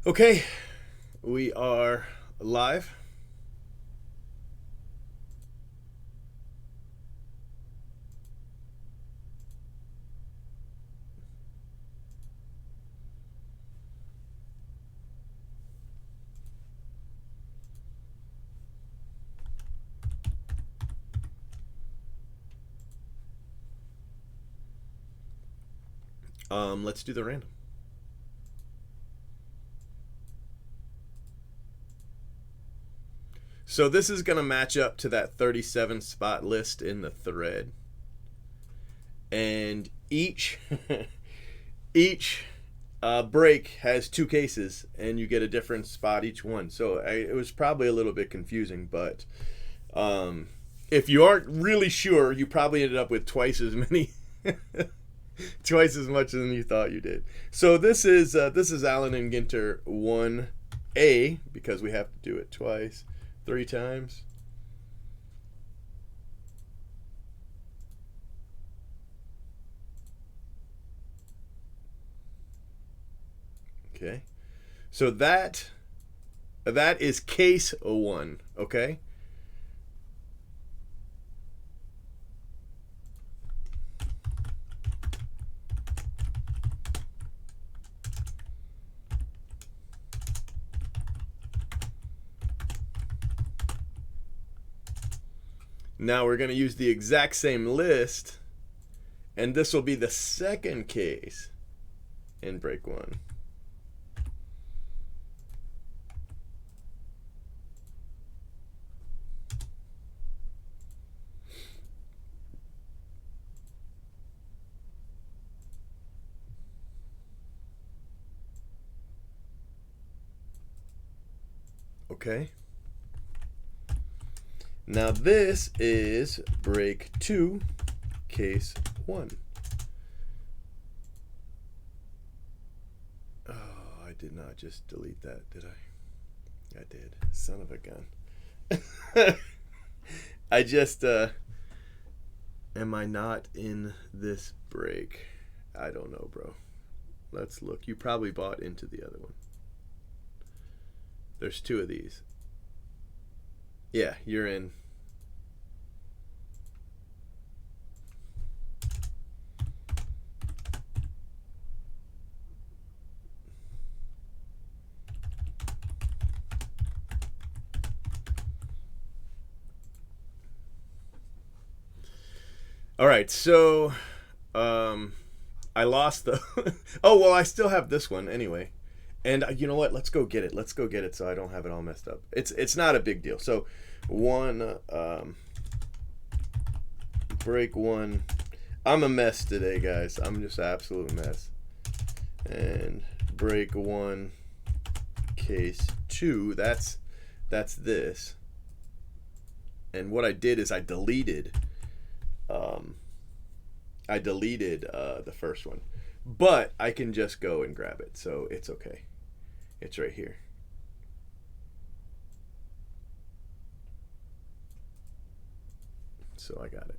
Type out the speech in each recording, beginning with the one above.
Okay, we are live. Let's do the random. So this is going to match up to that 37 spot list in the thread. And each break has two cases, and you get a different spot each one. So it was probably a little bit confusing, but if you aren't really sure, you probably ended up with twice as many, twice as much than you thought you did. So this is Allen and Ginter 1A because we have to do it twice, three times. Okay. So that is case 1, okay? Now we're going to use the exact same list, and this will be the second case in break 1. Okay. Now this is break 2, case 1. Oh, I did not just delete that, did I? I did. Son of a gun. I just, am I not in this break? I don't know, bro. Let's look. You probably bought into the other one. There's two of these. Yeah, you're in. All right, so I lost the. Oh well, I still have this one anyway. And you know what? Let's go get it. Let's go get it so I don't have it all messed up. It's not a big deal. So one break 1. I'm a mess today, guys. I'm just an absolute mess. And break 1, case 2. That's this. And what I did is I deleted the first one, but I can just go and grab it, so it's okay. It's right here. So I got it.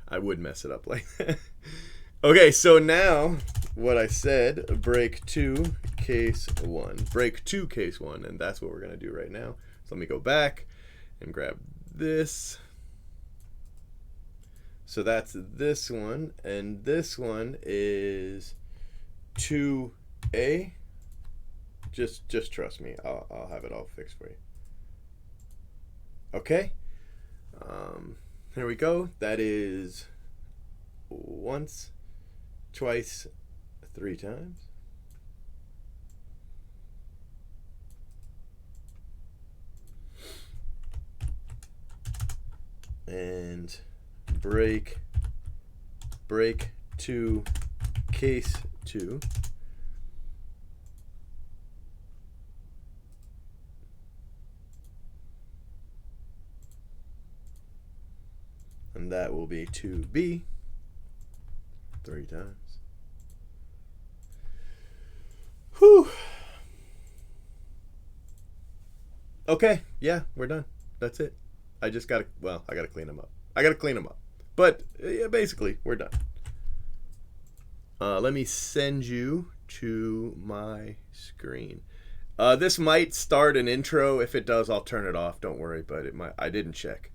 I would mess it up like that. Okay, so now what I said, break 2, case 1. Break 2, case 1, and that's what we're going to do right now. So let me go back and grab this. So that's this one, and this one is 2A. Just trust me. I'll have it all fixed for you. Okay. Here we go. That is once, twice, 3 times. And break 2, case 2. And that will be 2B 3 times. Whew. Okay, yeah, we're done. That's it. I just gotta, well, I gotta clean them up. But yeah, basically, we're done. Let me send you to my screen. This might start an intro. If it does, I'll turn it off. Don't worry, but it might. I didn't check.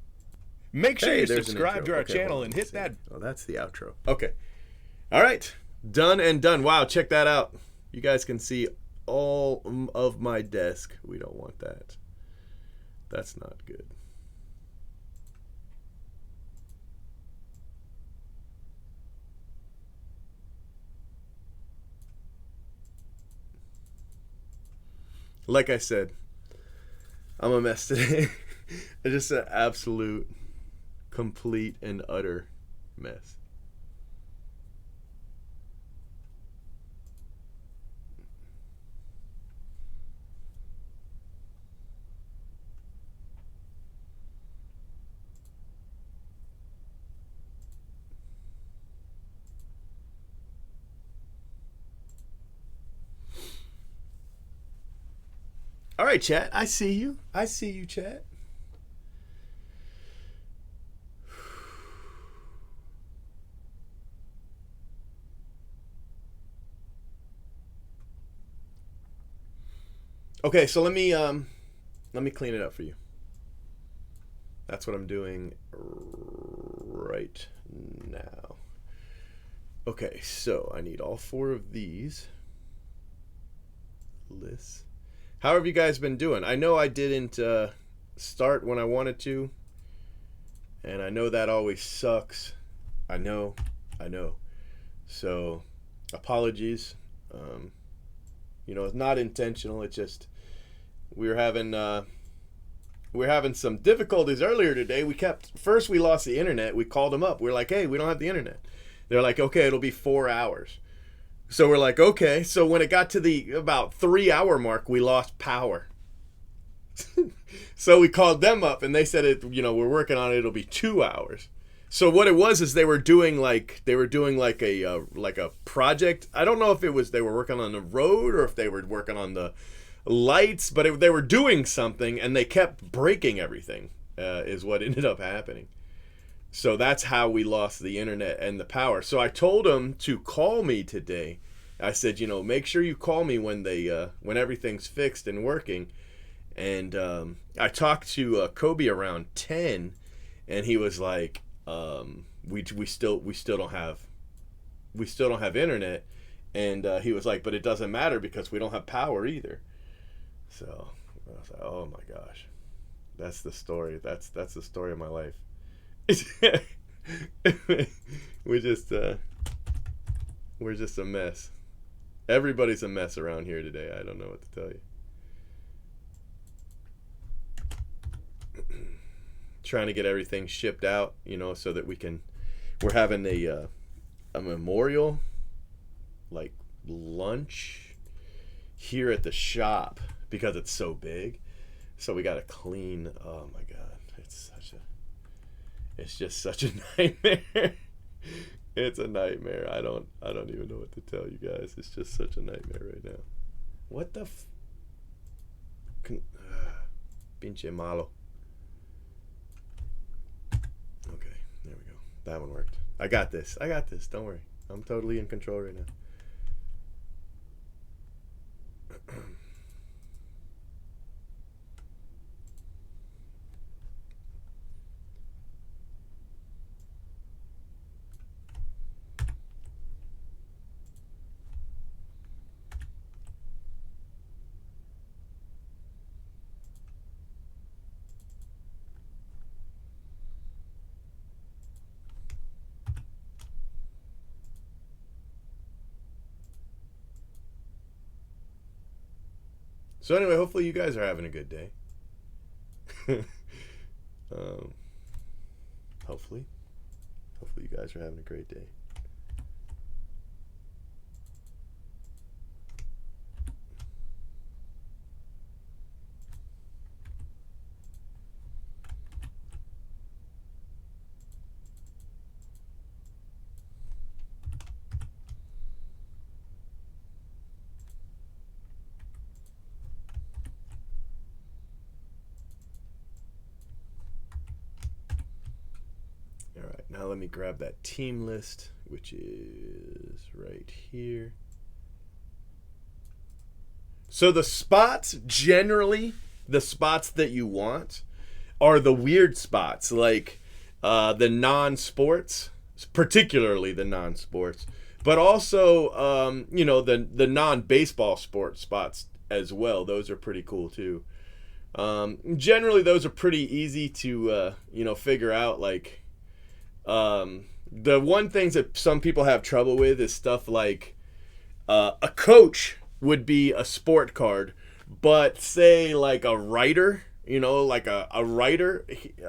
Make sure you there's an subscribe to intro. our Okay, channel hold on, and let's hit see. that. Oh, that's the outro. Okay. All right. Done and done. Wow, check that out. You guys can see all of my desk. We don't want that. That's not good. Like I said, I'm a mess today. It's just an absolute, complete, and utter mess. All right, chat. I see you. I see you, chat. Okay, so let me clean it up for you. That's what I'm doing right now. Okay, so I need all 4 of these lists. How have you guys been doing? I know I didn't start when I wanted to, and I know that always sucks. I know. So, apologies. It's not intentional. It's just we were having some difficulties earlier today. First we lost the internet. We called them up. We're like, hey, we don't have the internet. They're like, okay, it'll be 4 hours. So we're like, okay. So when it got to the about 3 hour mark, we lost power. So we called them up and they said we're working on it. It'll be 2 hours. So what it was is they were doing like a project. I don't know if they were working on the road or if they were working on the lights, but they were doing something and they kept breaking everything. Is what ended up happening. So that's how we lost the internet and the power. So I told them to call me today. I said, make sure you call me when everything's fixed and working. And I talked to Kobe around 10, and he was like, we still don't have internet. And he was like, but it doesn't matter because we don't have power either. So I was like, oh my gosh, that's the story. That's the story of my life. we're just a mess. Everybody's a mess around here today. I don't know what to tell you. Trying to get everything shipped out, so that we're having a memorial like lunch here at the shop because it's so big. So we got to clean. Oh my god, it's just such a nightmare. It's a nightmare. I don't even know what to tell you guys. It's just such a nightmare right now. What the pinche malo. Okay, there we go. That one worked. I got this. Don't worry. I'm totally in control right now. So anyway, hopefully you guys are having a good day. Hopefully you guys are having a great day. Now let me grab that team list, which is right here. So the spots, generally, the spots that you want are the weird spots, like the non-sports, particularly the non-sports, but also, the non-baseball sport spots as well. Those are pretty cool too. Generally, those are pretty easy to, figure out. Like, the one things that some people have trouble with is stuff like a coach would be a sport card, but say like a writer, like a writer,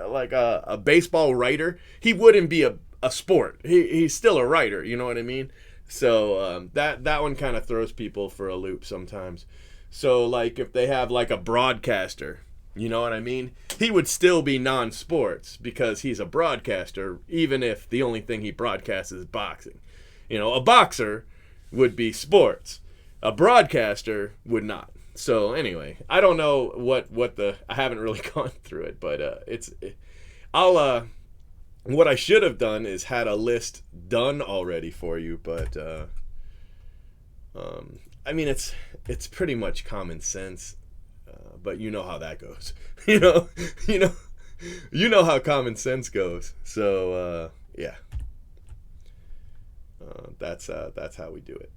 like a baseball writer, he wouldn't be a sport. He's still a writer, you know what I mean? So that one kind of throws people for a loop sometimes. So like if they have like a broadcaster, you know what I mean? He would still be non-sports because he's a broadcaster, even if the only thing he broadcasts is boxing. A boxer would be sports. A broadcaster would not. So anyway, I don't know what I haven't really gone through it, but what I should have done is had a list done already for you, but it's pretty much common sense, but you know how that goes. you know how common sense goes. So yeah, that's how we do it.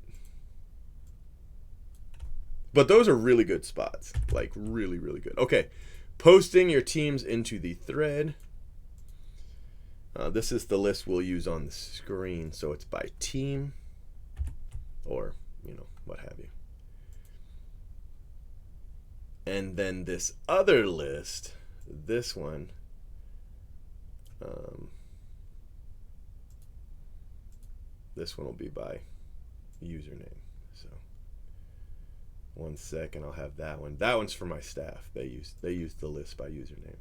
But those are really good spots. Like, really, really good. Okay. Posting your teams into the thread. This is the list we'll use on the screen. So it's by team or, what have you. And then this other list, this one, will be by username. So 1 second, I'll have that one. That one's for my staff. They use the list by username.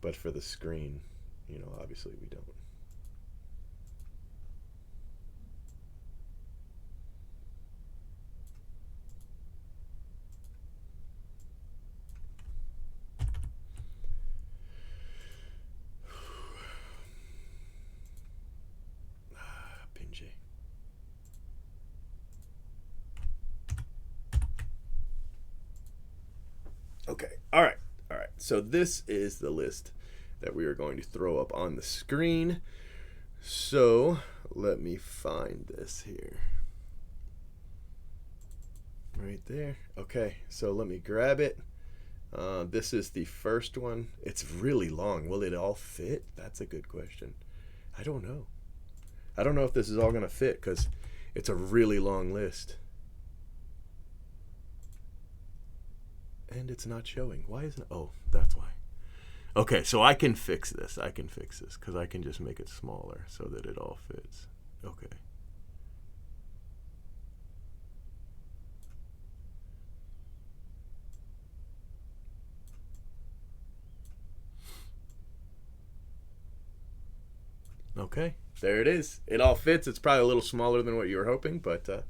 But for the screen, obviously we don't. Pinjay. Okay. All right. So this is the list that we are going to throw up on the screen. So let me find this here. Right there. Okay. So let me grab it. This is the first one. It's really long. Will it all fit? That's a good question. I don't know. I don't know if this is all going to fit because it's a really long list. And it's not showing. Why isn't it? Oh, that's why. Okay, so I can fix this. Because I can just make it smaller so that it all fits. Okay. Okay, there it is. It all fits. It's probably a little smaller than what you were hoping, but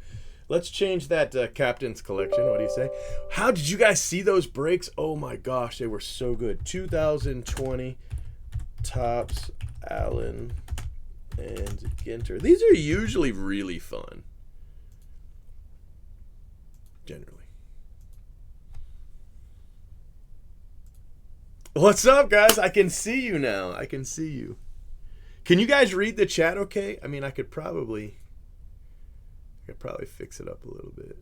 let's change that captain's collection. What do you say? How did you guys see those breaks? Oh my gosh, they were so good. 2020 Topps, Allen, and Ginter. These are usually really fun. Generally. What's up, guys? I can see you now. I can see you. Can you guys read the chat okay? I mean, I could probably fix it up a little bit.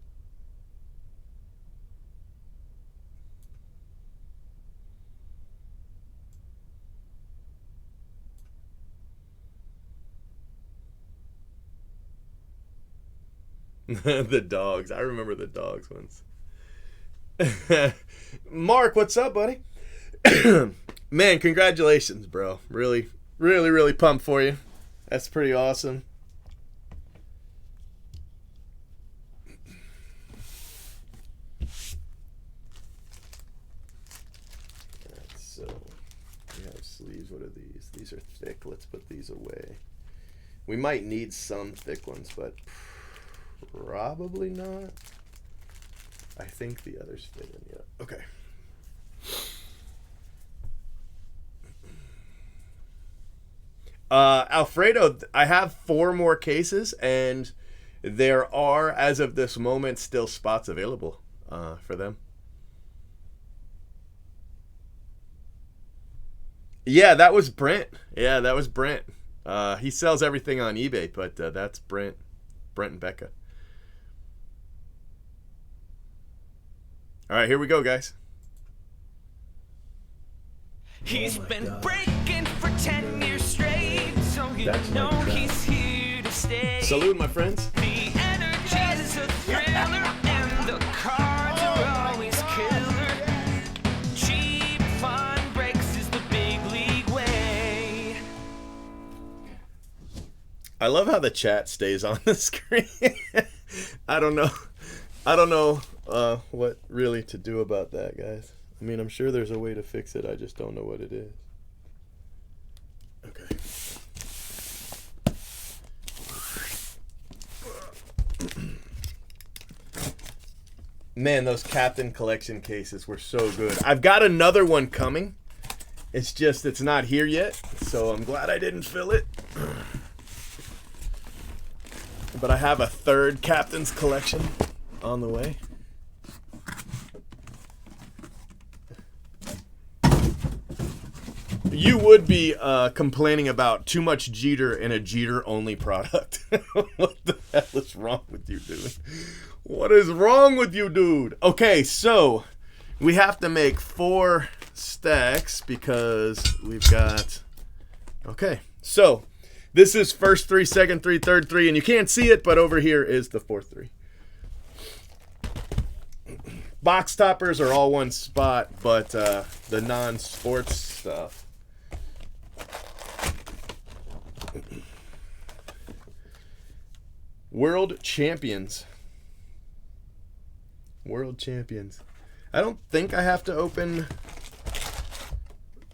The dogs. I remember the dogs ones. Mark, what's up, buddy? Man, congratulations, bro. Really, really, really pumped for you. That's pretty awesome. So we have sleeves. What are these? These are thick. Let's put these away. We might need some thick ones, but probably not. I think the others fit in. Yeah. Okay. Alfredo, I have 4 more cases, and there are, as of this moment, still spots available for them. Yeah, that was Brent. Yeah, that was Brent. He sells everything on eBay, but that's Brent. Brent and Becca. All right, here we go, guys. He's been breaking for 10 years straight, so you know he's here to stay. Salute, my friends. The energy is a thriller, and the cards are always killer. Cheap fun breaks is the big league way. I love how the chat stays on the screen. I don't know what really to do about that, guys. I mean, I'm sure there's a way to fix it. I just don't know what it is. Okay. Man, those Captain Collection cases were so good. I've got another one coming. It's just, it's not here yet, so I'm glad I didn't fill it. But I have a third Captain's Collection on the way. You would be complaining about too much Jeter in a Jeter-only product. What the hell is wrong with you, dude? What is wrong with you, dude? Okay, so we have to make 4 stacks because we've got... Okay, so this is first 3, second 3, third 3, and you can't see it, but over here is the fourth 3. Box toppers are all one spot, but the non-sports stuff... World champions. World champions. I don't think I have to open...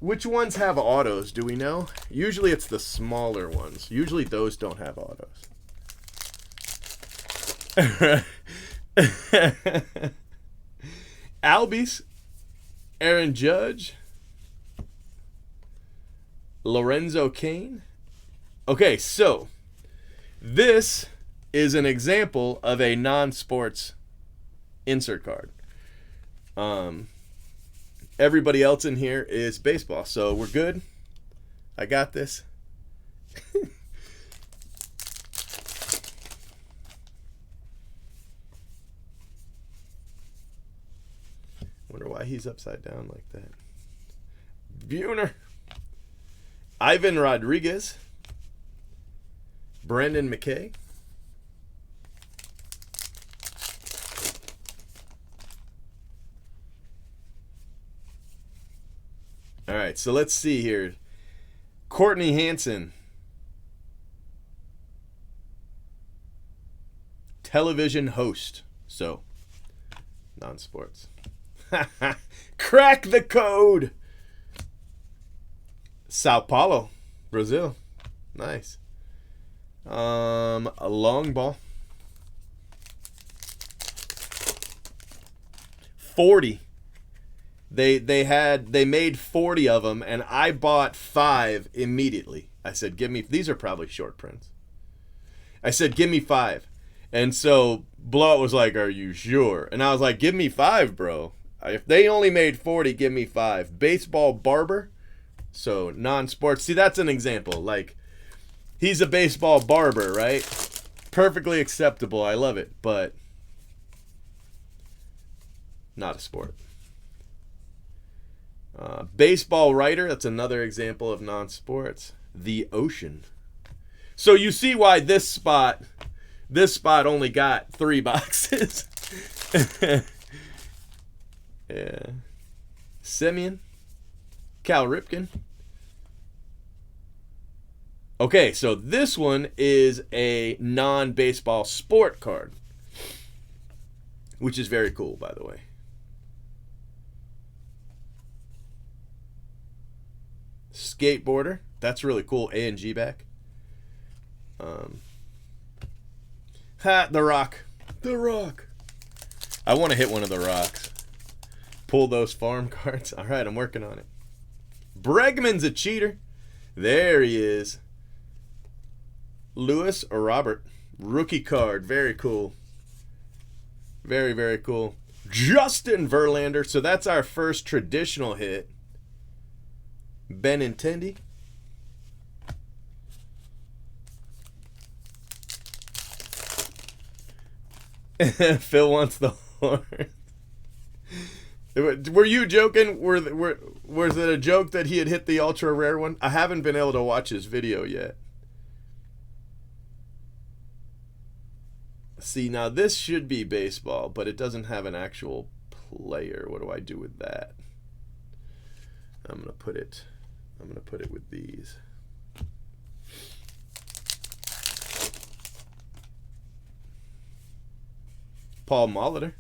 Which ones have autos? Do we know? Usually it's the smaller ones. Usually those don't have autos. Albies. Aaron Judge. Lorenzo Cain. Okay, so this is an example of a non-sports insert card. Everybody else in here is baseball, so we're good. I got this. Wonder why he's upside down like that. Buhner. Ivan Rodriguez. Brendan McKay. All right, so let's see here. Courtney Hansen. Television host. So, non-sports. Crack the code. Sao Paulo, Brazil. Nice. A long ball. 40. They made 40 of them, and I bought 5 immediately. I said, give me, these are probably short prints. I said, give me 5. And so Blowout was like, are you sure? And I was like, give me 5, bro. If they only made 40, give me 5. Baseball barber. So non-sports. See, that's an example. Like, he's a baseball barber, right? Perfectly acceptable. I love it, but not a sport. Baseball writer. That's another example of non-sports. The Ocean. So you see why this spot only got 3 boxes. Yeah. Simeon. Cal Ripken. Okay, so this one is a non-baseball sport card, which is very cool, by the way. Skateboarder. That's really cool. A and G back. The Rock. The Rock. I want to hit one of the Rocks. Pull those farm cards. All right, I'm working on it. Bregman's a cheater. There he is. Lewis or Robert. Rookie card. Very cool. Very, very cool. Justin Verlander. So that's our first traditional hit. Benintendi. Phil wants the horn. Were you joking? Was it a joke that he had hit the ultra rare one? I haven't been able to watch his video yet. See, now this should be baseball, but it doesn't have an actual player. What do I do with that? I'm gonna put it with these. Paul Molitor.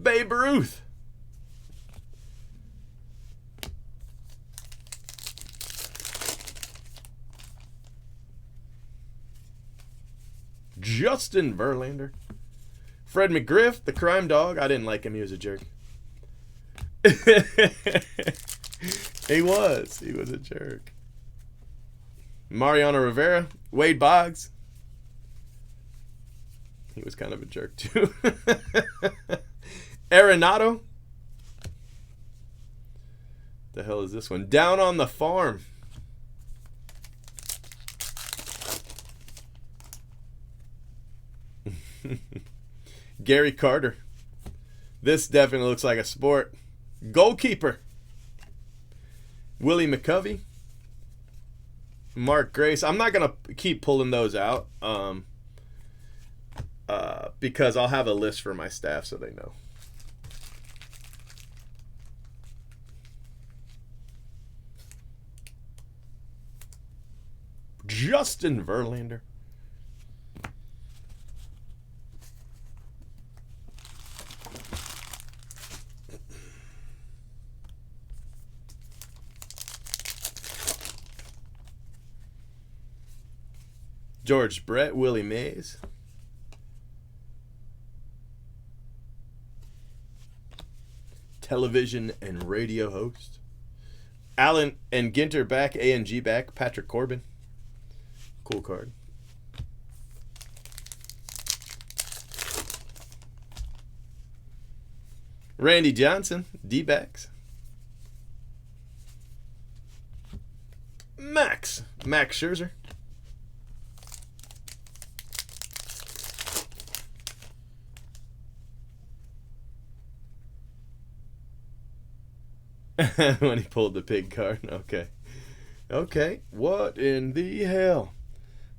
Babe Ruth. Justin Verlander. Fred McGriff, the crime dog. I didn't like him. He was a jerk. He was a jerk. Mariano Rivera. Wade Boggs. He was kind of a jerk too. Arenado. The hell is this one? Down on the Farm. Gary Carter. This definitely looks like a sport. Goalkeeper. Willie McCovey. Mark Grace. I'm not going to keep pulling those out because I'll have a list for my staff so they know. Justin Verlander. George Brett, Willie Mays. Television and radio host. Allen and Ginter back, A&G back, Patrick Corbin. Cool card. Randy Johnson, D-backs. Max Scherzer. When he pulled the pig card. Okay. What in the hell?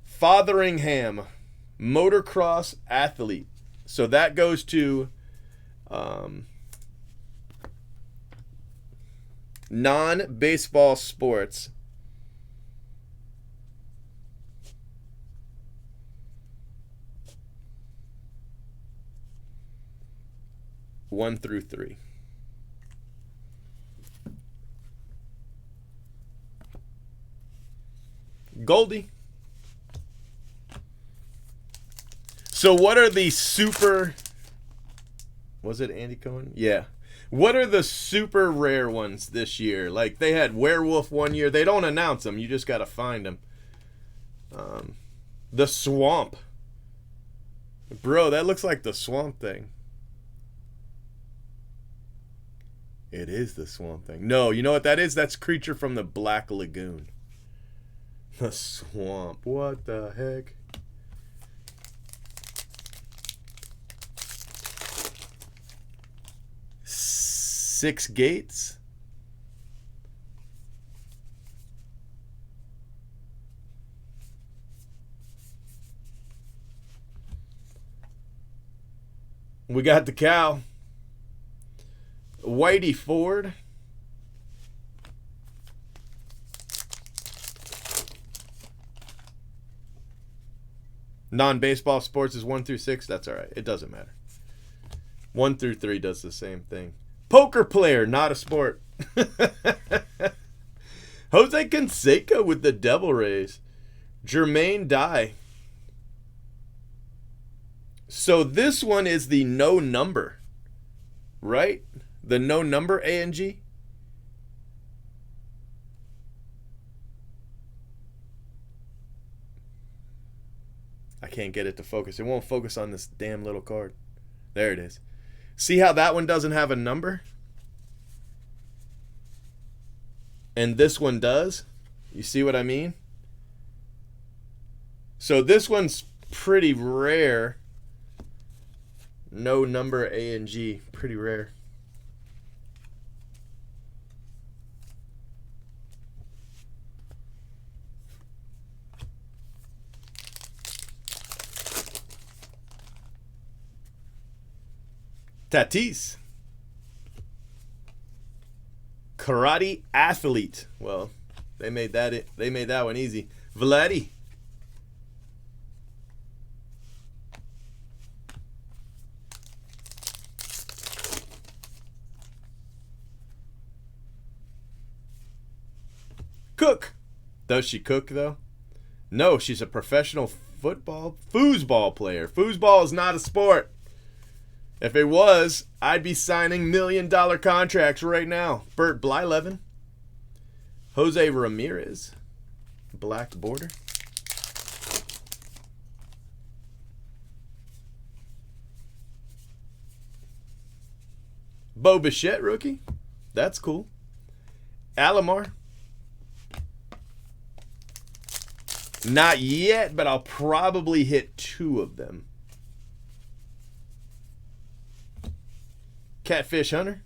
Fotheringham, motocross athlete. So that goes to non-baseball sports. One through 3. Goldie. So what are the super... Was it Andy Cohen? Yeah. What are the super rare ones this year? Like they had Werewolf one year. They don't announce them. You just got to find them. The Swamp. Bro, that looks like the Swamp Thing. It is the Swamp Thing. No, you know what that is? That's Creature from the Black Lagoon. The Swamp. What the heck? Six Gates. We got the cow. Whitey Ford. Non-baseball sports is 1 through 6. That's all right. It doesn't matter. 1 through 3 does the same thing. Poker player, not a sport. Jose Canseco with the Devil Rays. Jermaine Dye. So this one is the no number, right? The no number A&G. I can't get it to focus. It won't focus on this damn little card. There it is. See how that one doesn't have a number? And this one does? You see what I mean? So this one's pretty rare. No number A and G. Pretty rare. Tatis. Karate athlete. Well, they made that one easy. Vladdy. Cook. Does she cook though? No, she's a professional foosball player. Foosball is not a sport. If it was, I'd be signing $1 million contracts right now. Bert Blyleven. Jose Ramirez. Black border. Bo Bichette rookie. That's cool. Alomar. Not yet, but I'll probably hit 2 of them. Catfish Hunter.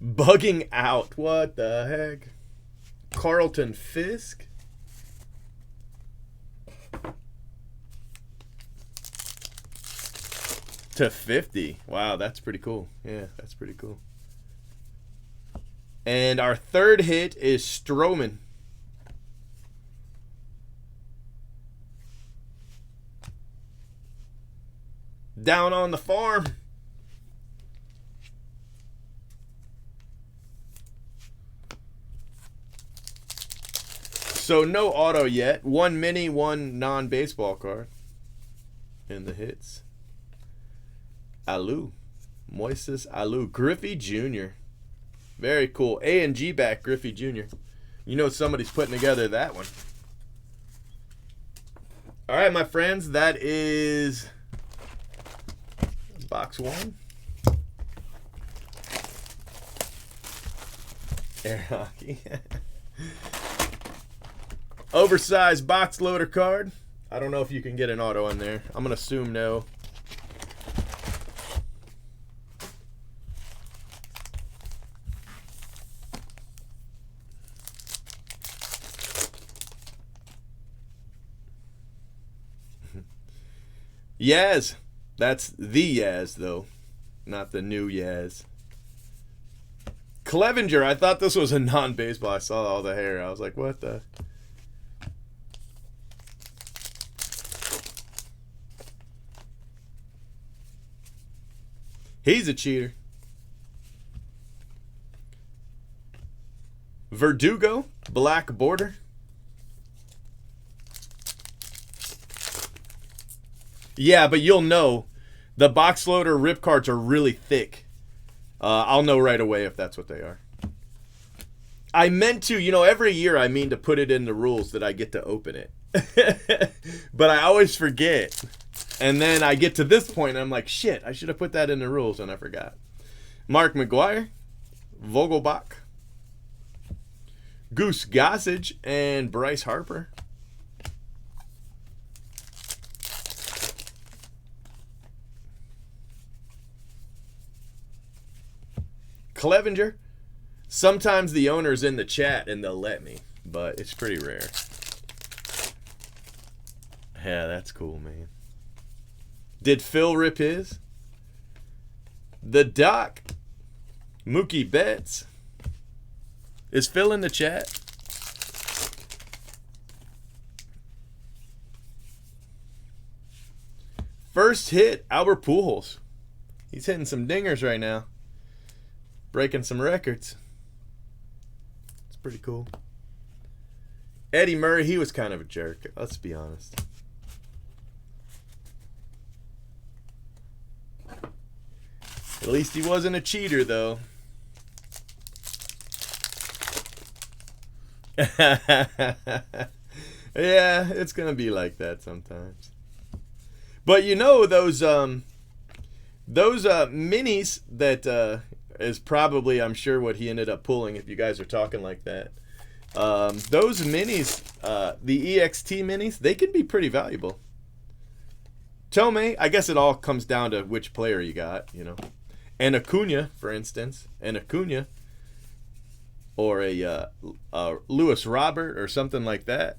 Bugging out. What the heck? Carlton Fisk. /50. Wow, that's pretty cool. Yeah, that's pretty cool. And our third hit is Stroman. Down on the farm. So no auto yet. 1 mini, 1 non-baseball card in the hits. Alou. Moises Alou. Griffey Jr. Very cool. A and G back Griffey Jr. You know somebody's putting together that one. All right, my friends. That is box 1. Air hockey. Oversized box loader card. I don't know if you can get an auto in there. I'm going to assume no. Yaz. That's the Yaz, though. Not the new Yaz. Clevenger. I thought this was a non-baseball. I saw all the hair. I was like, what the... He's a cheater. Verdugo, black border. Yeah, but you'll know. The box loader rip cards are really thick. I'll know right away if that's what they are. I meant to, every year I mean to put it in the rules that I get to open it. But I always forget. And then I get to this point and I'm like, shit, I should have put that in the rules, and I forgot. Mark McGuire, Vogelbach, Goose Gossage, and Bryce Harper. Clevenger. Sometimes the owner's in the chat and they'll let me, but it's pretty rare. Yeah, that's cool, man. Did Phil rip his? The Doc. Mookie Betts. Is Phil in the chat? First hit, Albert Pujols. He's hitting some dingers right now. Breaking some records. It's pretty cool. Eddie Murray, he was kind of a jerk. Let's be honest. At least he wasn't a cheater, though. Yeah, it's gonna be like that sometimes. But you know those minis that is probably, I'm sure, what he ended up pulling. If you guys are talking like that, those minis, the EXT minis, they can be pretty valuable. Tomei, I guess it all comes down to which player you got, you know. And Acuna, for instance, or a Lewis Robert or something like that.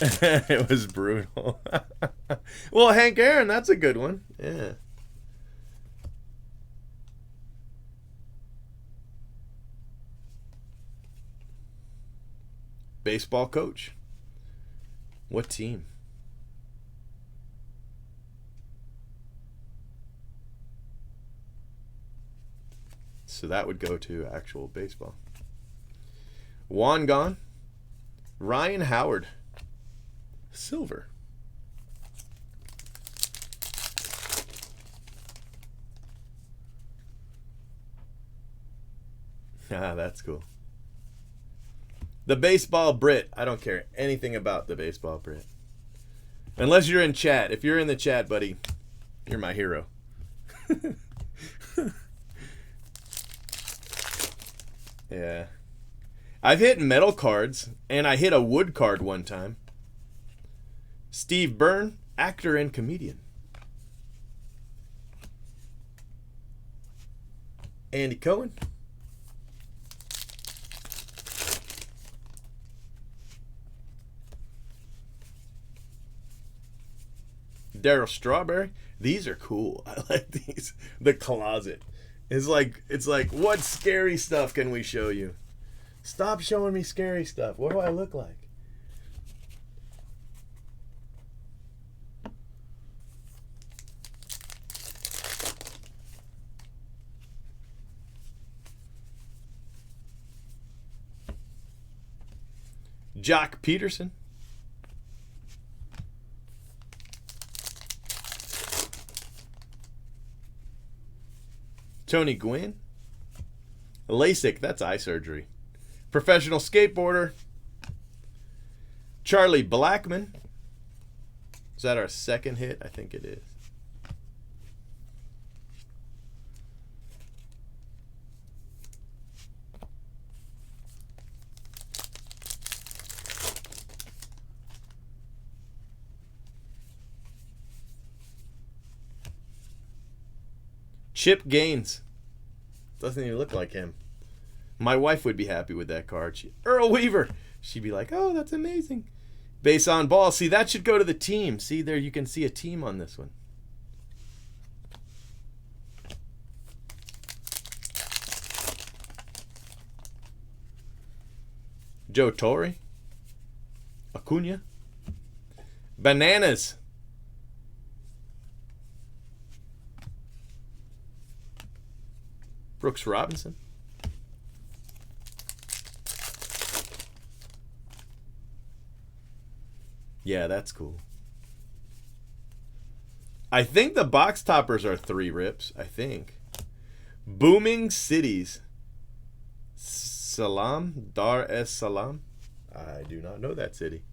It was brutal. Well, Hank Aaron, that's a good one. Yeah. Baseball coach. What team? So that would go to actual baseball. Juan gone. Ryan Howard. Silver. Ah, that's cool. The baseball Brit. I don't care anything about the baseball Brit. Unless you're in chat. If you're in the chat, buddy, you're my hero. Yeah. I've hit metal cards, and I hit a wood card one time. Steve Byrne, actor and comedian. Andy Cohen. Daryl Strawberry. These are cool. I like these. The closet. It's like what scary stuff can we show you? Stop showing me scary stuff. What do I look like? Jock Peterson. Tony Gwynn. LASIK, that's eye surgery. Professional skateboarder. Charlie Blackman. Is that our second hit? I think it is. Chip Gaines. Doesn't even look like him. My wife would be happy with that card. Earl Weaver. She'd be like, oh, that's amazing. Base on ball. See, that should go to the team. See, there you can see a team on this one. Joe Torre. Acuna. Bananas. Brooks Robinson. Yeah, that's cool. I think the box toppers are 3 rips. I think. Booming Cities. Salam. Dar es Salaam. I do not know that city.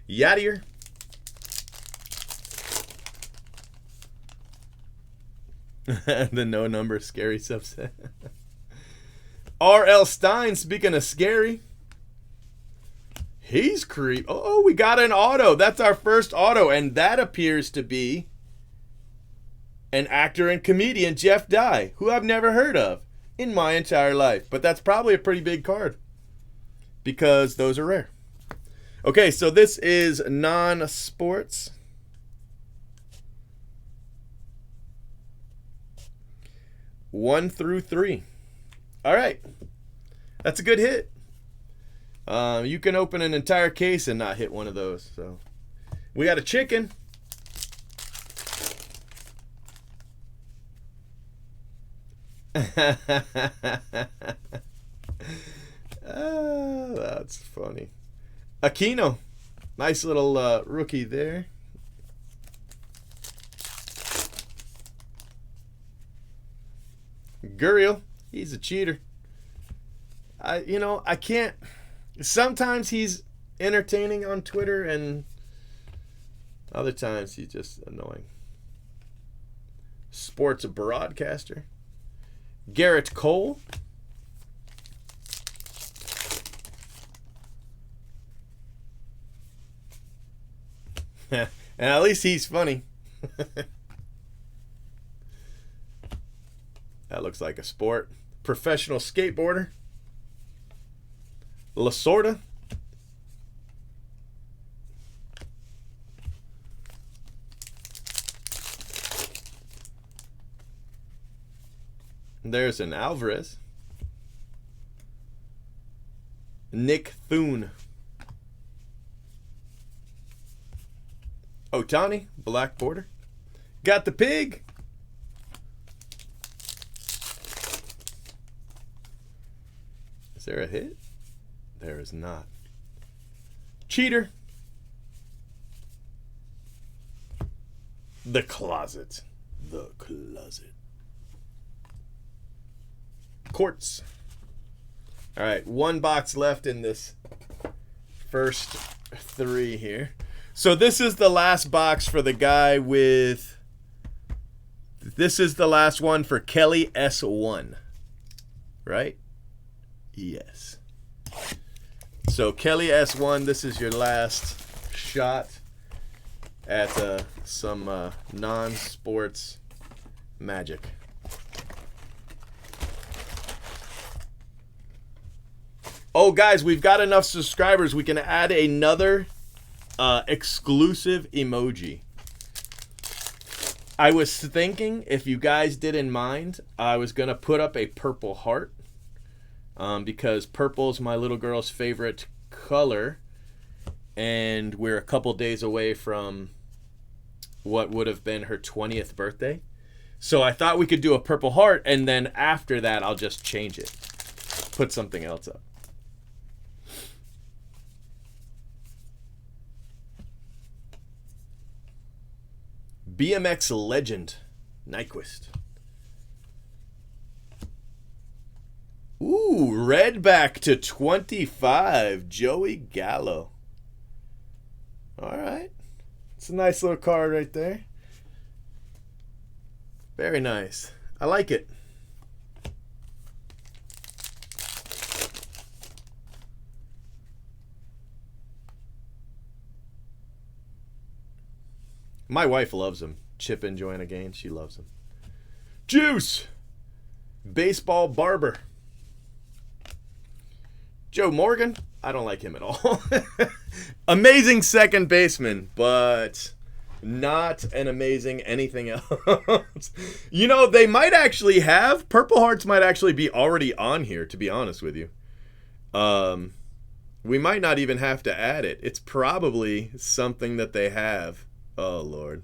Yadier. The no number scary subset. R.L. Stein, speaking of scary. He's creep. Oh, we got an auto. That's our first auto. And that appears to be an actor and comedian, Jeff Dye, who I've never heard of in my entire life. But that's probably a pretty big card because those are rare. Okay, so this is non-sports. One through 3. All right. That's a good hit. You can open an entire case and not hit one of those. So we got a chicken. That's funny. Aquino. Nice little rookie there. Gurriel, he's a cheater. I can't. Sometimes he's entertaining on Twitter, and other times he's just annoying. Sports broadcaster. Garrett Cole. And at least he's funny. That looks like a sport. Professional skateboarder. Lasorda. There's an Alvarez. Nick Thune. Otani, black border. Got the pig. Is there a hit? There is not. Cheater. The closet. The closet. Quartz. All right, one box left in this first three here. So this is the last box for the guy with... This is the last one for Kelly S1. Right? Yes. So Kelly S1, this is your last shot at some non-sports magic. Oh, guys, we've got enough subscribers. We can add another exclusive emoji. I was thinking, if you guys didn't mind, I was going to put up a purple heart. Because purple is my little girl's favorite color. And we're a couple days away from what would have been her 20th birthday. So I thought we could do a purple heart, and then after that, I'll just change it. Put something else up. BMX legend, Nyquist. Ooh, redback to 25, Joey Gallo. All right. It's a nice little card right there. Very nice. I like it. My wife loves him. Chip enjoying a game. She loves him. Juice. Baseball barber. Joe Morgan. I don't like him at all. Amazing second baseman, but not an amazing anything else. You know, they might actually have. Purple Hearts might actually be already on here, to be honest with you. We might not even have to add it. It's probably something that they have. Oh, Lord.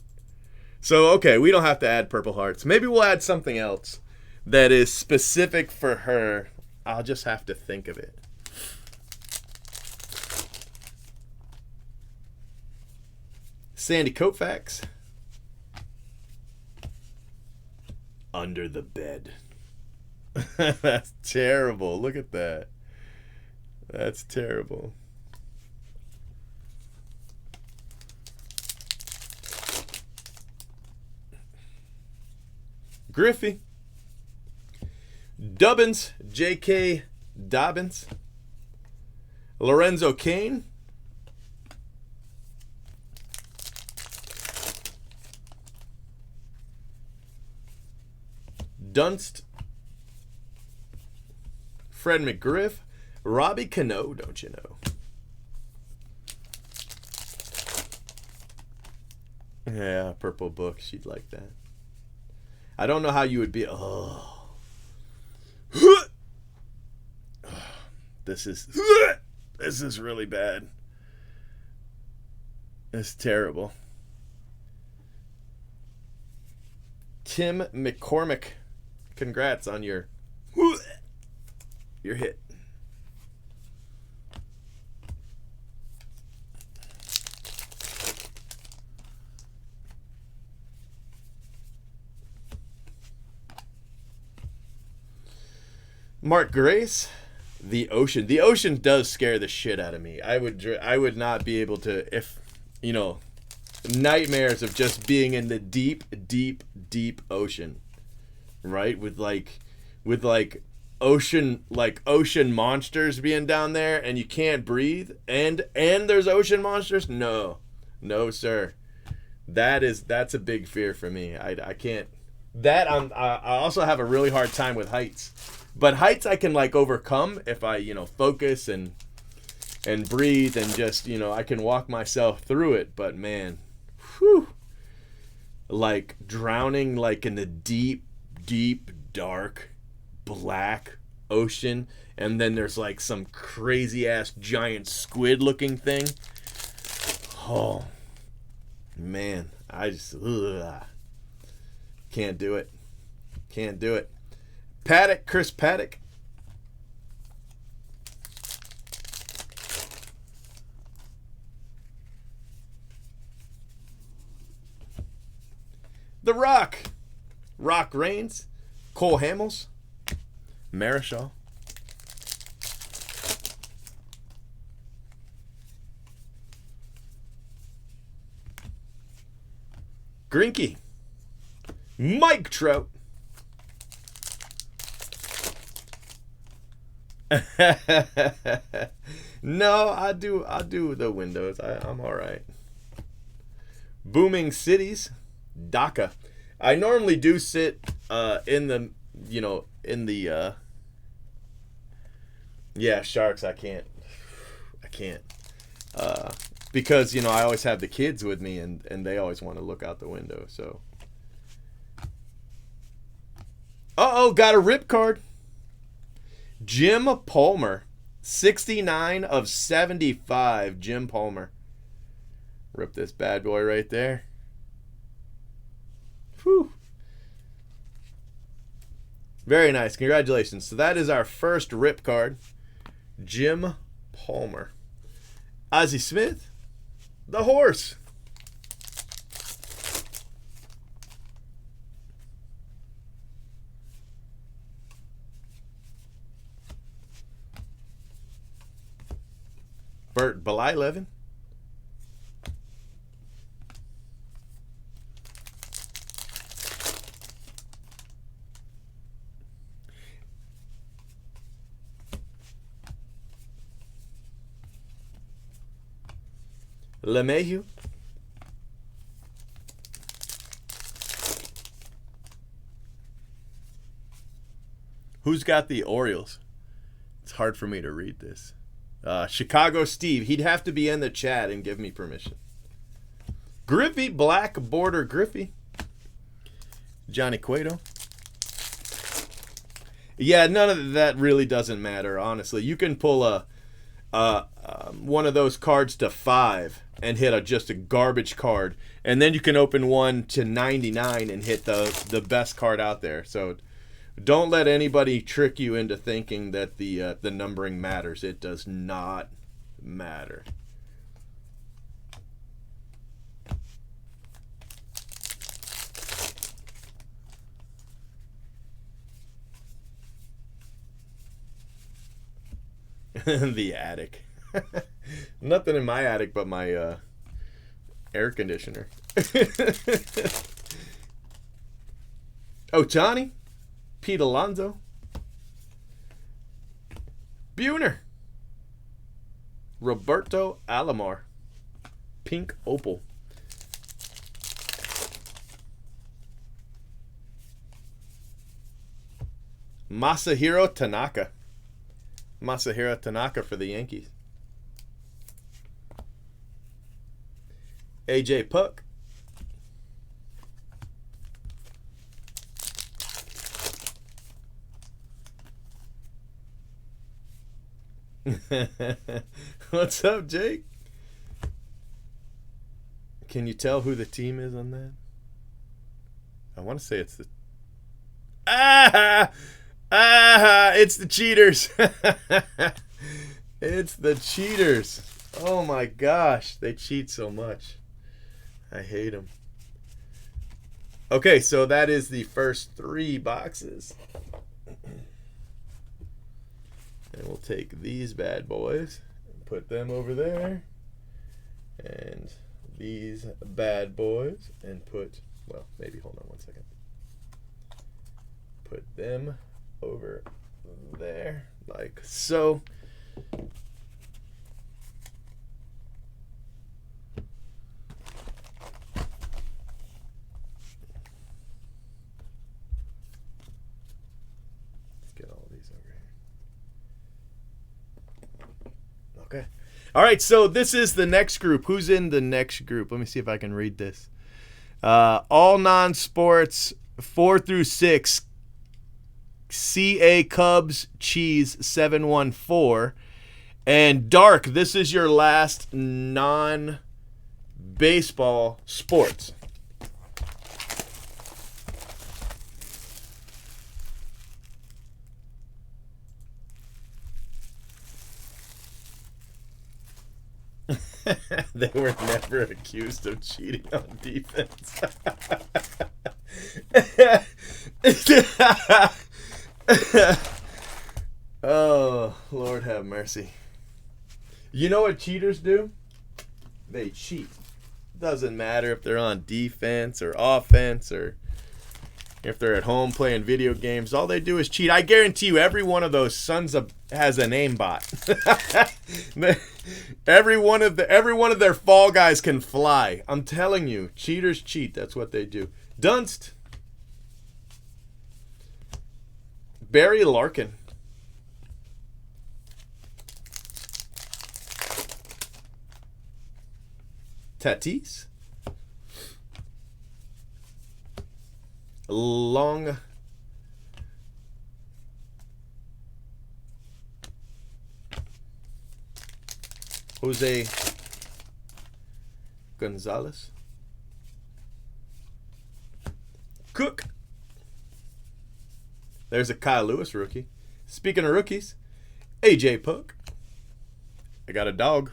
So, okay, we don't have to add Purple Hearts. Maybe we'll add something else that is specific for her. I'll just have to think of it. Sandy Koufax. Under the bed. That's terrible. Look at that. That's terrible. Griffey. Dubbins. J.K. Dobbins. Lorenzo Cain. Dunst. Fred McGriff. Robbie Cano, don't you know? Yeah, purple book. She'd like that. I don't know how you would be. Oh. This is really bad. It's terrible. Tim McCormick. Congrats on your hit. Mark Grace, The ocean. The ocean does scare the shit out of me. I would not be able to, if, you know, nightmares of just being in the deep, deep, deep ocean, right? With ocean monsters being down there, and you can't breathe, and there's ocean monsters. No, sir. That's a big fear for me. I can't. I also have a really hard time with heights, but heights I can like overcome if I, you know, focus and breathe and just, you know, I can walk myself through it. But man, whew, like drowning like in the deep, deep, dark, black ocean, and then there's like some crazy ass giant squid looking thing. Oh man, I just can't do it. Can't do it. Paddock, Chris Paddock. The Rock. Rock Reigns. Cole Hamels. Marischal. Grinky. Mike Trout. No, I do the windows. I'm all right. Booming Cities. Dhaka. I normally do sit in the, you know, in the yeah, Sharks. I can't because, you know, I always have the kids with me, and they always want to look out the window. So got a rip card. Jim Palmer, 69 of 75. Jim Palmer. Rip this bad boy right there. Whew. Very nice. Congratulations. So that is our first rip card. Jim Palmer. Ozzie Smith. The horse. Bert Blyleven. LeMahieu. Who's got the Orioles? It's hard for me to read this. Chicago Steve. He'd have to be in the chat and give me permission. Griffey, black border Griffey. Johnny Cueto. Yeah, none of that really doesn't matter, honestly. You can pull one of those cards to 5 and hit just a garbage card, and then you can open one to 99 and hit the best card out there. So don't let anybody trick you into thinking that the numbering matters. It does not matter. The attic. Nothing in my attic but my air conditioner. Ohtani. Pete Alonso. Buhner. Roberto Alomar. Pink Opal. Masahiro Tanaka. Masahiro Tanaka for the Yankees. AJ Puck. What's up, Jake? Can you tell who the team is on that? I want to say it's the... it's the Cheaters. It's the Cheaters. Oh my gosh, they cheat so much. I hate them. Okay, so that is the first 3 boxes. And we'll take these bad boys and put them over there. And these bad boys and put, well, maybe hold on one second. Put them over there like so. Okay. All right, so this is the next group. Who's in the next group? Let me see if I can read this. All non-sports 4 through 6. CA Cubs Cheese 714. And Dark, this is your last non-baseball sports. They were never accused of cheating on defense. Oh, Lord have mercy. You know what cheaters do? They cheat. Doesn't matter if they're on defense or offense or if they're at home playing video games. All they do is cheat. I guarantee you every one of those sons of has an aimbot. every one of their fall guys can fly. I'm telling you, cheaters cheat. That's what they do. Dunst. Barry Larkin. Tatis. Long. Jose Gonzalez. Cook. There's a Kyle Lewis rookie. Speaking of rookies, AJ Puk. I got a dog.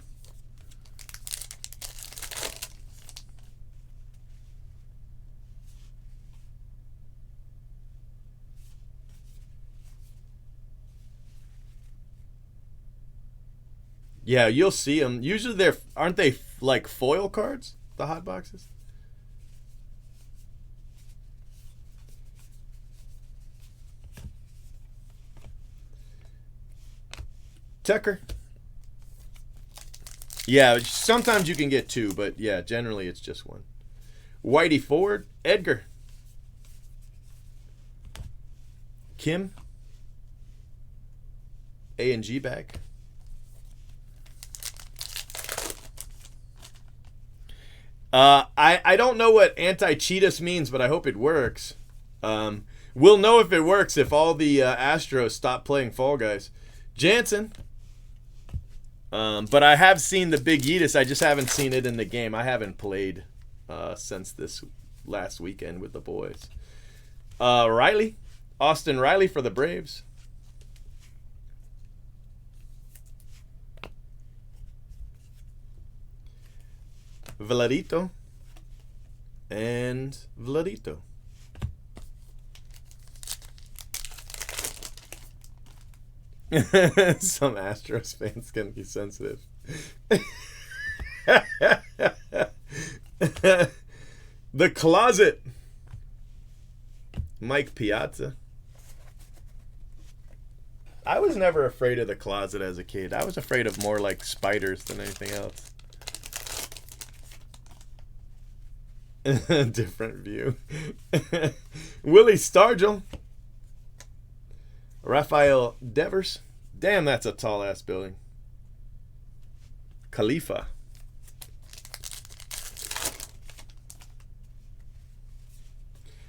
Yeah, you'll see them. Usually aren't they like foil cards, the hot boxes? Tucker. Yeah, sometimes you can get two, but yeah, generally it's just one. Whitey Ford, Edgar. Kim. A&G back. I don't know what anti-cheatus means, but I hope it works. We'll know if it works if all the Astros stop playing Fall Guys. Jansen. But I have seen the Big Yeetus. I just haven't seen it in the game. I haven't played since this last weekend with the boys. Riley. Austin Riley for the Braves. Vladito and Vladito. Some Astros fans can be sensitive. The Closet. Mike Piazza. I was never afraid of the Closet as a kid. I was afraid of more like spiders than anything else. Different view. Willie Stargell. Rafael Devers. Damn, that's a tall ass building. Khalifa.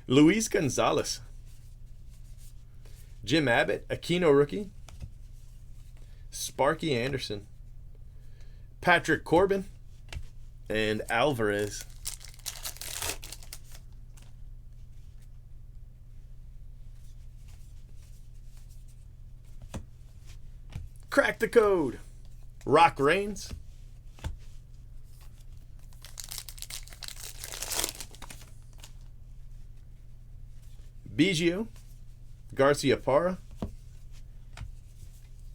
Luis Gonzalez. Jim Abbott, Aquino rookie. Sparky Anderson. Patrick Corbin. And Alvarez. Crack the code. Rock Reigns. Biggio. Garcia Parra.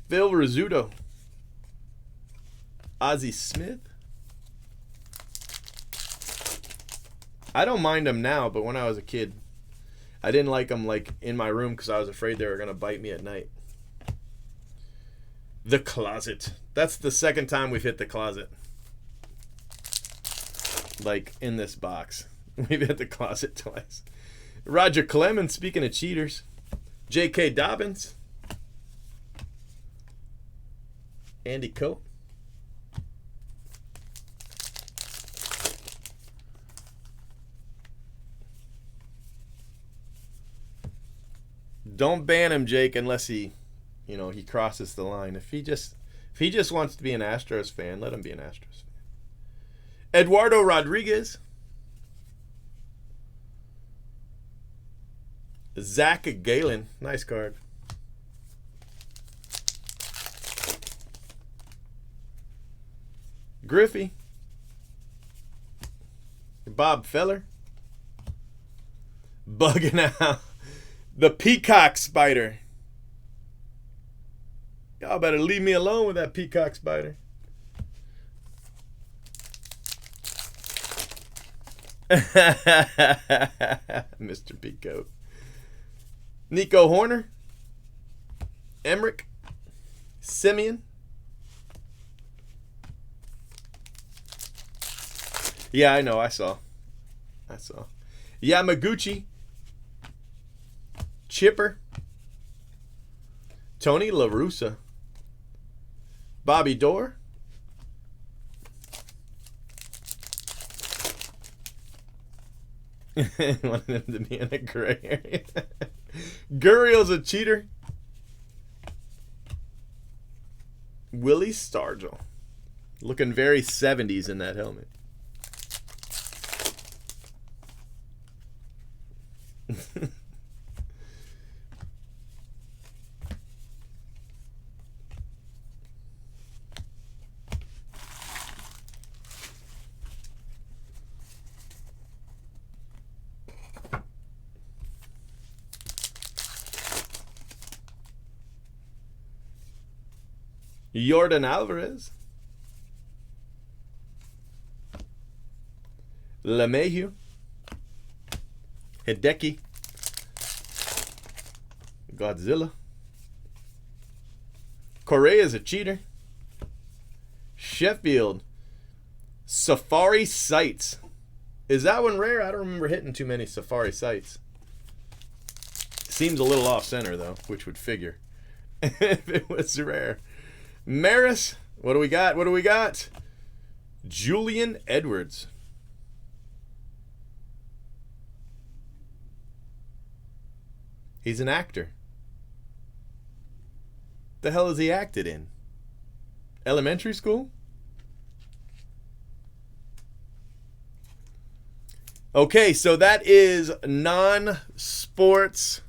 Phil Rizzuto. Ozzie Smith. I don't mind them now, but when I was a kid, I didn't like them like in my room because I was afraid they were going to bite me at night. The Closet. That's the second time we've hit the closet. Like in this box. We've hit the closet twice. Roger Clemens, speaking of cheaters. J.K. Dobbins. Andy Coe. Don't ban him, Jake, unless he crosses the line. If he just wants to be an Astros fan, let him be an Astros fan. Eduardo Rodriguez. Zach Galen. Nice card. Griffey. Bob Feller. Bugging out. The Peacock Spider. Y'all better leave me alone with that Peacock Spider. Mr. Peacock. Nico Horner. Emmerich. Simeon. Yeah, I know. I saw. Yamaguchi. Chipper. Tony La Russa. Bobby Dorr. Wanted him to be in a gray area. Gurriel's a cheater. Willie Stargell. Looking very 70s in that helmet. Jordan Alvarez. LeMahieu. Hideki. Godzilla. Correa's a cheater. Sheffield. Safari Sights. Is that one rare? I don't remember hitting too many Safari Sights. Seems a little off center though, which would figure if it was rare. Maris. What do we got? Julian Edwards. He's an actor. The hell has he acted in? Elementary School? Okay, so that is non-sports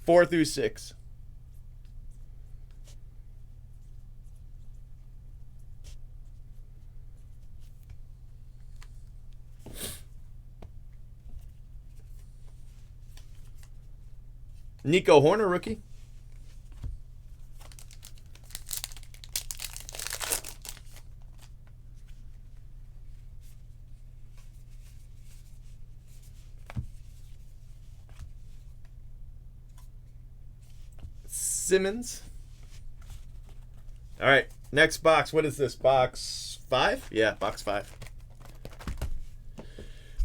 4 through 6. Nico Horner, rookie. Simmons. All right, next box. What is this? Box 5? Yeah, box 5.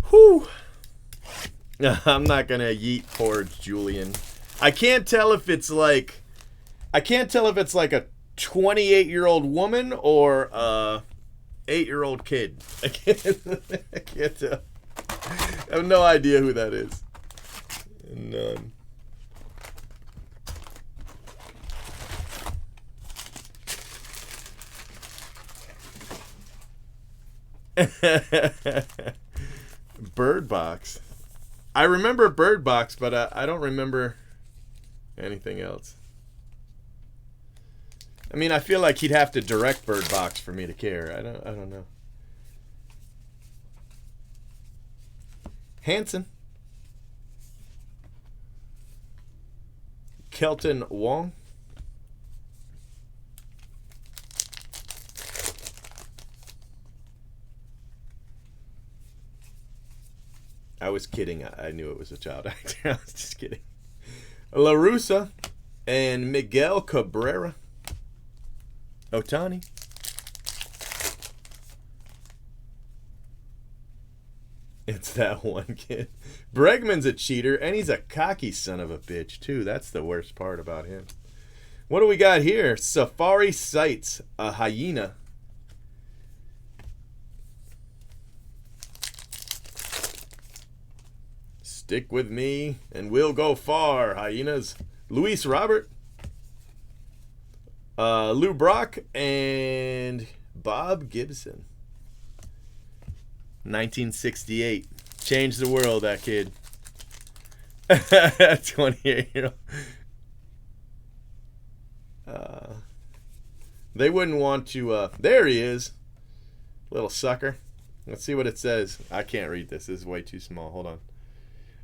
Whew. I'm not going to yeet poor Julian. I can't tell if it's like a 28-year-old woman or a 8-year-old kid. I can't tell. I have no idea who that is. None. Bird Box. I remember Bird Box, but I don't remember anything else. I mean, I feel like he'd have to direct Bird Box for me to care. I don't know. Hanson. Kelton Wong. I was kidding. I knew it was a child actor. I was just kidding. La Russa and Miguel Cabrera. Otani. It's that one kid. Bregman's a cheater, and he's a cocky son of a bitch, too. That's the worst part about him. What do we got here? Safari Sights, a hyena. Stick with me, and we'll go far, hyenas. Luis Robert. Lou Brock, and Bob Gibson. 1968. Changed the world, that kid. 28-year-old. They wouldn't want to... there he is. Little sucker. Let's see what it says. I can't read this. This is way too small. Hold on.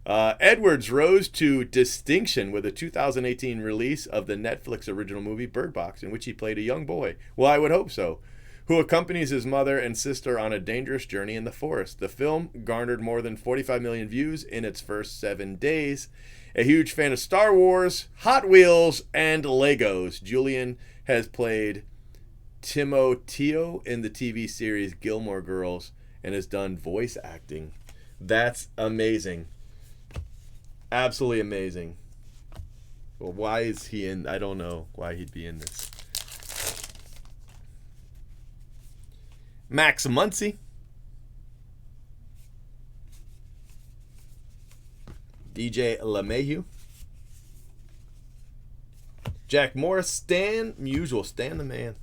Edwards rose to distinction with a 2018 release of the Netflix original movie Bird Box, in which he played a young boy. Well, I would hope so. Who accompanies his mother and sister on a dangerous journey in the forest. The film garnered more than 45 million views in its first 7 days. A huge fan of Star Wars, Hot Wheels, and Legos, Julian has played Timoteo in the TV series Gilmore Girls and has done voice acting. That's amazing. Absolutely amazing. Well, why is he in? I don't know why he'd be in this. Max Muncy. DJ LeMahieu. Jack Morris. Stan Musial. Stan the man.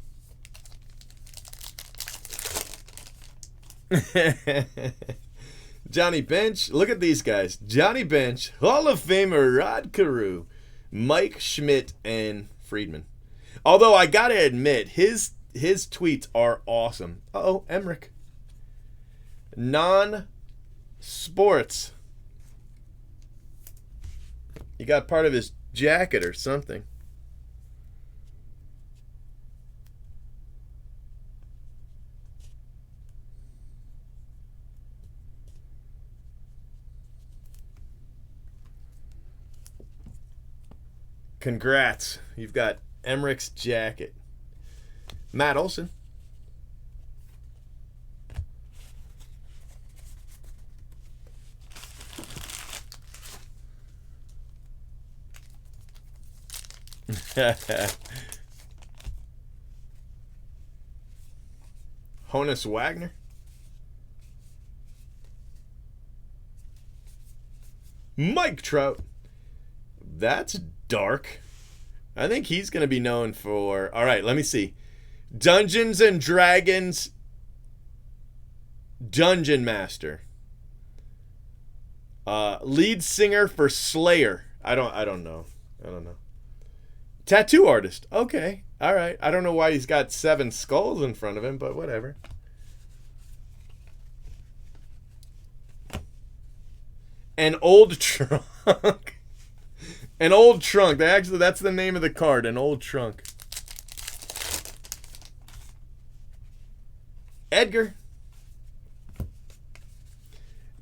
Johnny Bench. Look at these guys. Johnny Bench. Hall of Famer Rod Carew. Mike Schmidt and Friedman. Although I gotta admit, his tweets are awesome. Uh-oh, Emmerich. Non-sports. You got part of his jacket or something. Congrats. You've got Emmerich's jacket. Matt Olson. Honus Wagner. Mike Trout. That's dark. I think he's going to be known for... All right, let me see. Dungeons and Dragons Dungeon Master. Lead singer for Slayer. I don't know. Tattoo artist. Okay. All right. I don't know why he's got 7 skulls in front of him, but whatever. An old trunk. An old trunk. Actually, that's the name of the card. An old trunk. Edgar.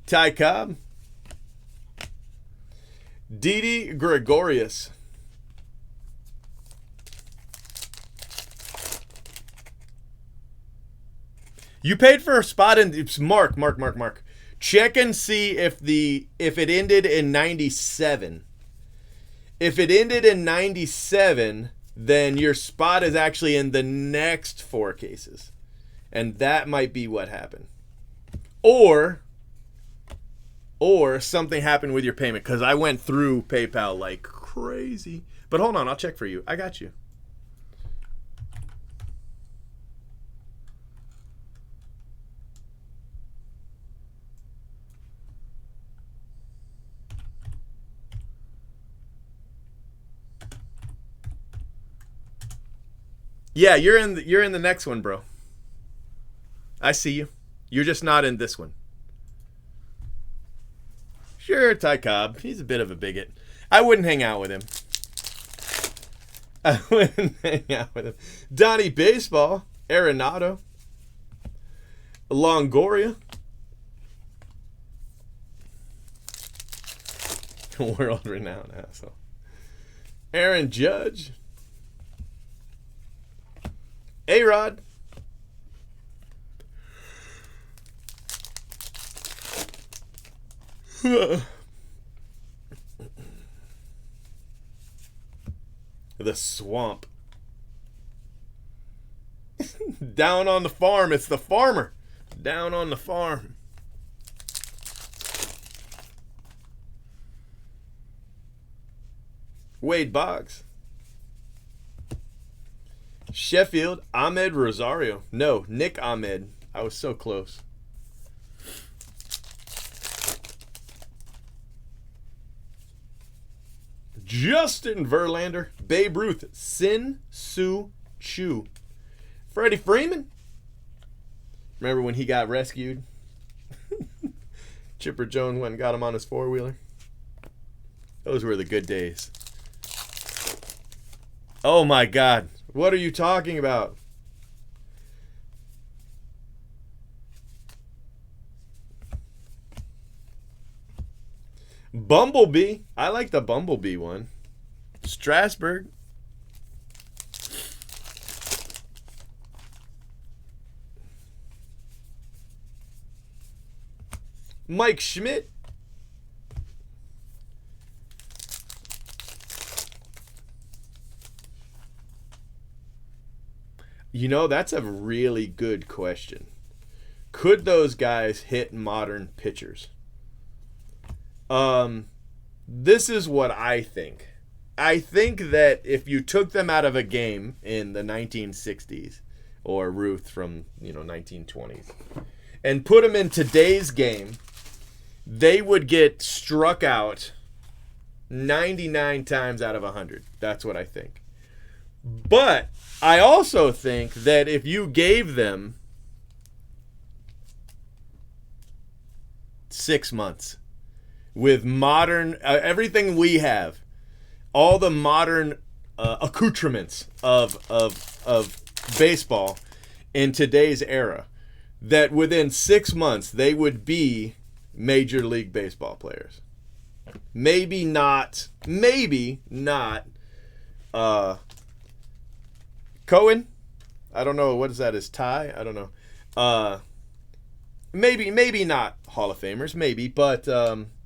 Ty Cobb. Didi Gregorius. You paid for a spot in... It's Mark. Check and see if it ended in 97. If it ended in 97, then your spot is actually in the next 4 cases. And that might be what happened. Or something happened with your payment, because I went through PayPal like crazy. But hold on, I'll check for you. I got you. Yeah, you're in the next one, bro. I see you. You're just not in this one. Sure, Ty Cobb. He's a bit of a bigot. I wouldn't hang out with him. Donnie Baseball. Arenado. Longoria. World renowned asshole. Aaron Judge. A-Rod. The Swamp. Down on the farm. It's the farmer. Down on the farm. Wade Boggs. Sheffield, Ahmed Rosario. No, Nick Ahmed. I was so close. Justin Verlander. Babe Ruth. Sin Soo Choo. Freddie Freeman. Remember when he got rescued? Chipper Jones went and got him on his four-wheeler. Those were the good days. Oh my God. What are you talking about? Bumblebee. I like the Bumblebee one. Strasburg. Mike Schmidt. You know, that's a really good question. Could those guys hit modern pitchers? This is what I think. I think that if you took them out of a game in the 1960s, or Ruth from, 1920s, and put them in today's game, they would get struck out 99 times out of 100. That's what I think. But I also think that if you gave them 6 months with modern, everything we have, all the modern accoutrements of baseball in today's era, that within 6 months they would be Major League Baseball players. Maybe not Cohen. I don't know. What is that? His tie? I don't know. Maybe not Hall of Famers. Maybe, but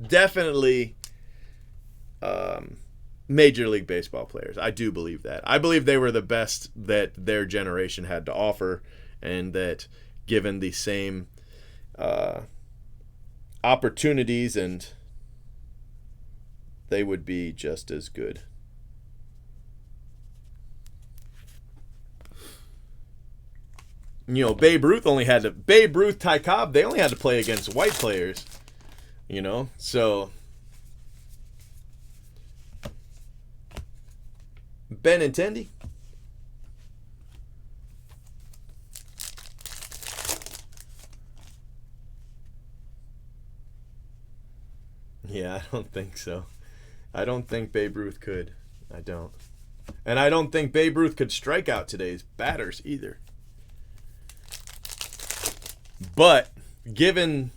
definitely Major League Baseball players. I do believe that. I believe they were the best that their generation had to offer, and that given the same opportunities, and they would be just as good. Babe Ruth, Ty Cobb, they only had to play against white players, so Benintendi. Yeah, I don't think so. I don't think Babe Ruth could. I don't. And I don't think Babe Ruth could strike out today's batters either. But given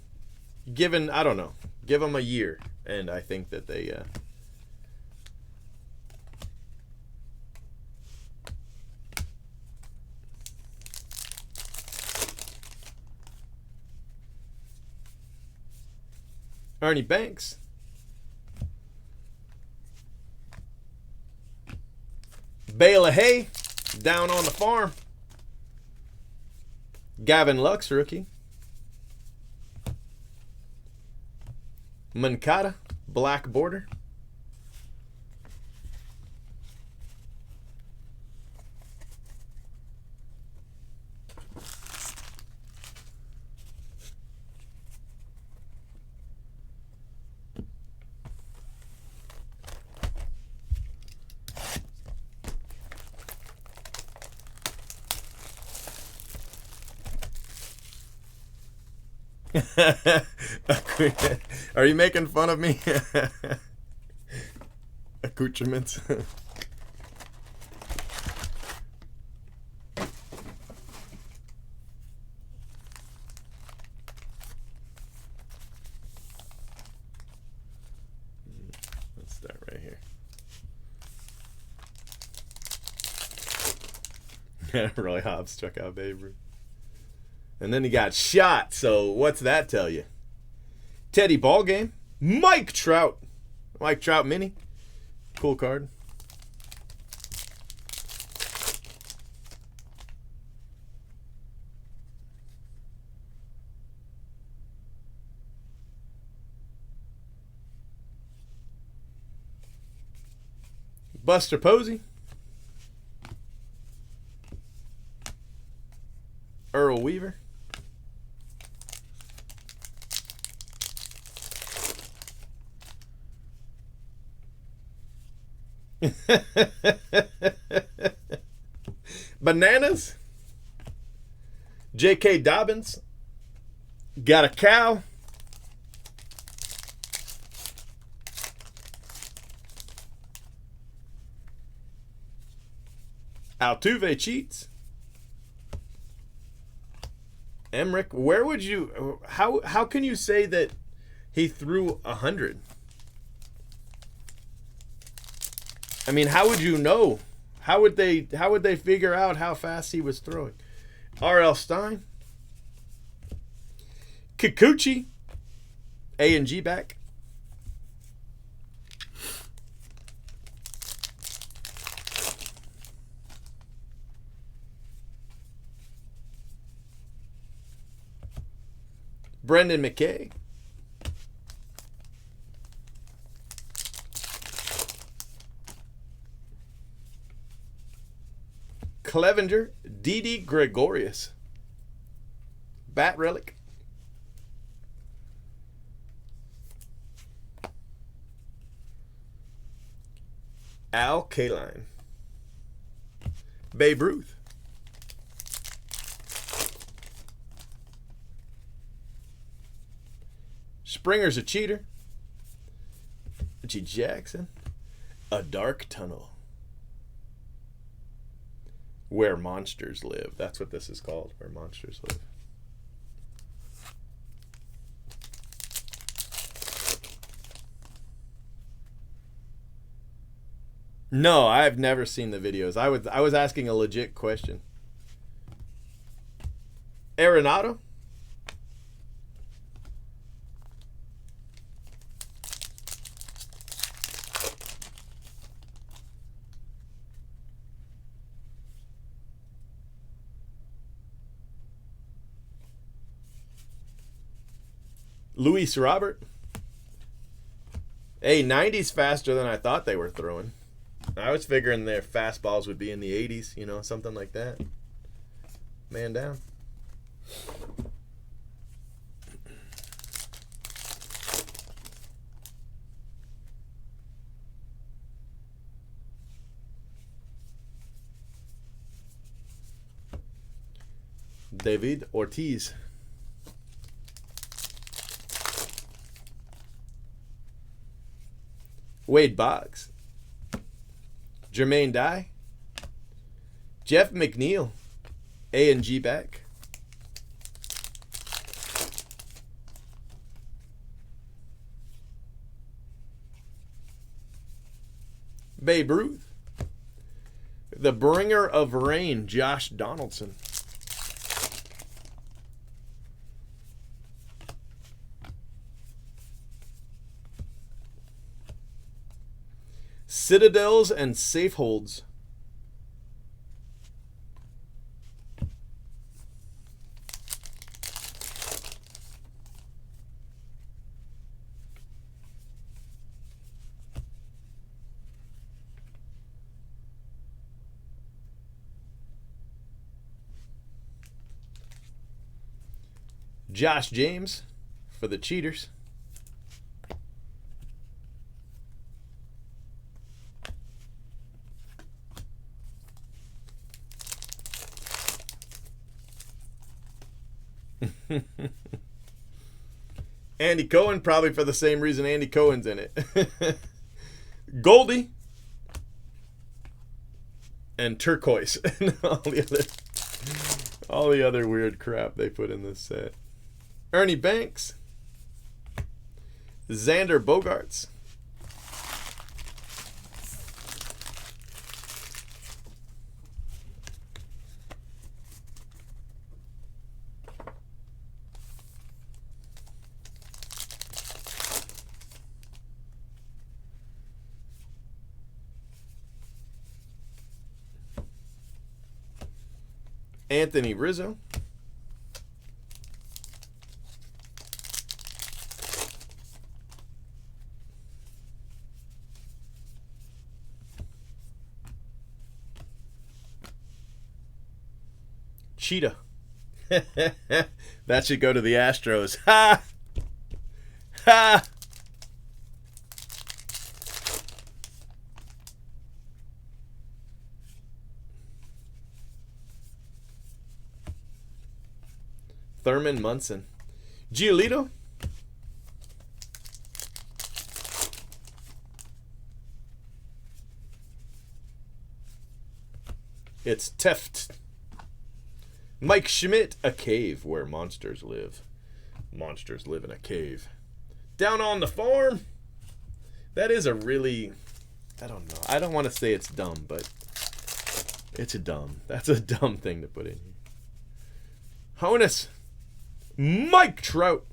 I don't know, give them a year, and I think that they Ernie Banks. Bale of hay down on the farm. Gavin Lux, rookie. Mancada, black border. Are you making fun of me? Accoutrements. Roy Hobbs struck out Babe Ruth. And then he got shot. So what's that tell you? Teddy Ballgame. Mike Trout. Mike Trout mini. Cool card. Buster Posey. Earl Weaver. Bananas. J.K. Dobbins. Got a cow. Altuve cheats. Emmerich, where would you? How can you say that he threw 100? I mean, how would you know? How would they figure out how fast he was throwing? R.L. Stein, Kikuchi, A&G back. Brendan McKay. Clevenger, Didi Gregorius. Bat relic. Al Kaline. Babe Ruth. Springer's a cheater. Reggie Jackson. A Dark Tunnel. Where Monsters Live. That's what this is called. Where Monsters Live. No, I've never seen the videos. I was asking a legit question. Arenado. Luis Robert. Hey, 90's faster than I thought they were throwing. I was figuring their fastballs would be in the 80s, you know, something like that. Man down. David Ortiz. Wade Boggs. Jermaine Dye. Jeff McNeil. A&G back. Babe Ruth. The bringer of rain, Josh Donaldson. Citadels and safe holds. Josh James for the cheaters. Andy Cohen, probably for the same reason Andy Cohen's in it. Goldie and turquoise and all the other weird crap they put in this set. Ernie Banks, Xander Bogaerts, Anthony Rizzo. Cheetah. That should go to the Astros. Ha! Ha! Thurman Munson. Giolito. It's Teft. Mike Schmidt. A cave where monsters live. Monsters live in a cave. Down on the farm. That is a really... I don't know. I don't want to say it's dumb, but it's a dumb. That's a dumb thing to put in here. Honus. Mike Trout.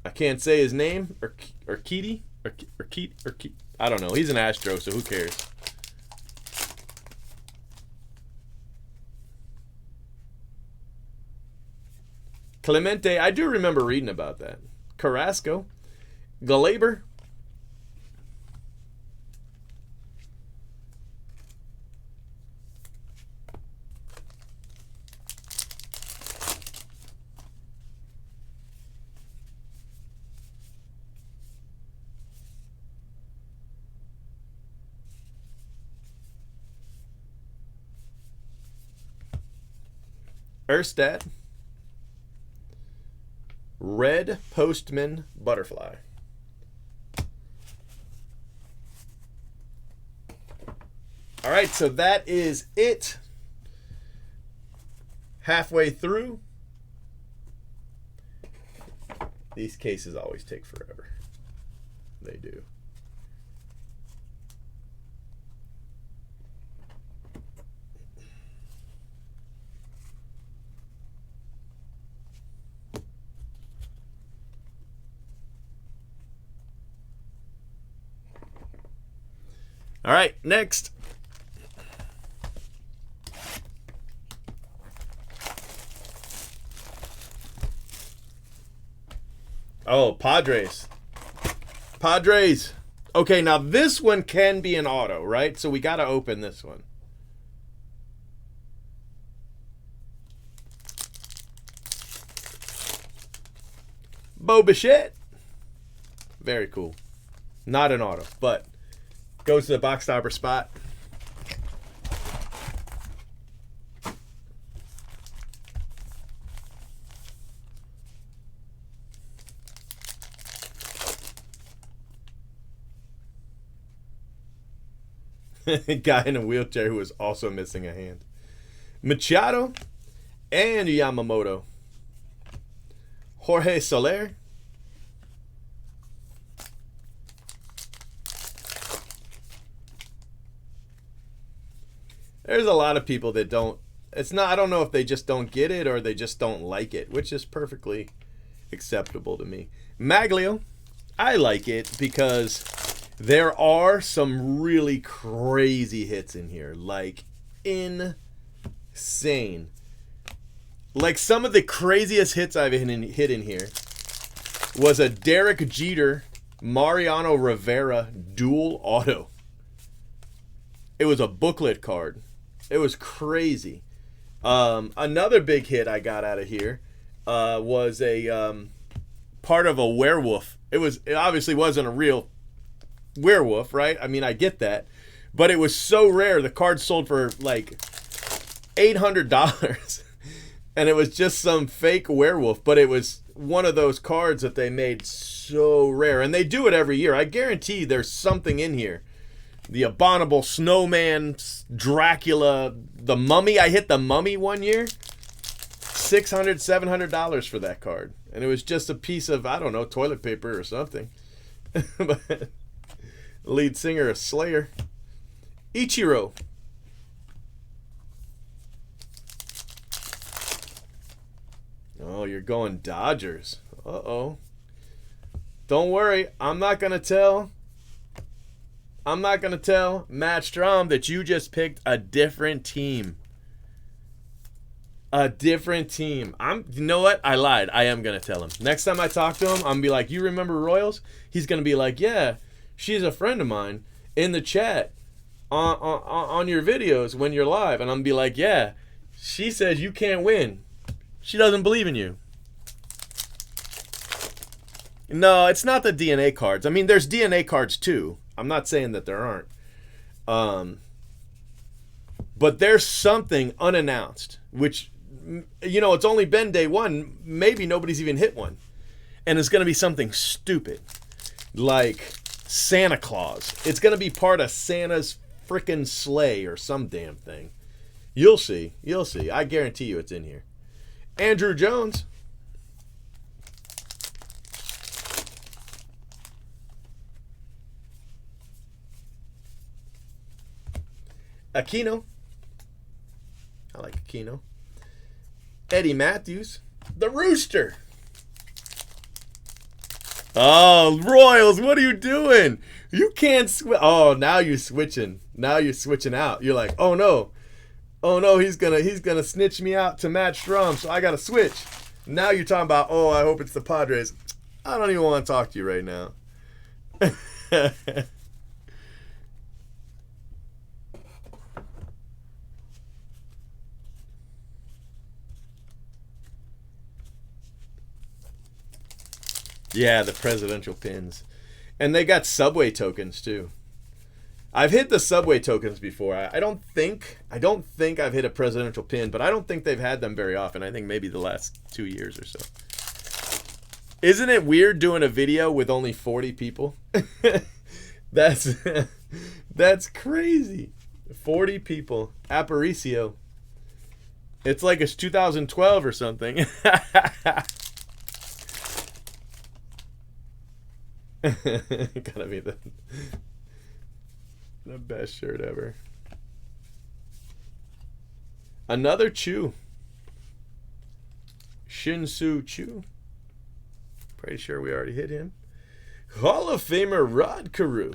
I can't say his name. Or Keaty. Or Keat. I don't know. He's an Astro, so who cares? Clemente. I do remember reading about that. Carrasco. Glaber. Erstad. Red Postman Butterfly. All right, so that is it. Halfway through. These cases always take forever. They do. All right, next. Oh, Padres. Padres. Okay, now this one can be an auto, right? So we got to open this one. Bo Bichette. Very cool. Not an auto, but goes to the box stopper spot. Guy in a wheelchair who was also missing a hand. Machado and Yamamoto. Jorge Soler. There's a lot of people that don't, it's not, I don't know if they just don't get it or they just don't like it, which is perfectly acceptable to me. Maglio, I like it because there are some really crazy hits in here, like insane. Like some of the craziest hits I've hit in here was a Derek Jeter, Mariano Rivera dual auto. It was a booklet card. It was crazy. Another big hit I got out of here was a part of a werewolf. It obviously wasn't a real werewolf, right? I mean, I get that. But it was so rare. The card sold for like $800. And it was just some fake werewolf. But it was one of those cards that they made so rare. And they do it every year. I guarantee there's something in here. The Abominable Snowman, Dracula, the Mummy. I hit the Mummy one year. $600, $700 for that card. And it was just a piece of, I don't know, toilet paper or something. But lead singer of Slayer. Ichiro. Oh, you're going Dodgers. Uh-oh. Don't worry. I'm not going to tell. I'm not going to tell Matt Strom that you just picked a different team. A different team. You know what? I lied. I am going to tell him. Next time I talk to him, I'm going to be like, you remember Royals? He's going to be like, yeah, she's a friend of mine in the chat on your videos when you're live. And I'm going to be like, yeah, she says you can't win. She doesn't believe in you. No, it's not the DNA cards. I mean, there's DNA cards too. I'm not saying that there aren't. But there's something unannounced, which, you know, it's only been day one. Maybe nobody's even hit one. And it's going to be something stupid. Like Santa Claus. It's going to be part of Santa's frickin' sleigh or some damn thing. You'll see. You'll see. I guarantee you it's in here. Andrew Jones. Aquino. I like Aquino. Eddie Matthews. The Rooster. Oh, Royals, what are you doing? You can't switch. Oh, now you're switching. Now you're switching out. You're like, oh no. Oh no, he's gonna snitch me out to Matt Strom, so I gotta switch. Now you're talking about, oh, I hope it's the Padres. I don't even want to talk to you right now. Yeah, the presidential pins. And they got Subway tokens too. I've hit the Subway tokens before. I don't think I've hit a presidential pin, but I don't think they've had them very often. I think maybe the last 2 years or so. Isn't it weird doing a video with only 40 people? That's crazy. 40 people. Aparicio. It's like it's 2012 or something. Gotta be the best shirt ever. Another Chu. Shin-Soo Chu. Pretty sure we already hit him. Hall of Famer Rod Carew.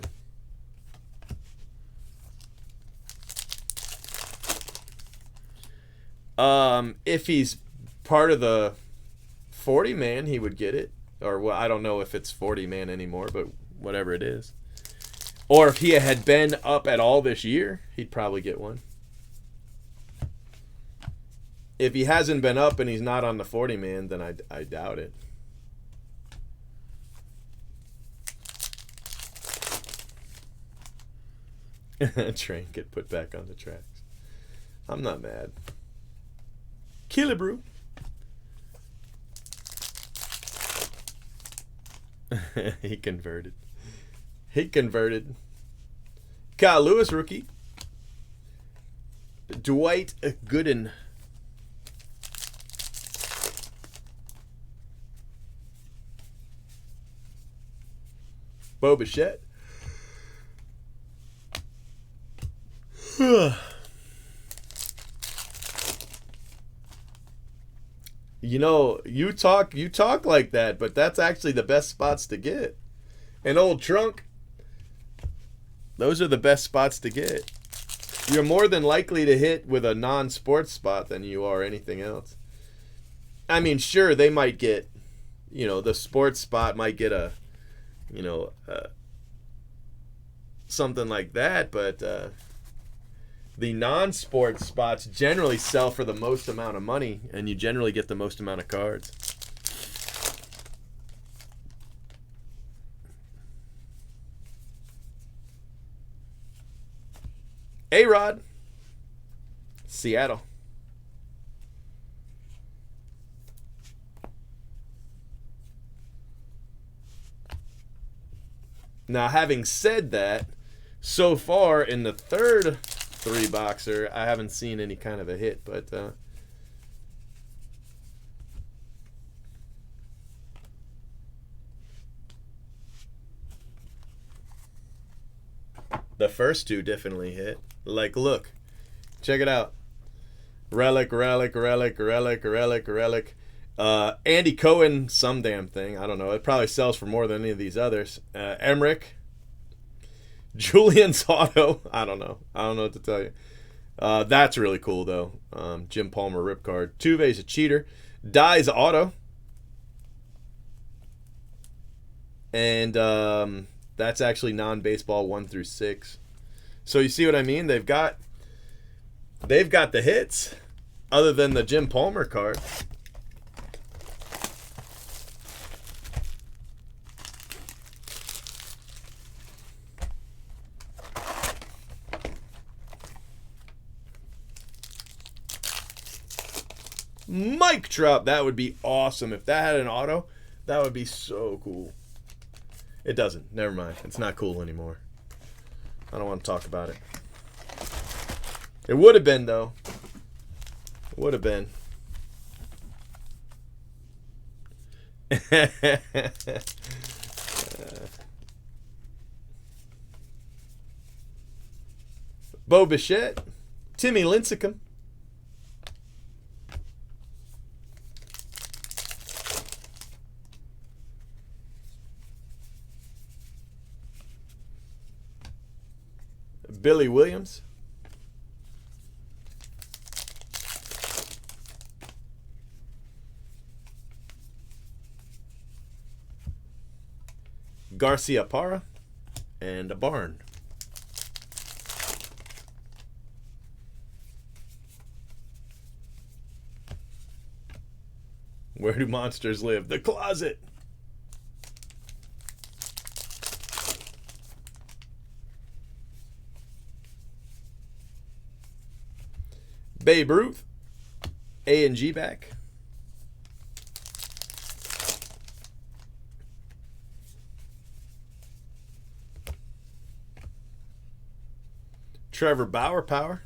If he's part of the 40 man, he would get it. Or, well, I don't know if it's 40 man anymore, but whatever it is. Or if he had been up at all this year, he'd probably get one. If he hasn't been up and he's not on the 40 man, then I doubt it. Train get put back on the tracks. I'm not mad. Killebrew. He converted. Kyle Lewis, rookie. Dwight Gooden. Bo Bichette. You know, you talk like that, but that's actually the best spots to get. An old trunk. Those are the best spots to get. You're more than likely to hit with a non-sports spot than you are anything else. I mean, sure, they might get, you know, the sports spot might get a, you know, something like that, but the non-sports spots generally sell for the most amount of money, and you generally get the most amount of cards. A-Rod. Seattle. Now, having said that, so far in the third three boxer, I haven't seen any kind of a hit, but the first two definitely hit. Like, look, check it out. Relic. Andy Cohen, some damn thing. I don't know. It probably sells for more than any of these others. Emmerich. Julian's auto. I don't know. I don't know what to tell you. That's really cool, though. Jim Palmer rip card. Tuve's a cheater. Dye's auto. And that's actually non-baseball 1 through 6. So you see what I mean? They've got the hits, other than the Jim Palmer card. Mic drop. That would be awesome. If that had an auto, that would be so cool. It doesn't. Never mind. It's not cool anymore. I don't want to talk about it. It would have been, though. It would have been. Bo Bichette. Timmy Lincecum. Billy Williams. Garcia Parra. And a Barn. Where do monsters live? The closet. Babe Ruth. A and G back. Trevor Bauer power.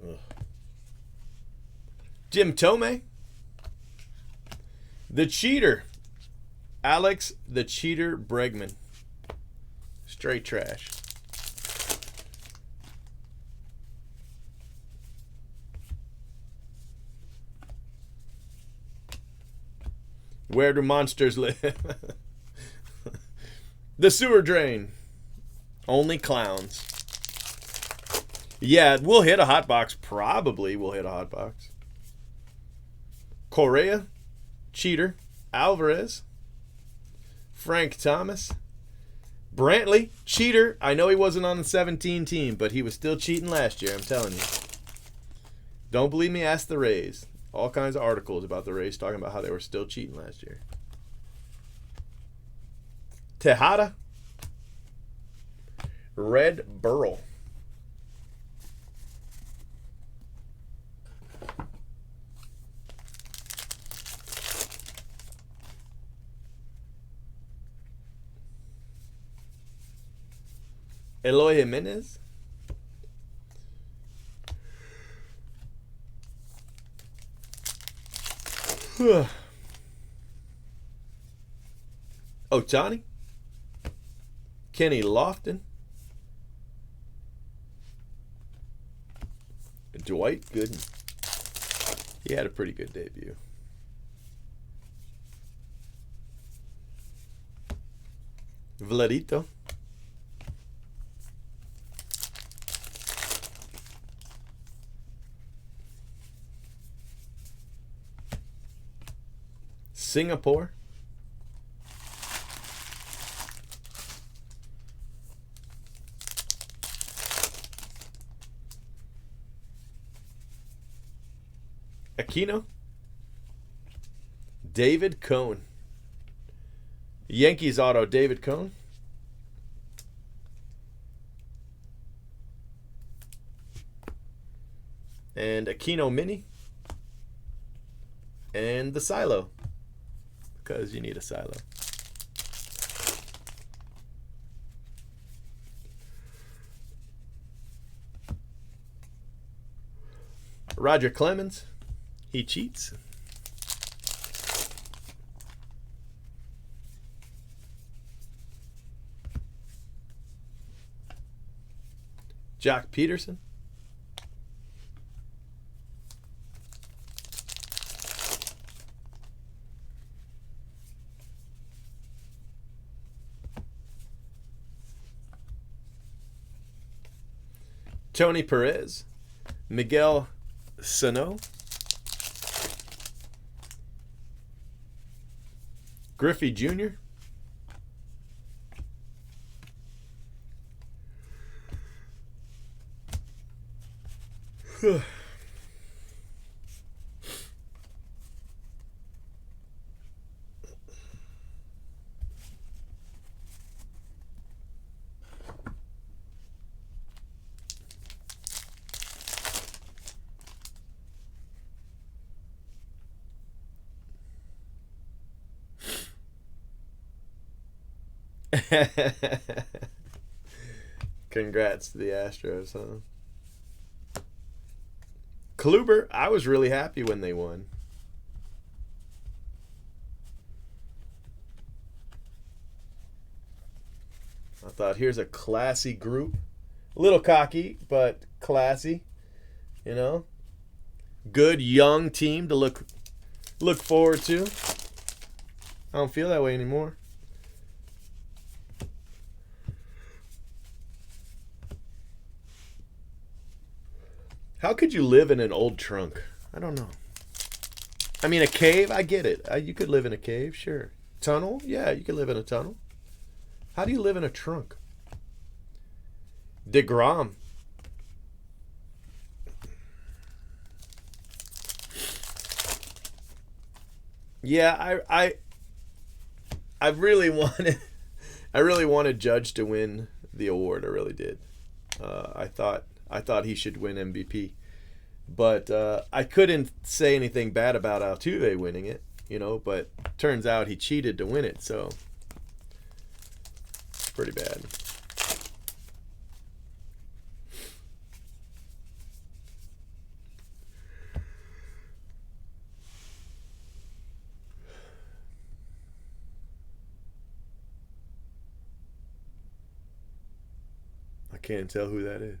Ugh. Jim Tomei. The Cheater. Alex the Cheater Bregman. Straight trash. Where do monsters live? The sewer drain. Only clowns. Yeah, we'll hit a hot box. Probably we'll hit a hot box. Correa. Cheater. Alvarez. Frank Thomas. Brantley. Cheater. I know he wasn't on the 17 team, but he was still cheating last year, I'm telling you. Don't believe me? Ask the Rays. All kinds of articles about the Rays talking about how they were still cheating last year. Tejada. Red Burl. Eloy Jimenez. Otani. Kenny Lofton. Dwight Gooden. He had a pretty good debut. Vladito. Singapore. Aquino. David Cone. Yankees auto, David Cone. And Aquino Mini. And the Silo. Because you need a silo. Roger Clemens. He cheats. Jock Peterson. Tony Perez, Miguel Sano, Griffey Jr., Congrats to the Astros, huh? Kluber, I was really happy when they won. I thought, here's a classy group. A little cocky, but classy. You know? Good young team to look forward to. I don't feel that way anymore. How could you live in an old trunk? I don't know. I mean, a cave, I get it. You could live in a cave, sure. Tunnel? Yeah, you could live in a tunnel. How do you live in a trunk? DeGrom. Yeah, I really wanted Judge to win the award. I really did. I thought he should win MVP, but I couldn't say anything bad about Altuve winning it, But turns out he cheated to win it, so it's pretty bad. I can't tell who that is.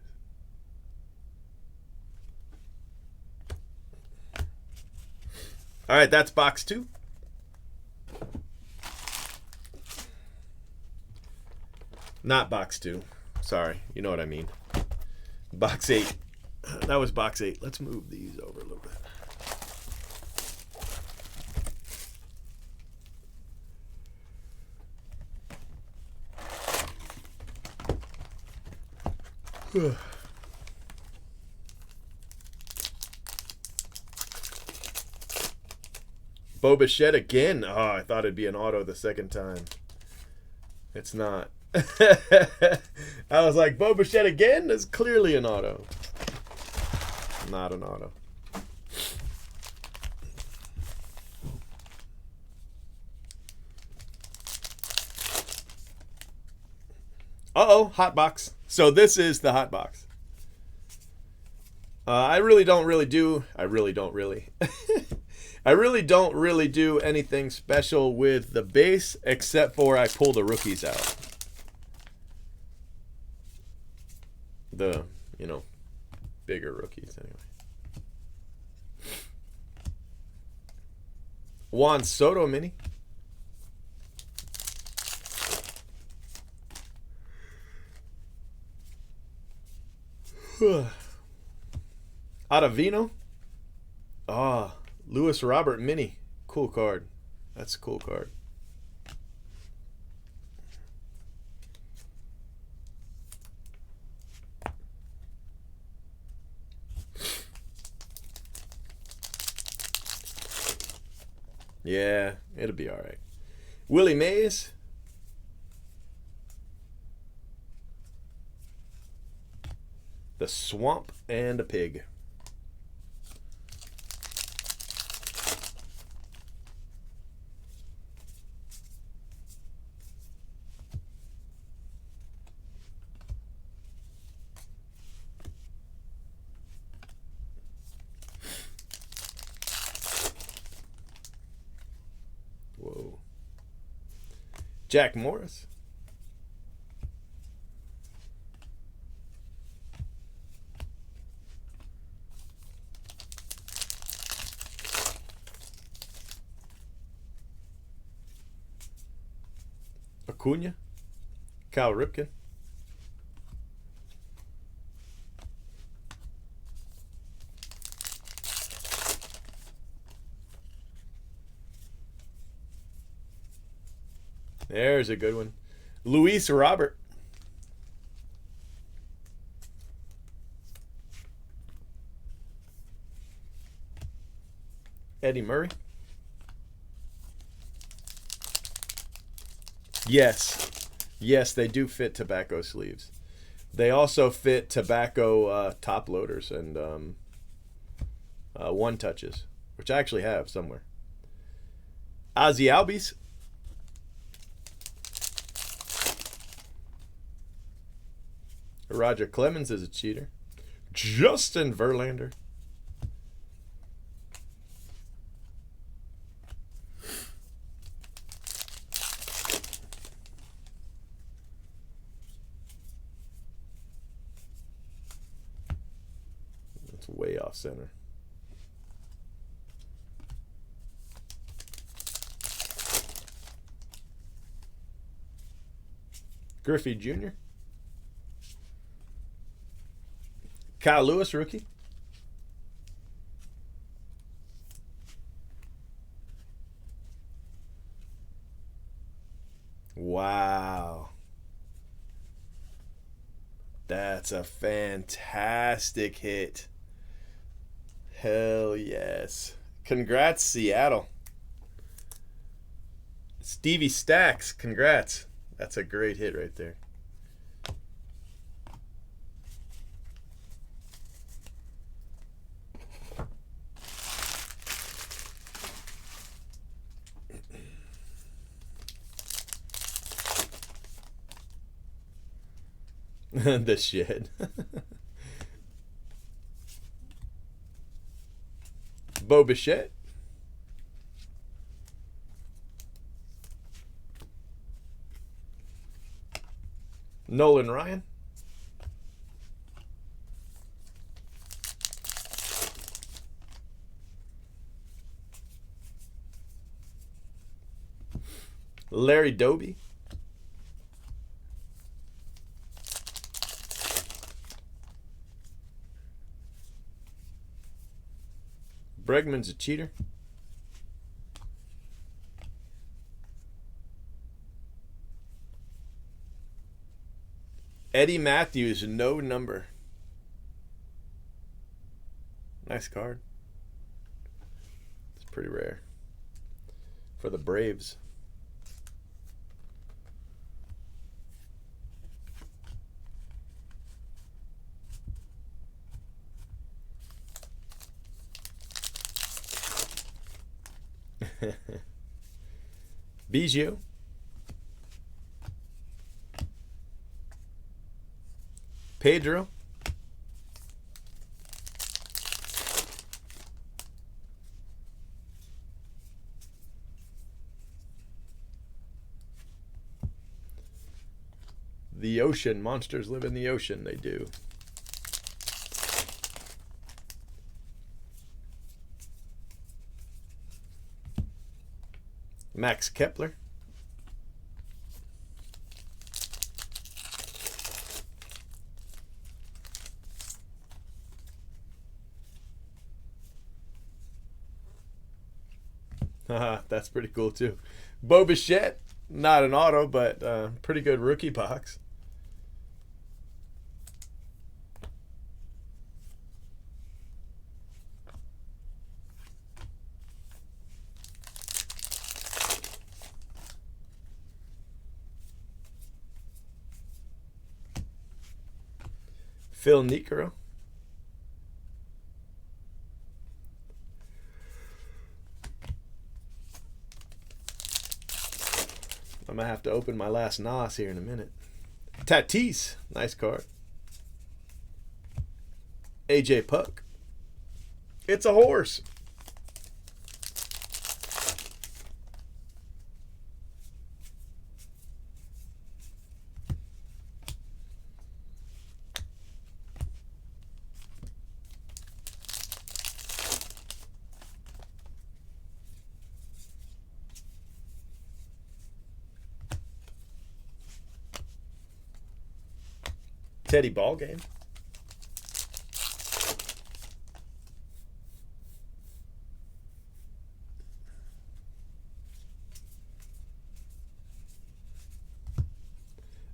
All right, that's box 2. Not box 2. Sorry, you know what I mean. Box 8. That was box 8. Let's move these over a little bit. Bo Bichette again. Oh, I thought it'd be an auto the second time. It's not. I was like, Bo Bichette again? It's clearly an auto. Not an auto. Uh-oh, hot box. So this is the hot box. I really don't do anything special with the base, except for I pull the rookies out. The, bigger rookies anyway. Juan Soto mini. Ottavino. Lewis Robert mini. Cool card. That's a cool card. Yeah, it'll be all right. Willie Mays. The Swamp and a Pig. Whoa. Jack Morris. Acuna. Cal Ripken. There's a good one. Luis Robert. Eddie Murray. Yes. Yes, they do fit tobacco sleeves. They also fit tobacco top loaders and one touches, which I actually have somewhere. Ozzy Albies. Roger Clemens is a cheater. Justin Verlander. That's way off center. Griffey Jr. Kyle Lewis, rookie. Wow. That's a fantastic hit. Hell yes. Congrats, Seattle. Stevie Stacks, congrats. That's a great hit right there. The shit. Bo Bichette. Nolan Ryan. Larry Doby. Bregman's a cheater. Eddie Matthews, no number. Nice card. It's pretty rare. For the Braves. Biggio. Pedro. The ocean. Monsters live in the ocean. They do. Max Kepler. Haha, that's pretty cool too. Bo Bichette, not an auto, but pretty good rookie box. Phil Niekro. I'm going to have to open my last NOS here in a minute. Tatis. Nice card. AJ Puck. It's a horse. Teddy Ballgame.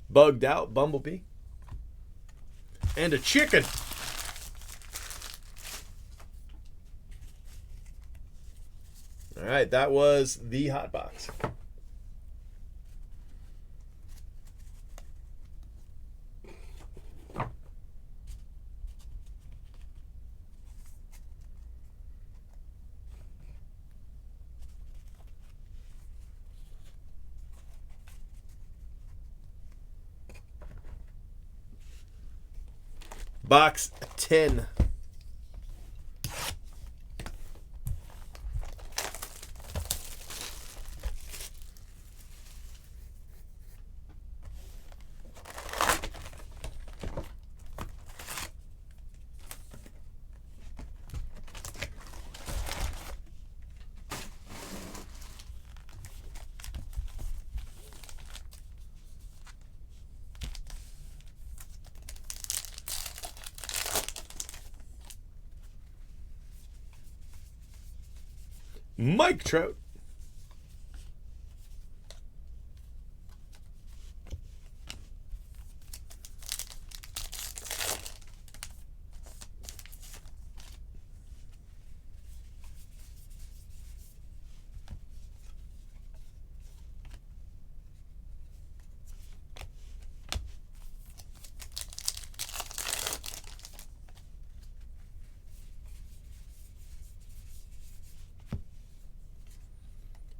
Bugged Out Bumblebee, and a chicken. All right, that was the hot box. Box 10. Mike Trout.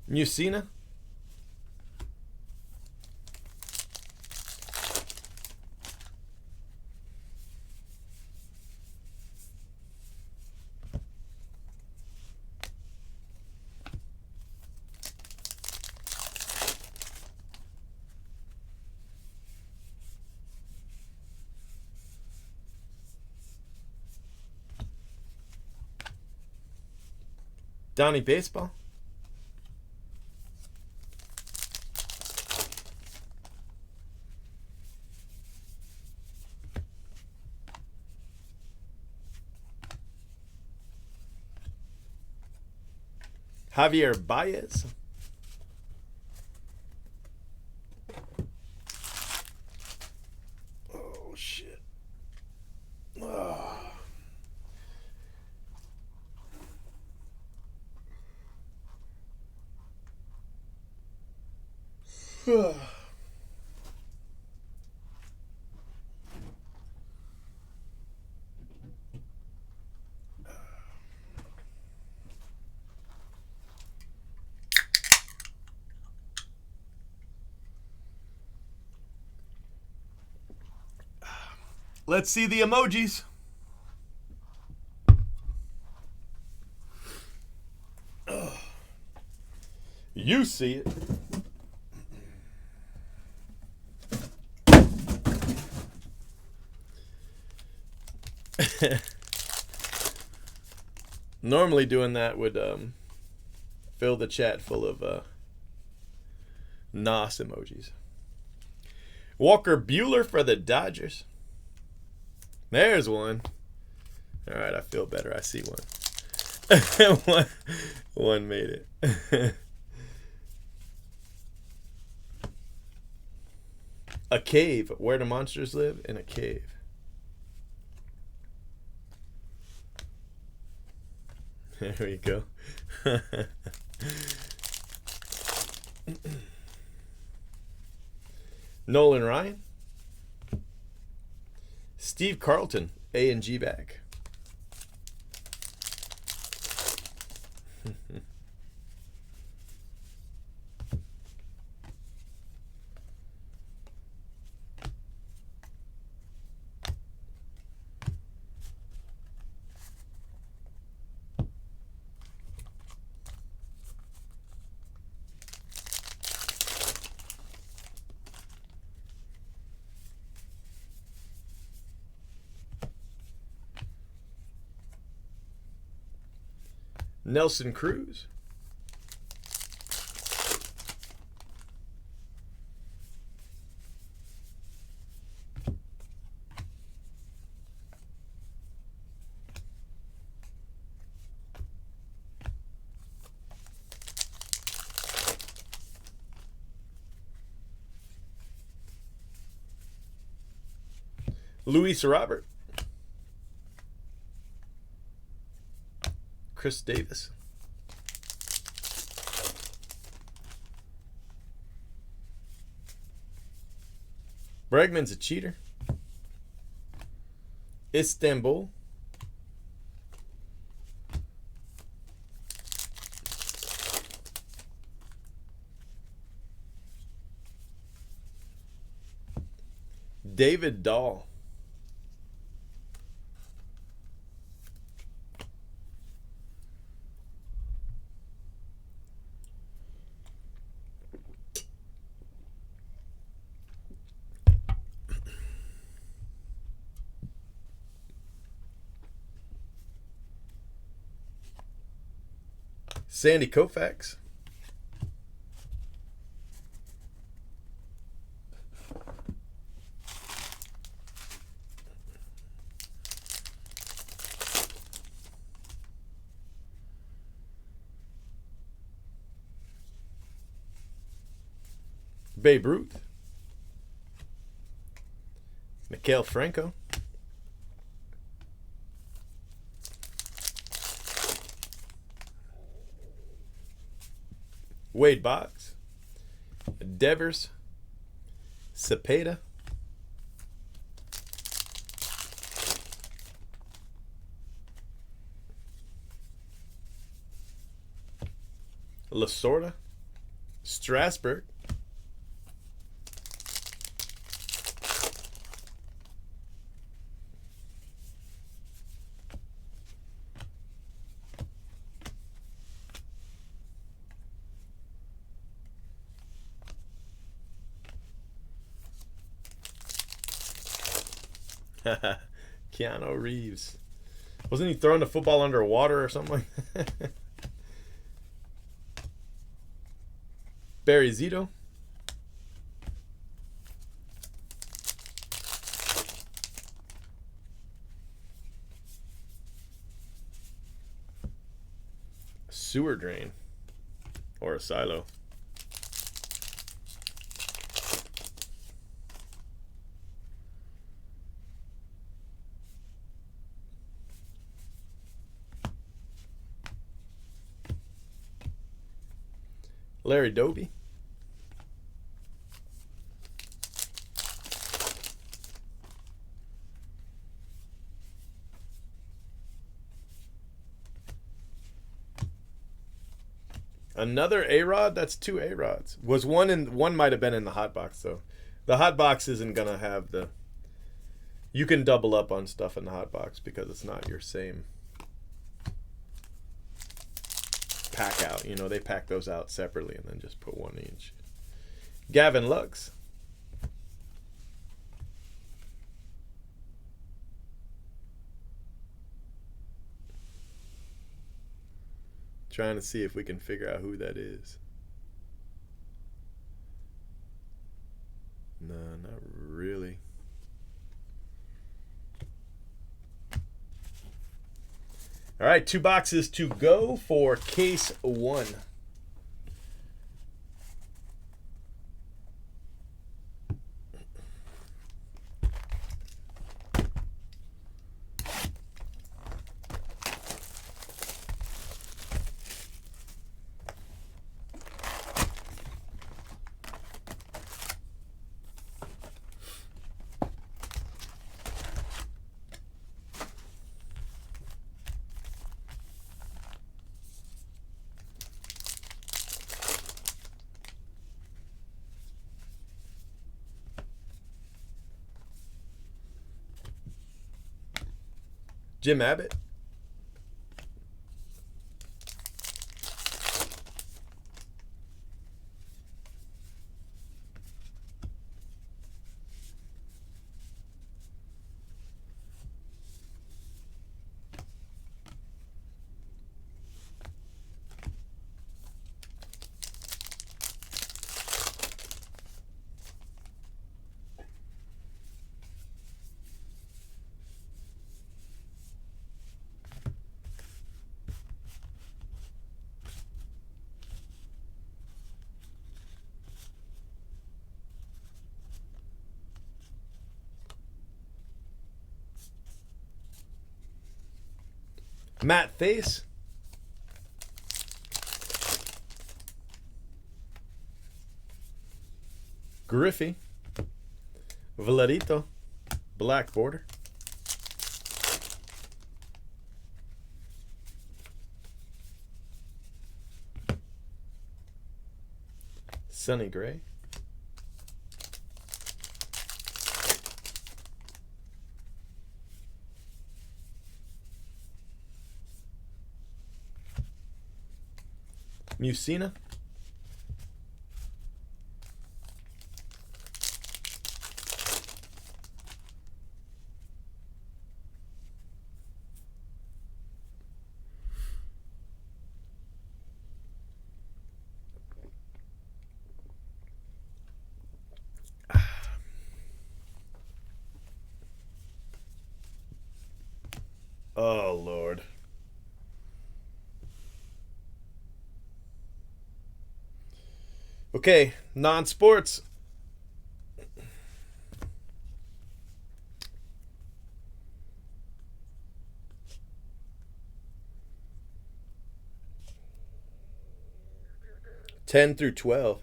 Musina. Donnie Baseball. Javier Baez. Oh, shit. Oh. Let's see the emojis. You see it. Normally doing that would fill the chat full of NOS emojis. Walker Buehler for the Dodgers. There's one. All right, I feel better. I see one. one made it. A cave. Where do monsters live? In a cave. There we go. Nolan Ryan. Steve Carlton, A and G back. Nelson Cruz. Luis Robert. Chris Davis. Bregman's a cheater. Istanbul. David Dahl. Sandy Koufax. Babe Ruth. Mikael Franco. Wade Boggs. Devers. Cepeda. Lasorda. Strasburg. Keanu Reeves. Wasn't he throwing the football underwater or something like that? Barry Zito. Sewer drain. Or a silo. Larry Doby. Another A-Rod? That's two A-Rods. One might have been in the hot box though. The hot box isn't gonna have the. You can double up on stuff in the hot box because it's not your same pack out. You know, they pack those out separately and then just put one each. Gavin Lux. Trying to see if we can figure out who that is. No, not really. All right, 2 boxes to go for case 1. Jim Abbott. Matt Face. Griffey. Valerito. Black border. Sonny Gray. Musina. Oh, Lord. Okay, non-sports. Ten through 12.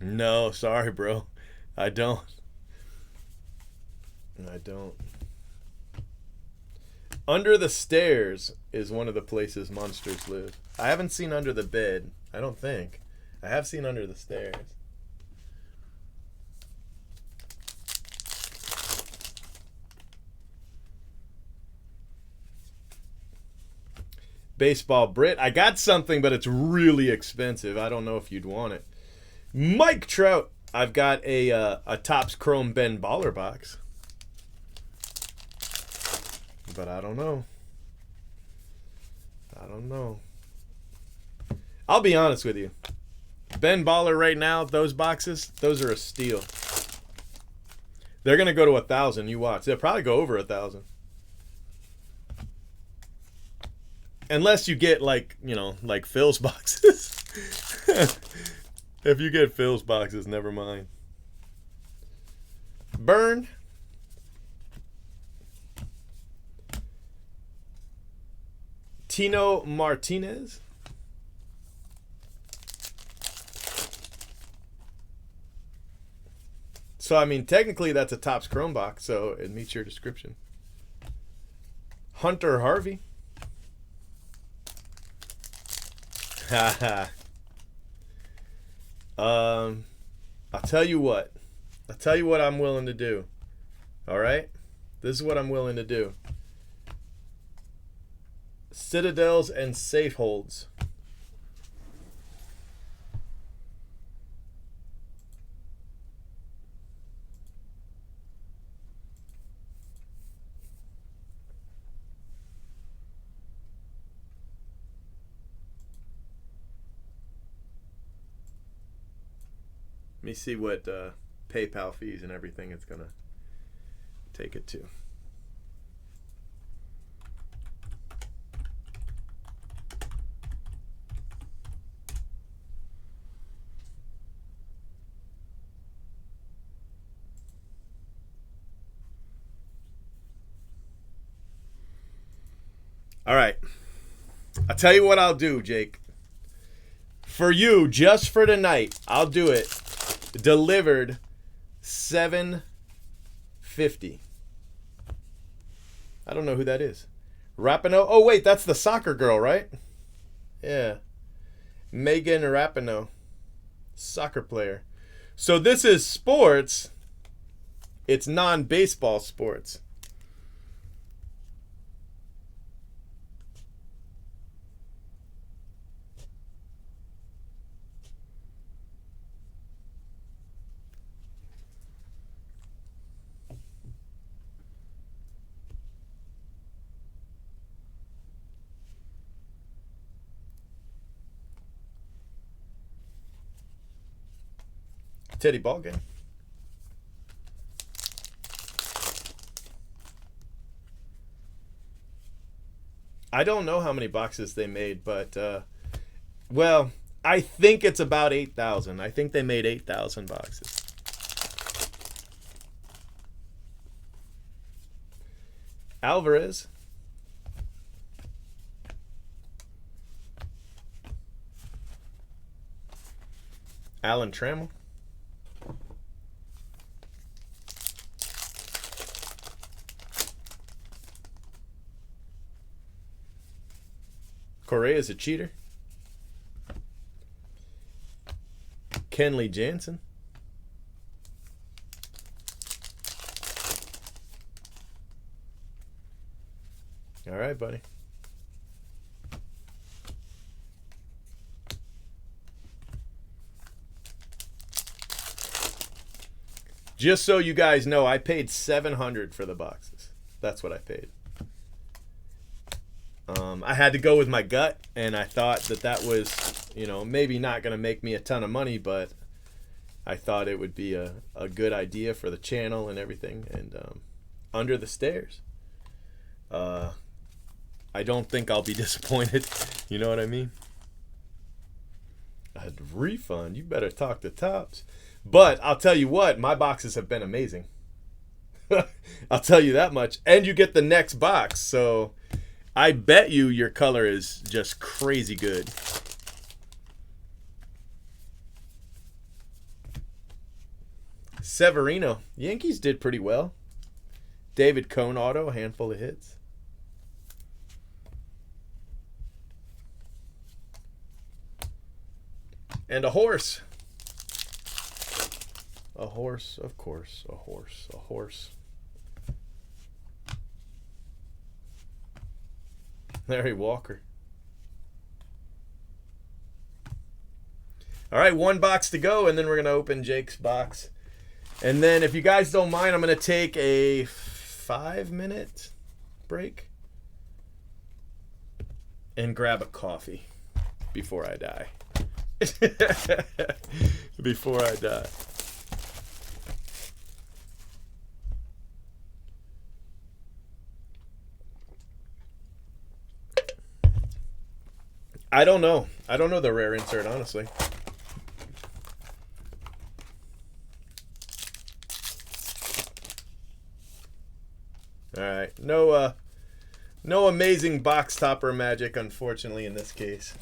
No, sorry, bro. I don't. I don't. Under the Stairs is one of the places monsters live. I haven't seen Under the Bed. I don't think. I have seen Under the Stairs. Baseball Brit. I got something, but it's really expensive. I don't know if you'd want it. Mike Trout. I've got a Topps Chrome Ben Baller box. But I don't know. I don't know. I'll be honest with you. Ben Baller right now, those boxes, those are a steal. They're going to go to 1,000. You watch. They'll probably go over 1,000. Unless you get like, you know, like Phil's boxes. If you get Phil's boxes, never mind. Burn. Tino Martinez. So, I mean, technically that's a Topps Chrome box, so it meets your description. Hunter Harvey. Haha. I'll tell you what. I'll tell you what I'm willing to do. All right? This is what I'm willing to do. Citadels and safe holds. Let me see what PayPal fees and everything it's going to take it to. All right. I'll tell you what I'll do, Jake. For you, just for tonight, I'll do it. Delivered $750. I don't know who that is. Rapinoe. Oh, wait, that's the soccer girl, right? Yeah. Megan Rapinoe. Soccer player. So this is sports. It's non-baseball sports. Teddy Ballgame. I don't know how many boxes they made, but well, I think it's about 8,000. I think they made 8,000 boxes. Alvarez. Alan Trammell. Correa's a cheater. Kenley Jansen. All right, buddy. Just so you guys know, I paid $700 for the boxes. That's what I paid. I had to go with my gut, and I thought that was, you know, maybe not going to make me a ton of money, but I thought it would be a good idea for the channel and everything. And under the stairs. I don't think I'll be disappointed. You know what I mean? A refund? You better talk to Topps. But I'll tell you what, my boxes have been amazing. I'll tell you that much. And you get the next box, so I bet you your color is just crazy good. Severino. Yankees did pretty well. David Cone auto, a handful of hits. And a horse. A horse, of course. A horse. A horse. Larry Walker. All right, one box to go, and then we're going to open Jake's box. And then, if you guys don't mind, I'm going to take a 5-minute break and grab a coffee before I die. Before I die. I don't know. I don't know the rare insert, honestly. All right. No amazing box topper magic, unfortunately, in this case.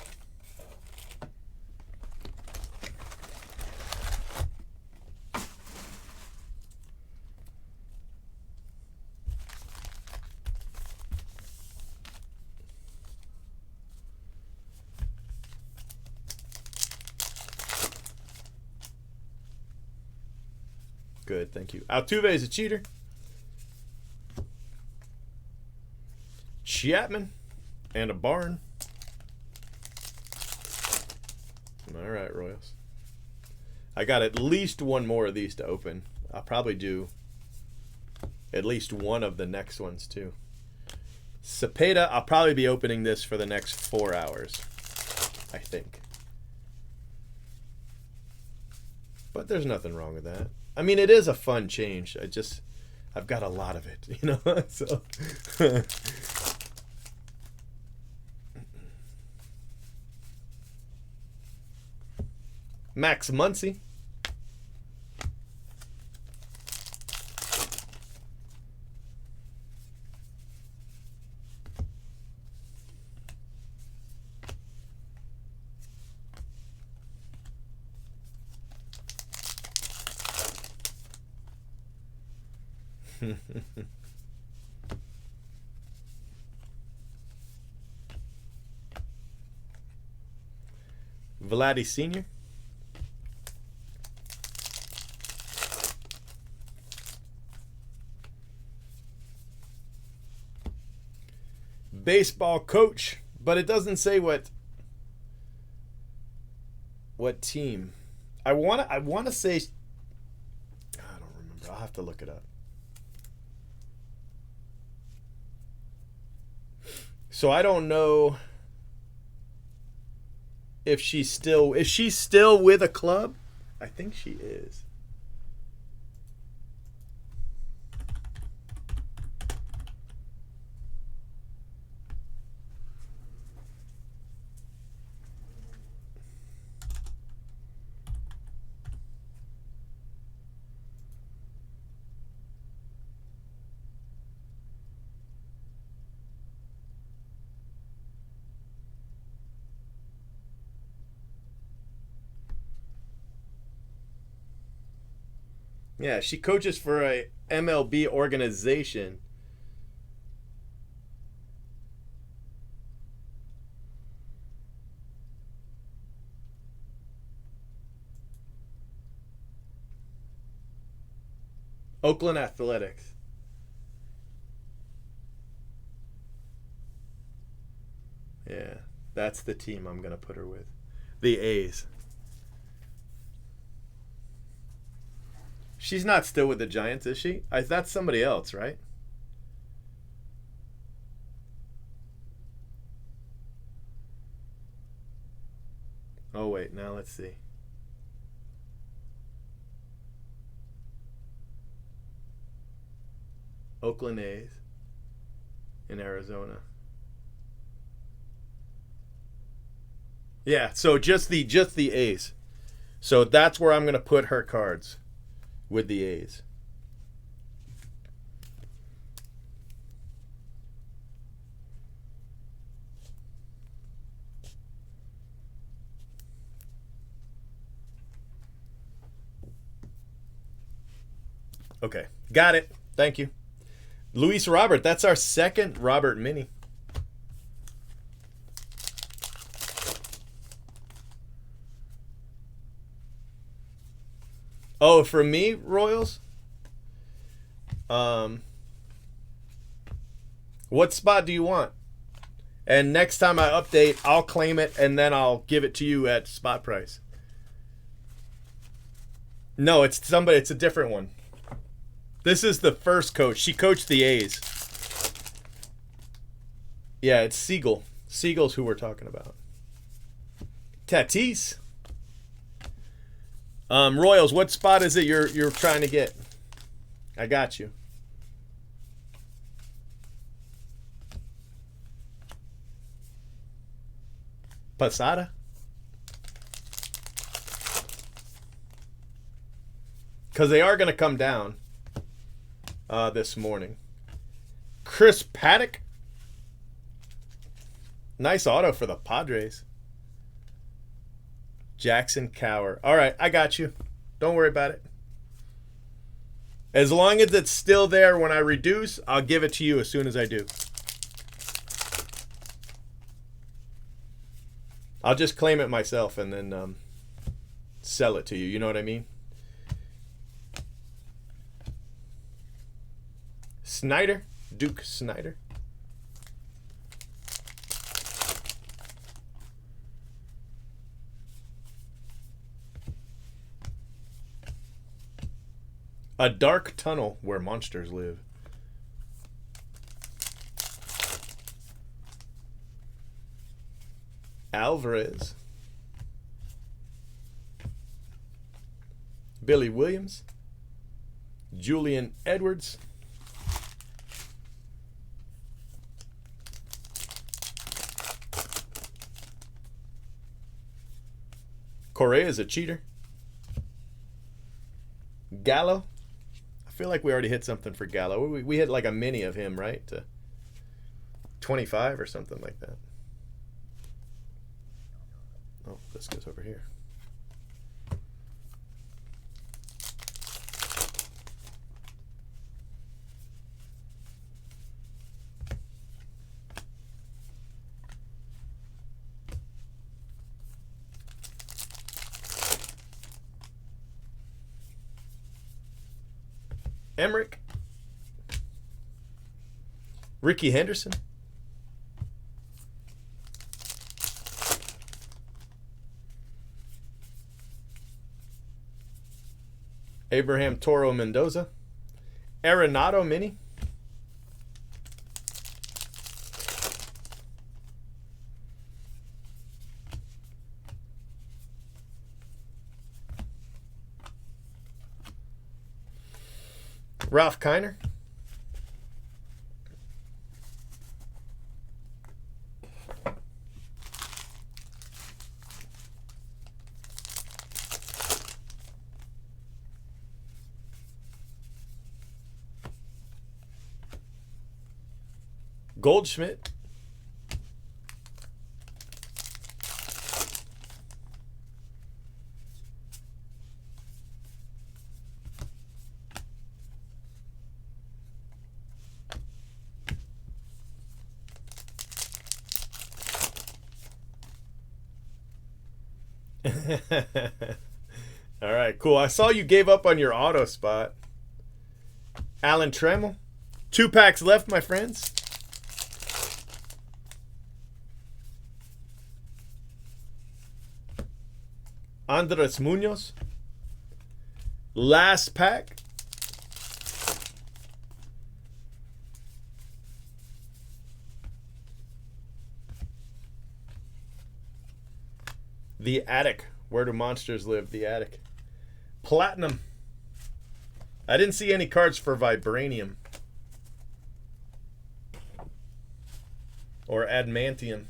Good, thank you. Altuve is a cheater. Chapman and a barn. All right, Royals. I got at least one more of these to open. I'll probably do at least one of the next ones too. Cepeda, I'll probably be opening this for the next 4 hours, I think. But there's nothing wrong with that. I mean, it is a fun change. I've got a lot of it, you know. So Max Muncy. Vladdy Sr. Baseball coach, but it doesn't say what team. I want to say, I don't remember. I'll have to look it up. So I don't know if she's still with a club. I think she is. Yeah, she coaches for a MLB organization. Oakland Athletics. Yeah, that's the team I'm going to put her with. The A's. She's not still with the Giants, is she? That's somebody else, right? Oh, wait, now let's see. Oakland A's in Arizona. Yeah, so just the A's. So that's where I'm going to put her cards, with the A's. Okay, got it. Thank you. Luis Robert, that's our second Robert mini. Oh, for me, Royals? What spot do you want? And next time I update, I'll claim it and then I'll give it to you at spot price. No, it's a different one. This is the first coach. She coached the A's. Yeah, it's Siegel. Siegel's who we're talking about. Tatis. Royals, what spot is it you're trying to get? I got you. Posada. Because they are going to come down this morning. Chris Paddock. Nice auto for the Padres. Jackson Cower. All right, I got you. Don't worry about it. As long as it's still there when I reduce, I'll give it to you as soon as I do. I'll just claim it myself and then sell it to you. You know what I mean? Snyder. Duke Snyder. A dark tunnel where monsters live. Alvarez. Billy Williams. Julian Edwards. Correa is a cheater. Gallo. I feel like we already hit something for Gallo. We hit like a mini of him, right? 25 or something like that. Oh, this goes over here. Emmerich. Ricky Henderson. Abraham Toro Mendoza. Arenado mini. Ralph Kiner. Goldschmidt. All right, cool. I saw you gave up on your auto spot. Alan Trammell. 2 packs left, my friends. Andres Munoz. Last pack. The Attic. Where do monsters live? The Attic. Platinum. I didn't see any cards for Vibranium. Or Adamantium.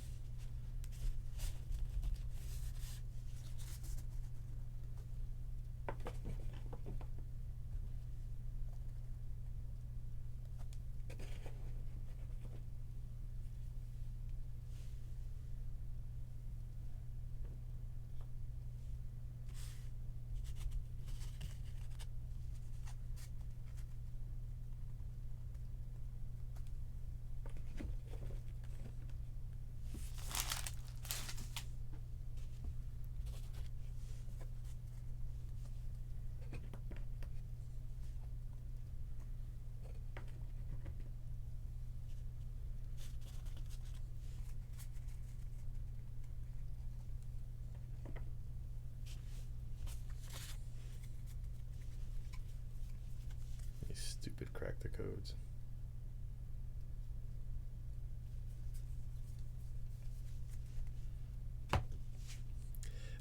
Stupid crack the codes.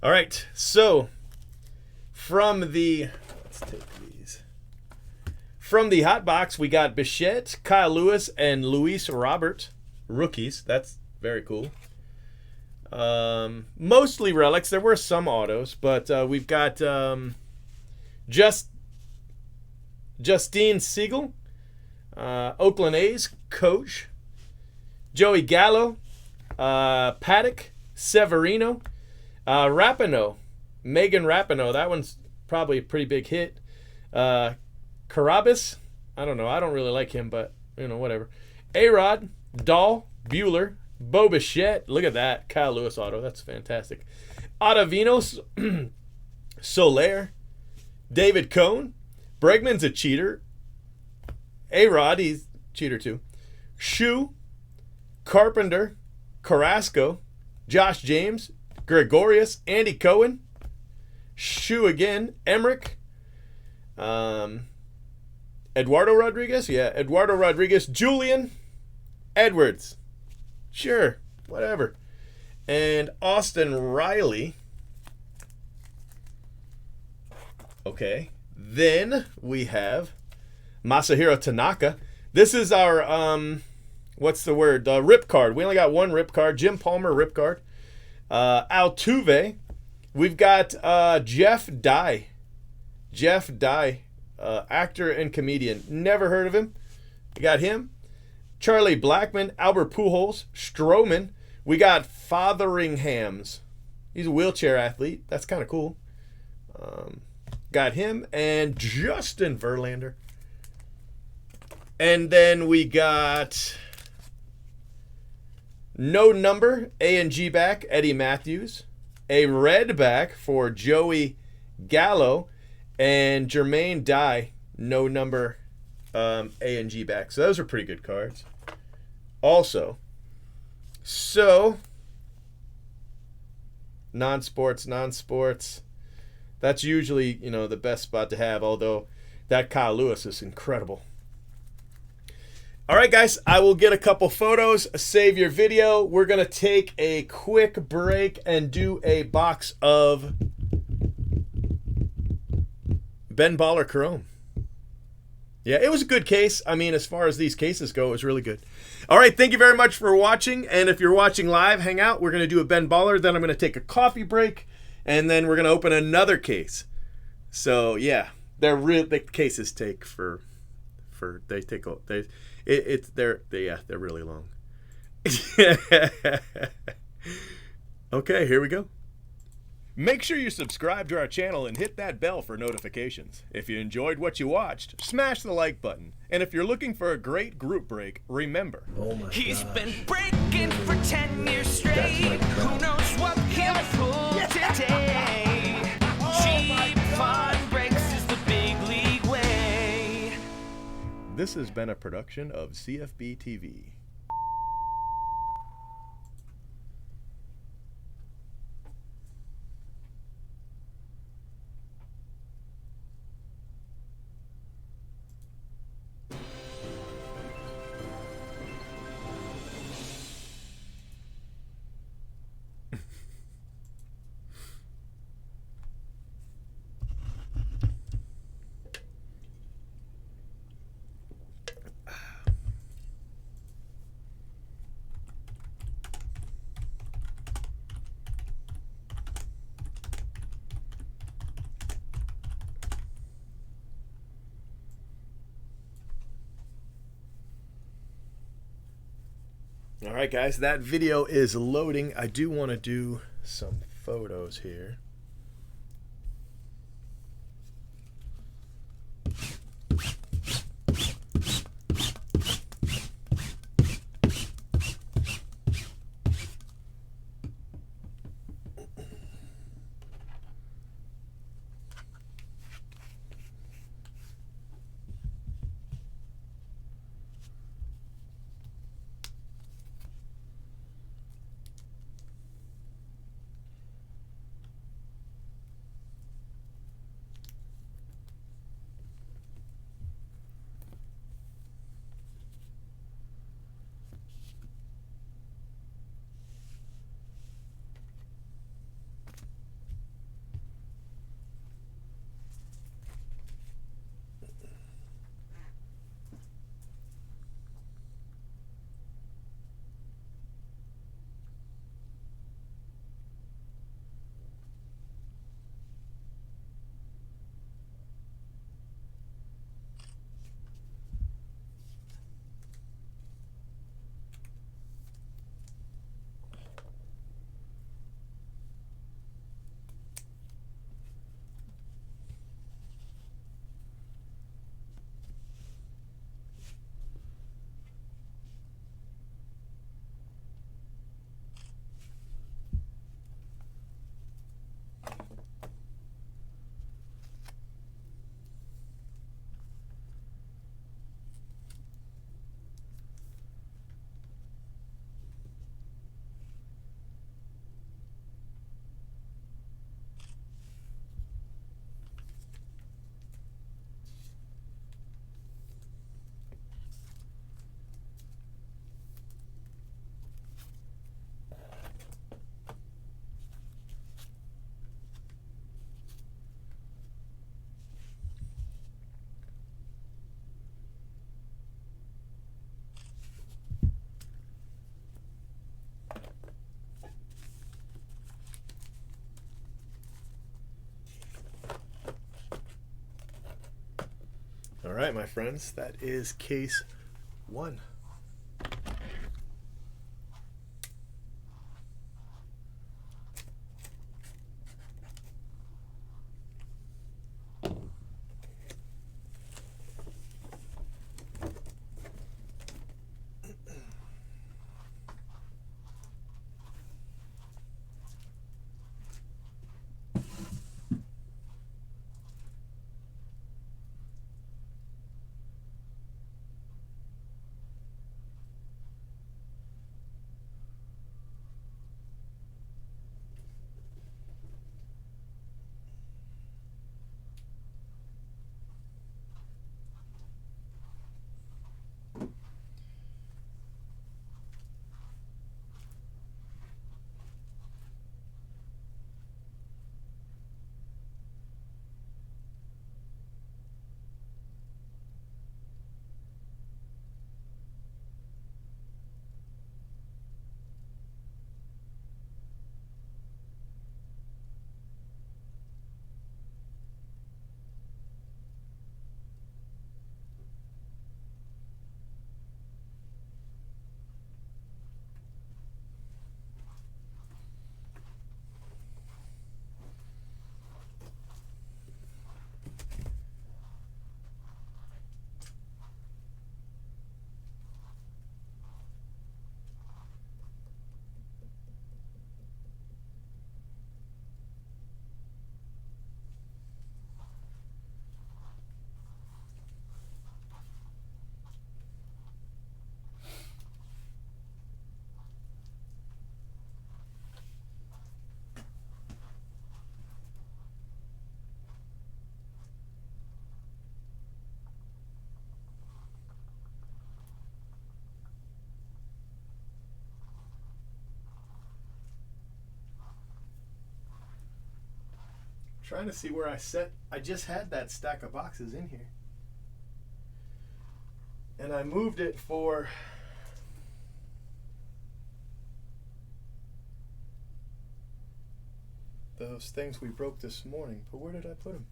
All right, so from the let's take these. From the hot box, we got Bichette, Kyle Lewis, and Luis Robert rookies. That's very cool. Mostly relics. There were some autos, but we've got Justine Siegel, Oakland A's coach, Joey Gallo, Paddock, Severino, Rapinoe, Megan Rapinoe. That one's probably a pretty big hit. Carabas, I don't know. I don't really like him, but whatever. A-Rod, Dahl, Bueller, Bo Bichette. Look at that. Kyle Lewis auto. That's fantastic. Ottavinos, Soler, David Cohn. Bregman's a cheater. A-Rod, he's a cheater too. Shu, Carpenter, Carrasco, Josh James, Gregorius, Andy Cohen, Shu again, Emmerich, Eduardo Rodriguez, Julian, Edwards, sure, whatever, and Austin Riley. Okay. Then we have Masahiro Tanaka. This is our, what's the word? Rip card. We only got one rip card. Jim Palmer rip card. Altuve. We've got Jeff Dye. Actor and comedian. Never heard of him. We got him. Charlie Blackmon. Albert Pujols. Stroman. We got Fotheringhams. He's a wheelchair athlete. That's kind of cool. Got him and Justin Verlander. And then we got no number, A and G back, Eddie Matthews. A red back for Joey Gallo. And Jermaine Dye, no number, A and G back. So those are pretty good cards. Also, so non-sports. That's usually, the best spot to have, although that Kyle Lewis is incredible. All right, guys, I will get a couple photos, save your video. We're going to take a quick break and do a box of Ben Baller Chrome. Yeah, it was a good case. I mean, as far as these cases go, it was really good. All right, thank you very much for watching. And if you're watching live, hang out. We're going to do a Ben Baller. Then I'm going to take a coffee break. And then we're going to open another case. So, yeah, the cases take they're really long. Okay, here we go. Make sure you subscribe to our channel and hit that bell for notifications. If you enjoyed what you watched, smash the like button. And if you're looking for a great group break, remember, He's been breaking for 10 years straight. Who knows what he'll pull down? day. Cheap fun breaks is the big league way. This has been a production of CFB TV. All right, guys, that video is loading. I do want to do some photos here. All right, my friends, that is case 1. trying to see where I just had that stack of boxes in here. And I moved it for those things we broke this morning. But where did I put them?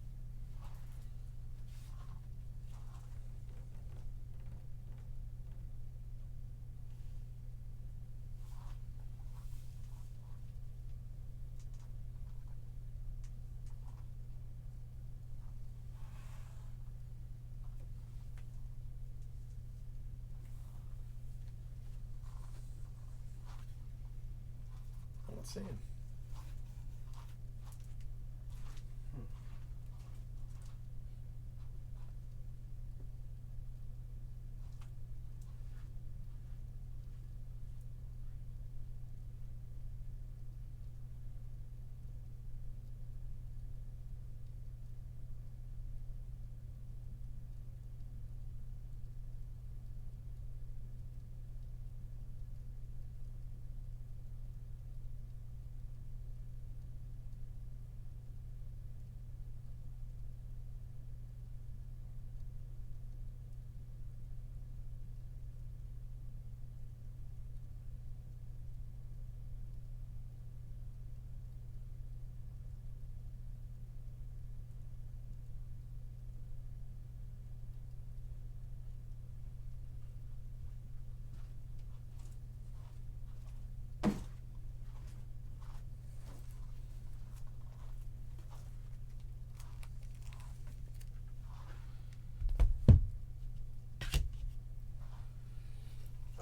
I'm not seeing.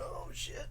Oh shit.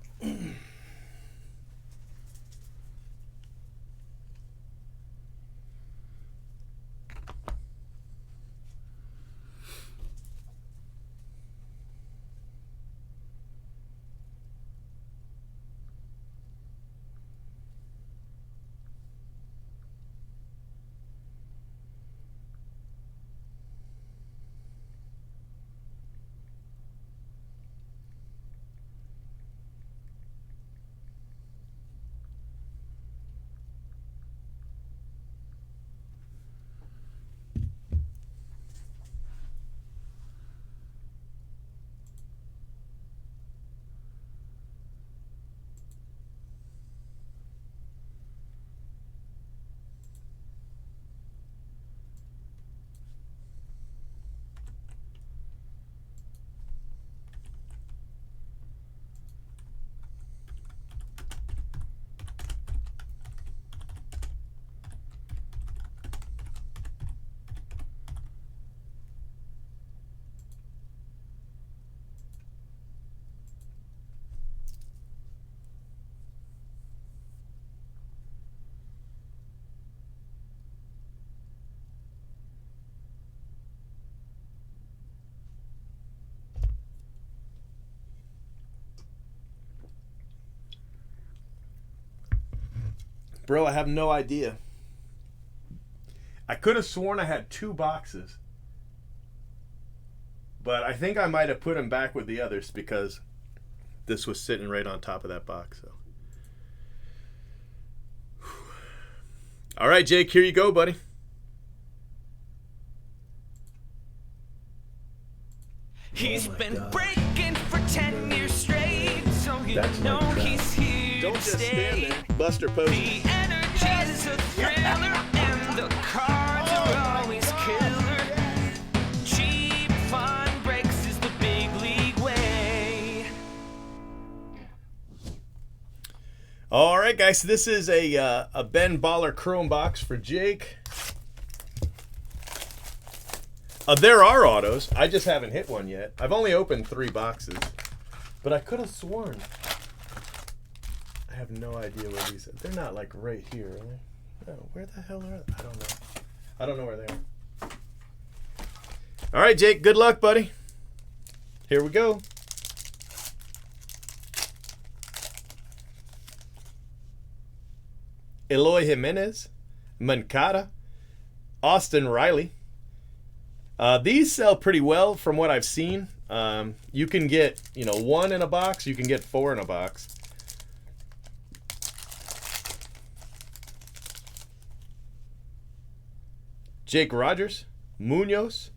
Bro, I have no idea. I could have sworn I had 2 boxes. But I think I might have put them back with the others because this was sitting right on top of that box. So, all right, Jake, here you go, buddy. He's been breaking for 10 years straight, so you That's know my trap. he's here Don't to just stay. stand there. Buster Posey. The energy's a thriller, and the cards are always killer. Cheap fun breaks is the big league way. All right, guys. So this is a Ben Baller Chrome box for Jake. There are autos. I just haven't hit one yet. I've only opened 3 boxes, but I could have sworn. I have no idea where these are. They're not like right here, are they? No, where the hell are they? I don't know. I don't know where they are. All right, Jake. Good luck, buddy. Here we go. Eloy Jimenez, Moncada, Austin Riley. These sell pretty well from what I've seen. You can get, 1 in a box. You can get 4 in a box. Jake Rogers, Munoz.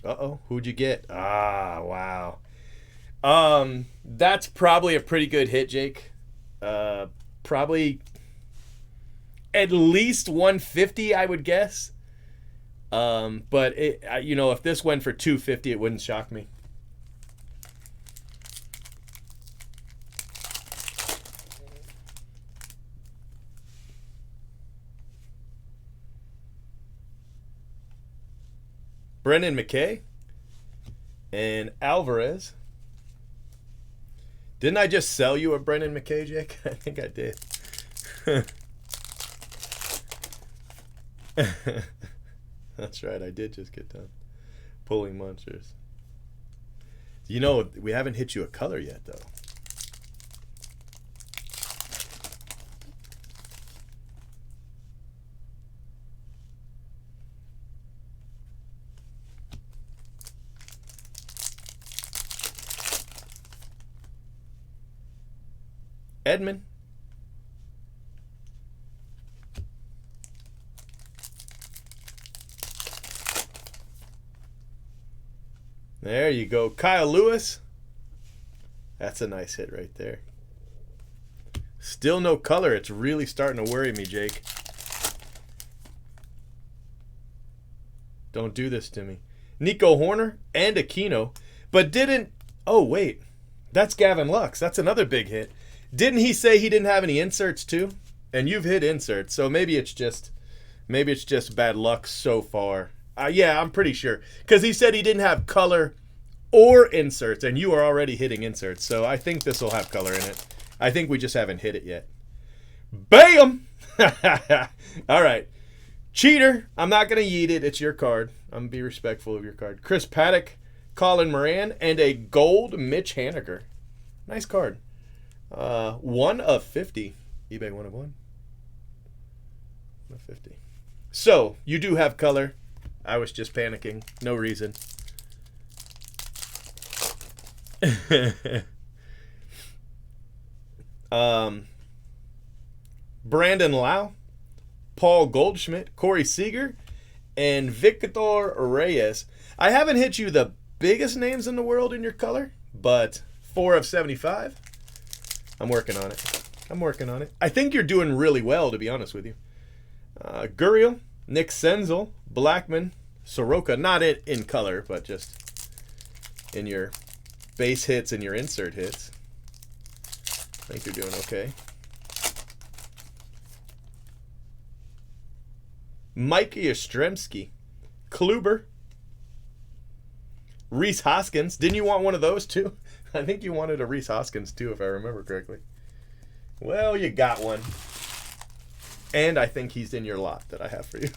Uh-oh, who'd you get? Ah, wow. That's probably a pretty good hit, Jake. Probably at least 150, I would guess. But if this went for 250, it wouldn't shock me. Brendan McKay and Alvarez. Didn't I just sell you a Brendan McKay, Jake? I think I did. That's right, I did just get done pulling monsters. You know, we haven't hit you a color yet, though. Edmund. There you go. Kyle Lewis. That's a nice hit right there. Still no color. It's really starting to worry me, Jake. Don't do this to me. Nico Horner and Aquino. But didn't... Oh, wait. That's Gavin Lux. That's another big hit. Didn't he say he didn't have any inserts too? And you've hit inserts, so maybe it's just bad luck so far. Yeah, I'm pretty sure, because he said he didn't have color or inserts, and you are already hitting inserts. So I think this will have color in it. I think we just haven't hit it yet. Bam! All right, cheater. I'm not gonna yeet it. It's your card. I'm gonna be respectful of your card. Chris Paddock, Colin Moran, and a gold Mitch Haniger. Nice card. 1 of 50. eBay 1 of 1. 1 of 50. So, you do have color. I was just panicking. No reason. Brandon Lau, Paul Goldschmidt, Corey Seager, and Victor Reyes. I haven't hit you the biggest names in the world in your color, but 4 of 75. I'm working on it. I think you're doing really well, to be honest with you. Gurriel, Nick Senzel, Blackman, Soroka. Not in color, but just in your base hits and your insert hits. I think you're doing okay. Mike Yastrzemski, Kluber, Rhys Hoskins. Didn't you want one of those too? I think you wanted a Rhys Hoskins too, if I remember correctly. Well, you got one. And I think he's in your lot that I have for you.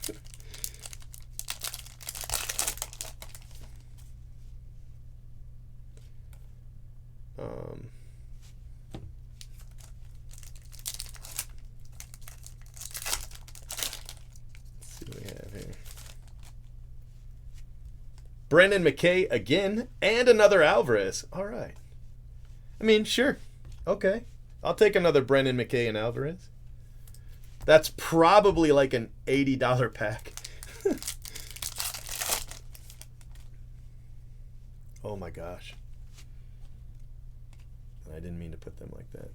Let's see what we have here. Brendan McKay again, and another Alvarez. All right. I mean, sure. Okay. I'll take another Brendan McKay and Alvarez. That's probably like an $80 pack. Oh my gosh. I didn't mean to put them like that.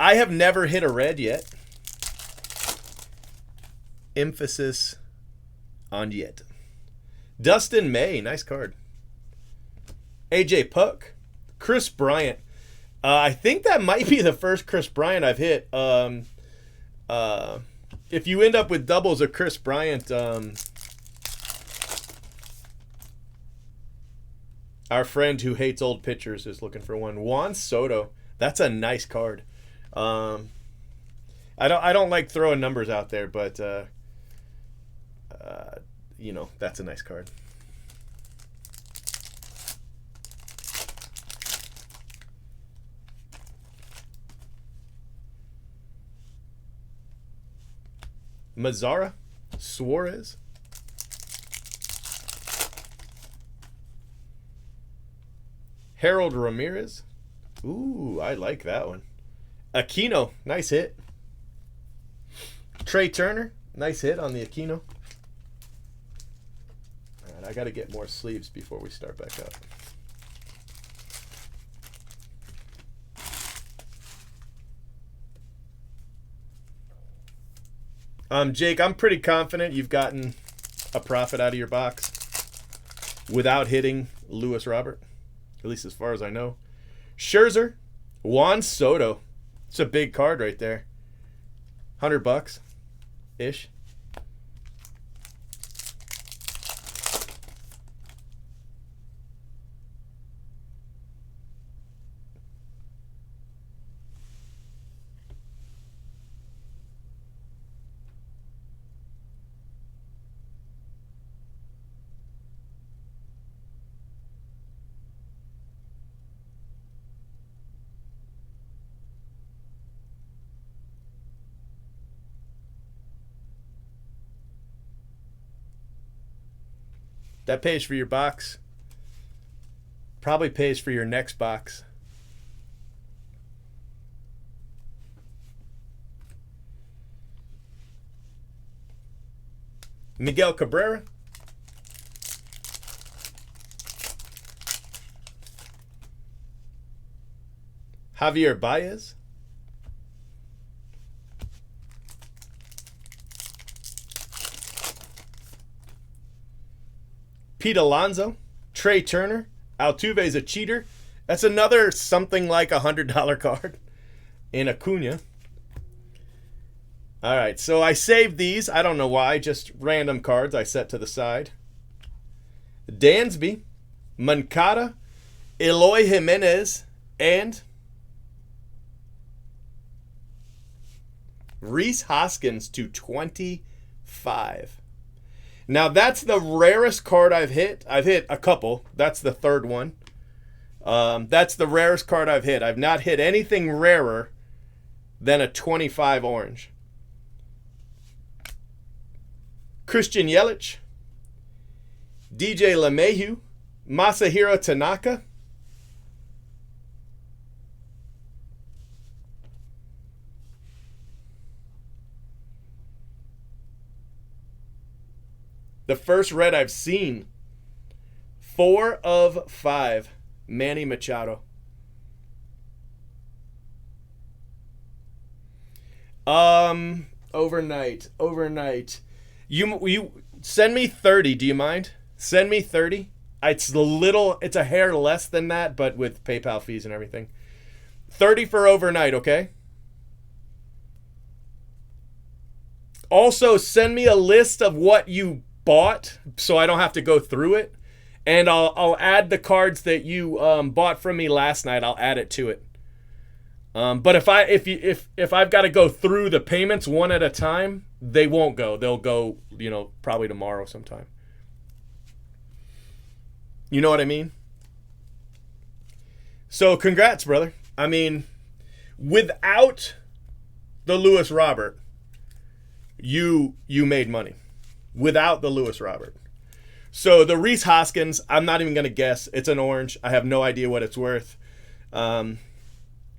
I have never hit a red yet. Emphasis on yet. Dustin May, nice card. AJ Puck, Chris Bryant. I think that might be the first Chris Bryant I've hit. If you end up with doubles of Chris Bryant, our friend who hates old pitchers is looking for one. Juan Soto. That's a nice card. I don't like throwing numbers out there, but that's a nice card. Mazzara, Suarez, Harold Ramirez. Ooh, I like that one. Aquino, nice hit. Trey Turner, nice hit on the Aquino. All right, I got to get more sleeves before we start back up. Jake, I'm pretty confident you've gotten a profit out of your box without hitting Lewis Robert, at least as far as I know. Scherzer, Juan Soto. It's a big card right there. $100 ish. That pays for your box. Probably pays for your next box. Miguel Cabrera. Javier Baez. Pete Alonso, Trey Turner, Altuve's a cheater. That's another something like $100 card in Acuna. All right, so I saved these. I don't know why, just random cards I set to the side. Dansby, Moncada, Eloy Jimenez, and Rhys Hoskins to 25. Now, that's the rarest card I've hit. I've hit a couple. That's the third one. That's the rarest card I've hit. I've not hit anything rarer than a 25 orange. Christian Yelich, DJ LeMahieu, Masahiro Tanaka, the first red I've seen. 4 of 5. Manny Machado. Overnight. You send me 30. Do you mind? Send me 30. It's a hair less than that, but with PayPal fees and everything. 30 for overnight, okay? Also, send me a list of what you bought so I don't have to go through it, and I'll add the cards that you bought from me last night. I'll add it to it. But if I've got to go through the payments one at a time, they won't go. They'll go, probably tomorrow sometime. You know what I mean? So congrats, brother. I mean, without the Lewis Robert, you made money. Without the Lewis Robert. So the Rhys Hoskins, I'm not even going to guess. It's an orange. I have no idea what it's worth. I mean,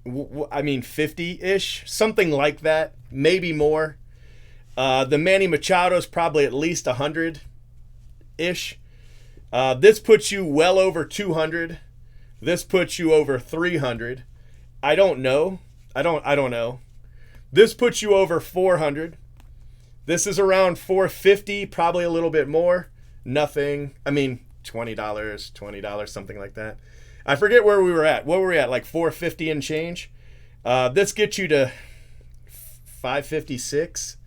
50-ish, something like that, maybe more. The Manny Machado is probably at least 100-ish. This puts you well over 200. This puts you over 300. I don't know. I don't know. This puts you over 400. This is around 450, probably a little bit more. Nothing. I mean, $20, something like that. I forget where we were at. What were we at? Like 450 and change. This gets you to 556,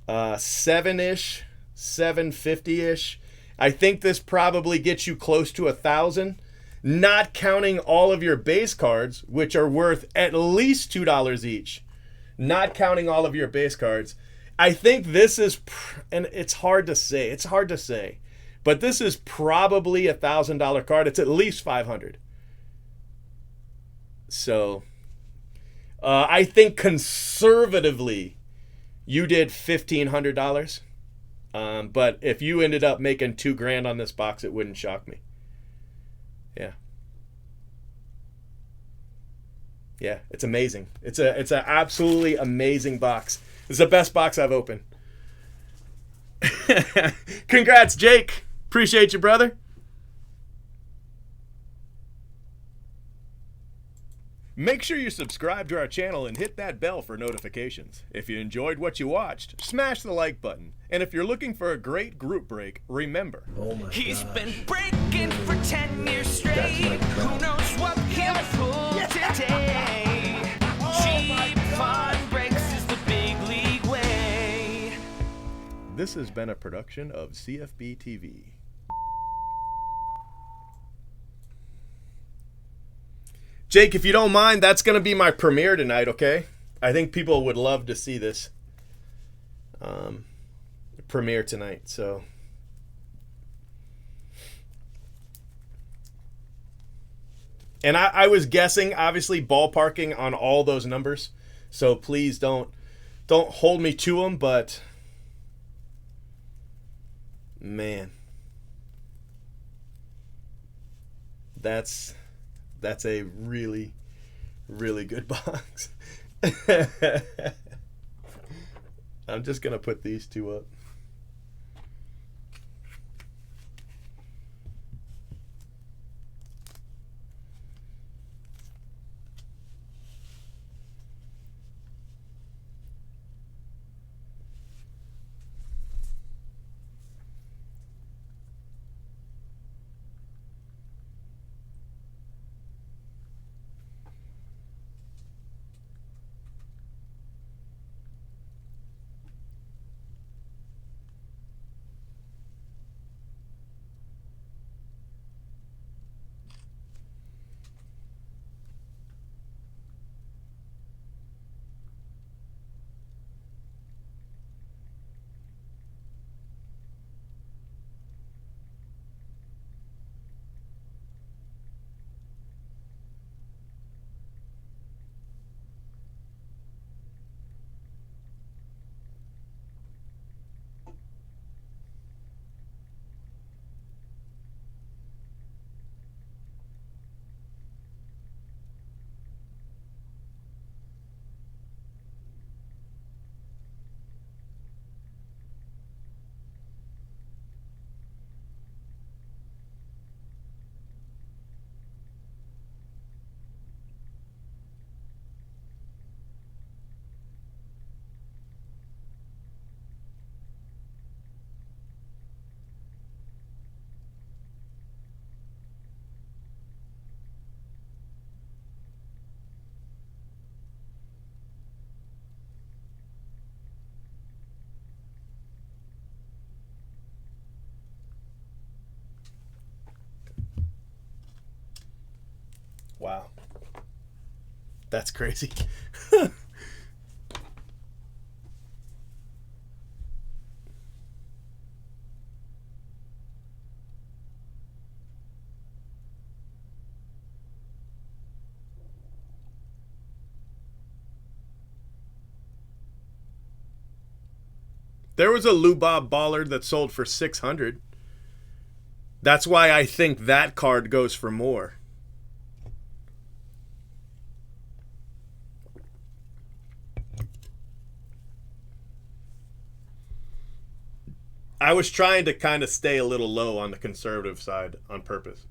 7-ish, 750-ish. I think this probably gets you close to 1,000, not counting all of your base cards, which are worth at least $2 each. Not counting all of your base cards. I think this is, and it's hard to say, but this is probably $1,000 card. It's at least 500. So, I think conservatively, you did $1,500. But if you ended up making $2,000 on this box, it wouldn't shock me. Yeah. Yeah, it's amazing. It's an absolutely amazing box. It's the best box I've opened. Congrats, Jake. Appreciate you, brother. Make sure you subscribe to our channel and hit that bell for notifications. If you enjoyed what you watched, smash the like button. And if you're looking for a great group break, remember, Oh my He's gosh. been breaking for 10 years straight. That's my Who crap. knows what he'll pull today? Cheap fun breaks is the big league way. this has been a production of CFB TV. Jake, if you don't mind, that's going to be my premiere tonight, okay? I think people would love to see this premiere tonight, so. And I was guessing, obviously, ballparking on all those numbers, so please don't hold me to them, but man, that's a really, really good box. I'm just gonna put these two up. Wow. That's crazy. There was a Lou Bob Ballard that sold for 600. That's why I think that card goes for more. I was trying to kind of stay a little low on the conservative side on purpose.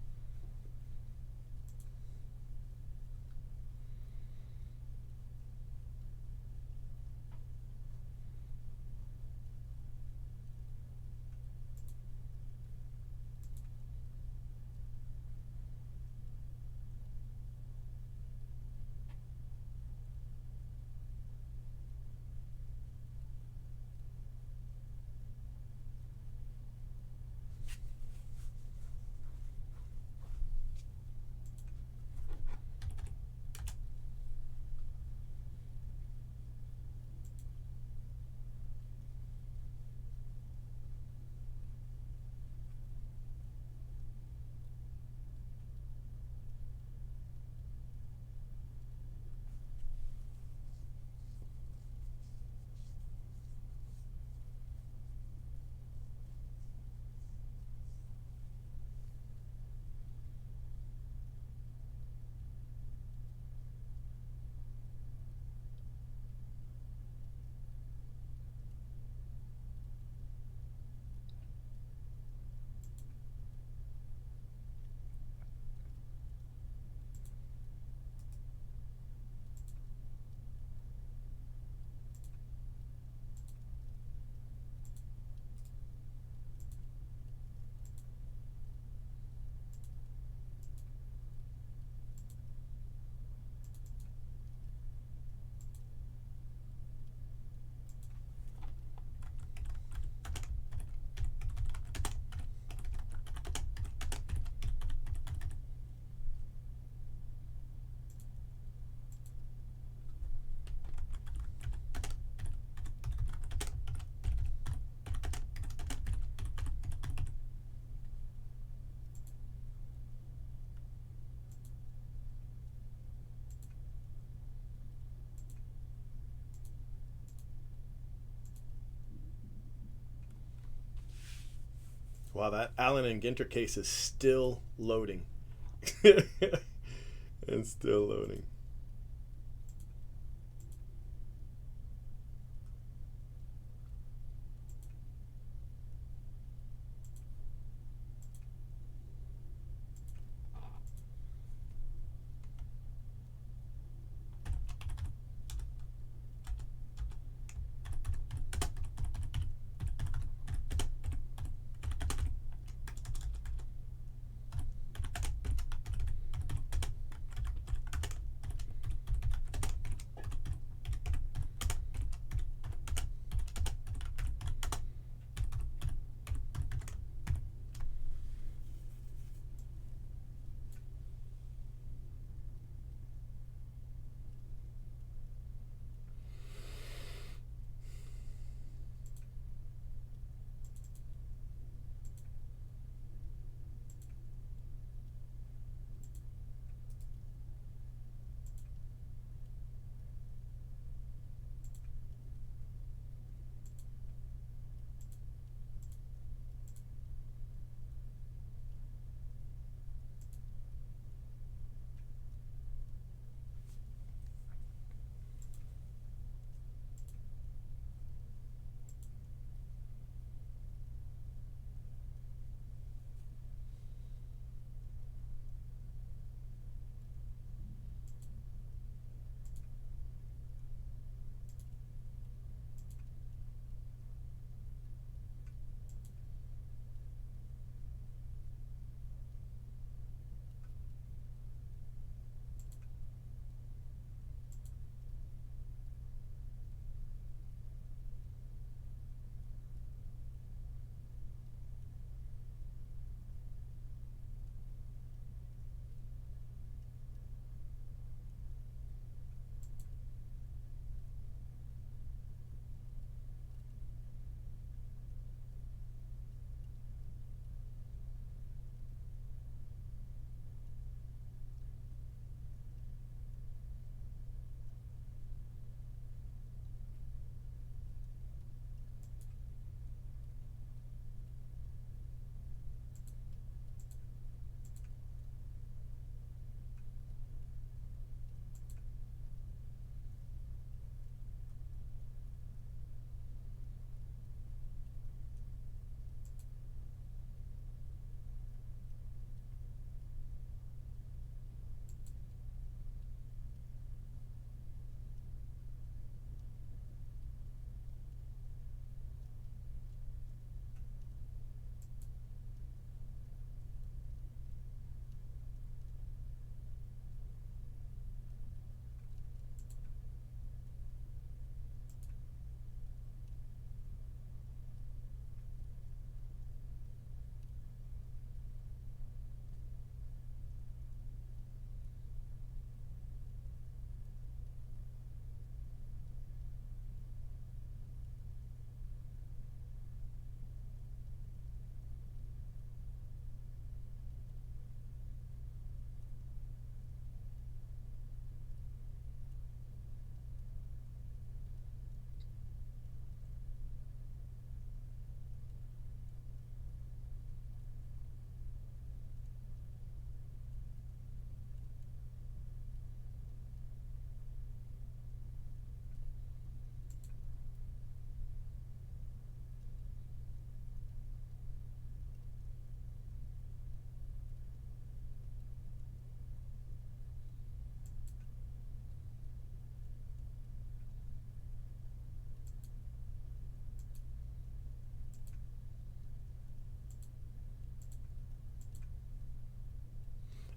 Wow, that Allen and Ginter case is still loading. It's still loading.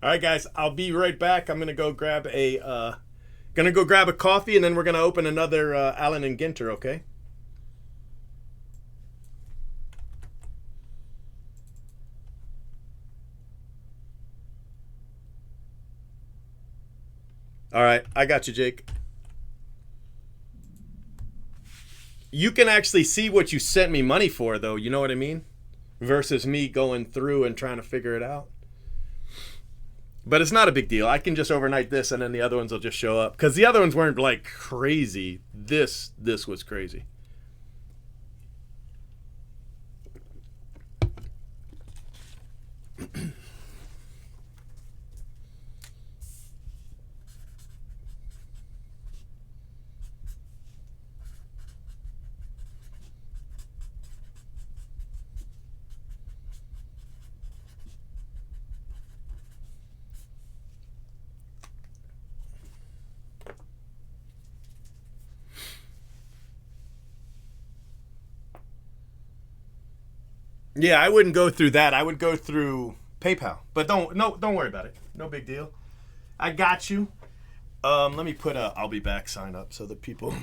All right, guys, I'll be right back. I'm gonna go grab a coffee, and then we're gonna open another Allen and Ginter. Okay. All right, I got you, Jake. You can actually see what you sent me money for, though. You know what I mean? Versus me going through and trying to figure it out. But it's not a big deal. I can just overnight this, and then the other ones will just show up. Because the other ones weren't like crazy. This was crazy. Yeah, I wouldn't go through that. I would go through PayPal. But don't worry about it. No big deal. I got you. Let me put a I'll be back sign up so that people.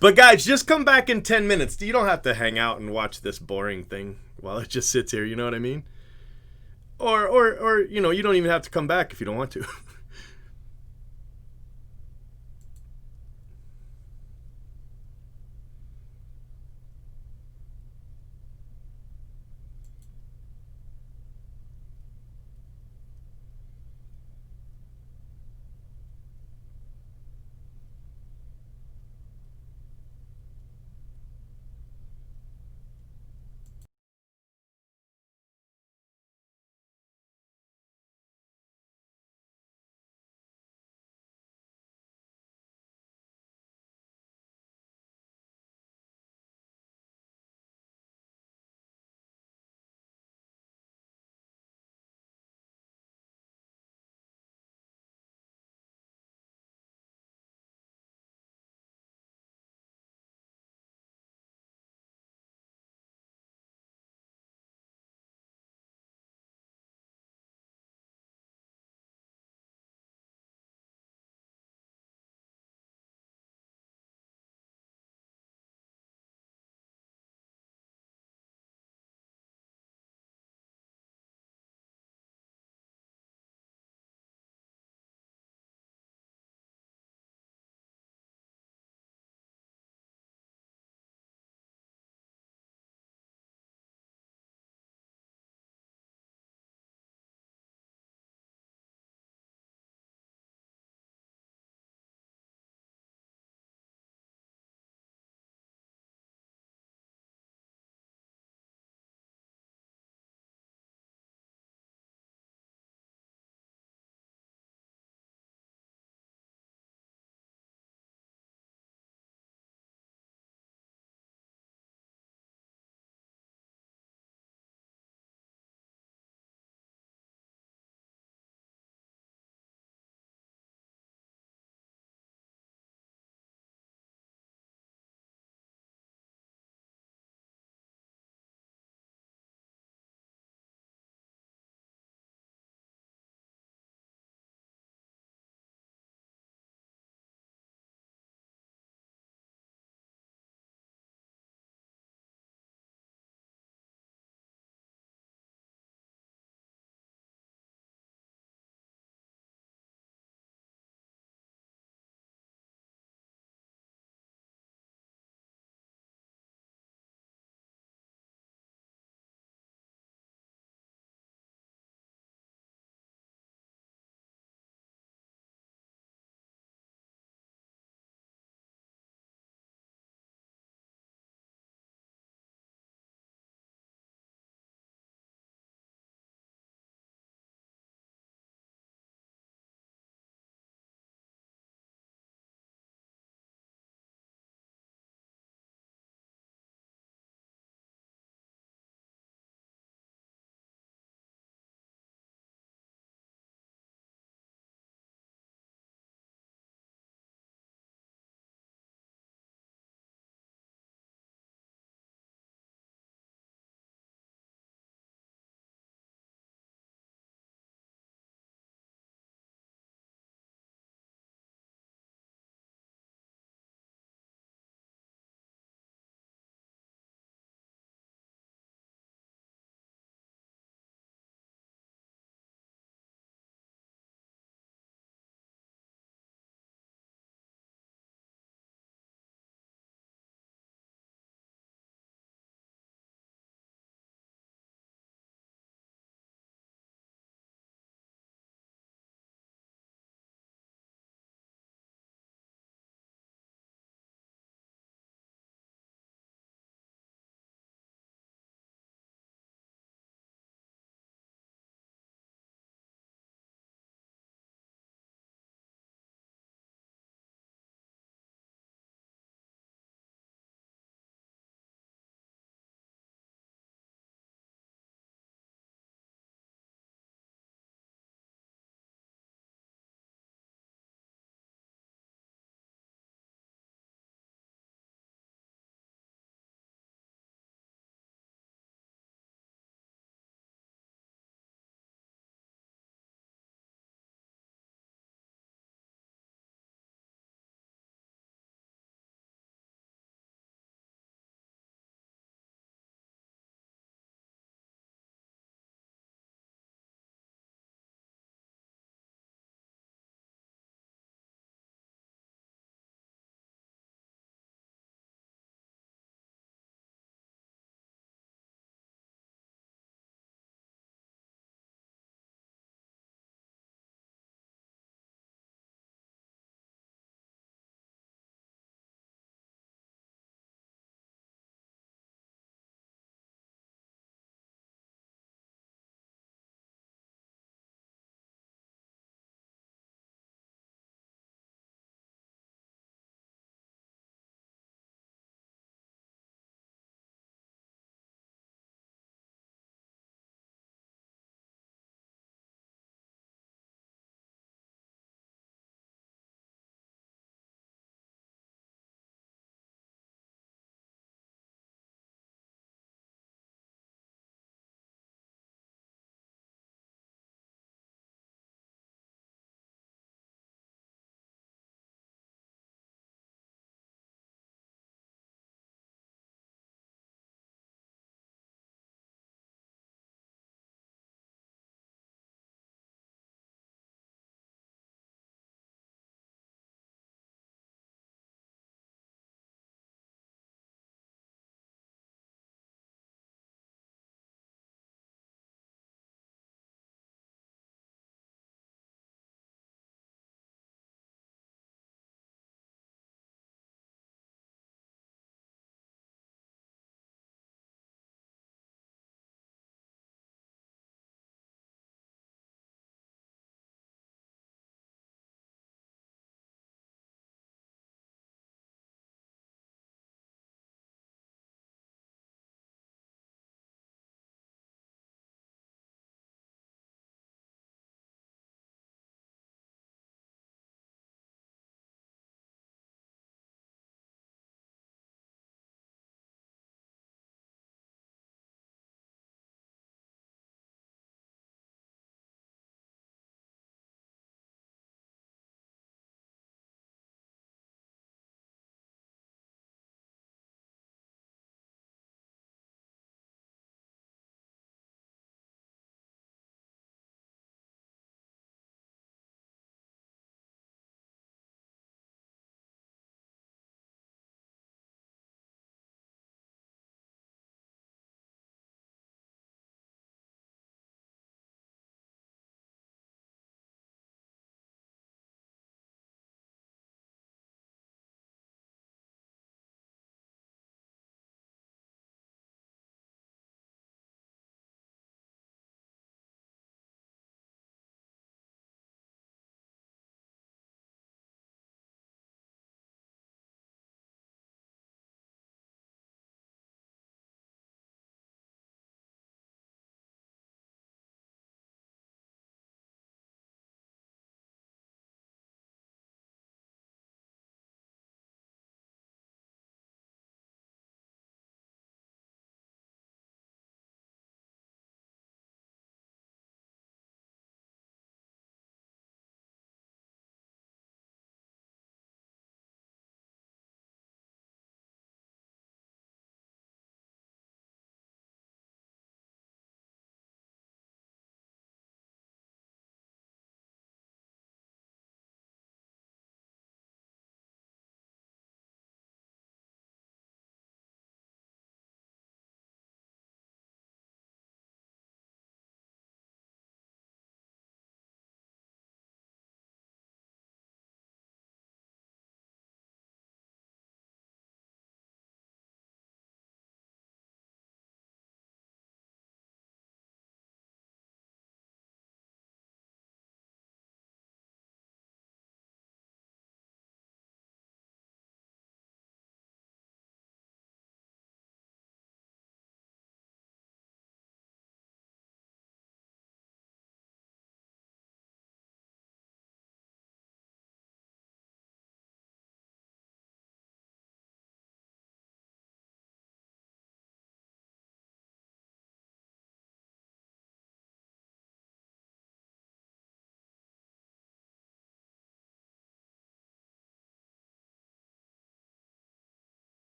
But guys, just come back in 10 minutes. You don't have to hang out and watch this boring thing while it just sits here. You know what I mean? Or you don't even have to come back if you don't want to.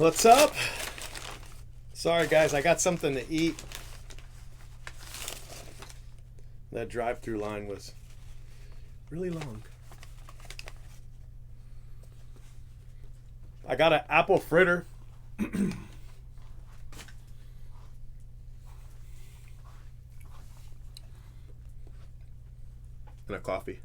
What's up? Sorry, guys, I got something to eat. That drive-through line was really long. I got an apple fritter. And a coffee.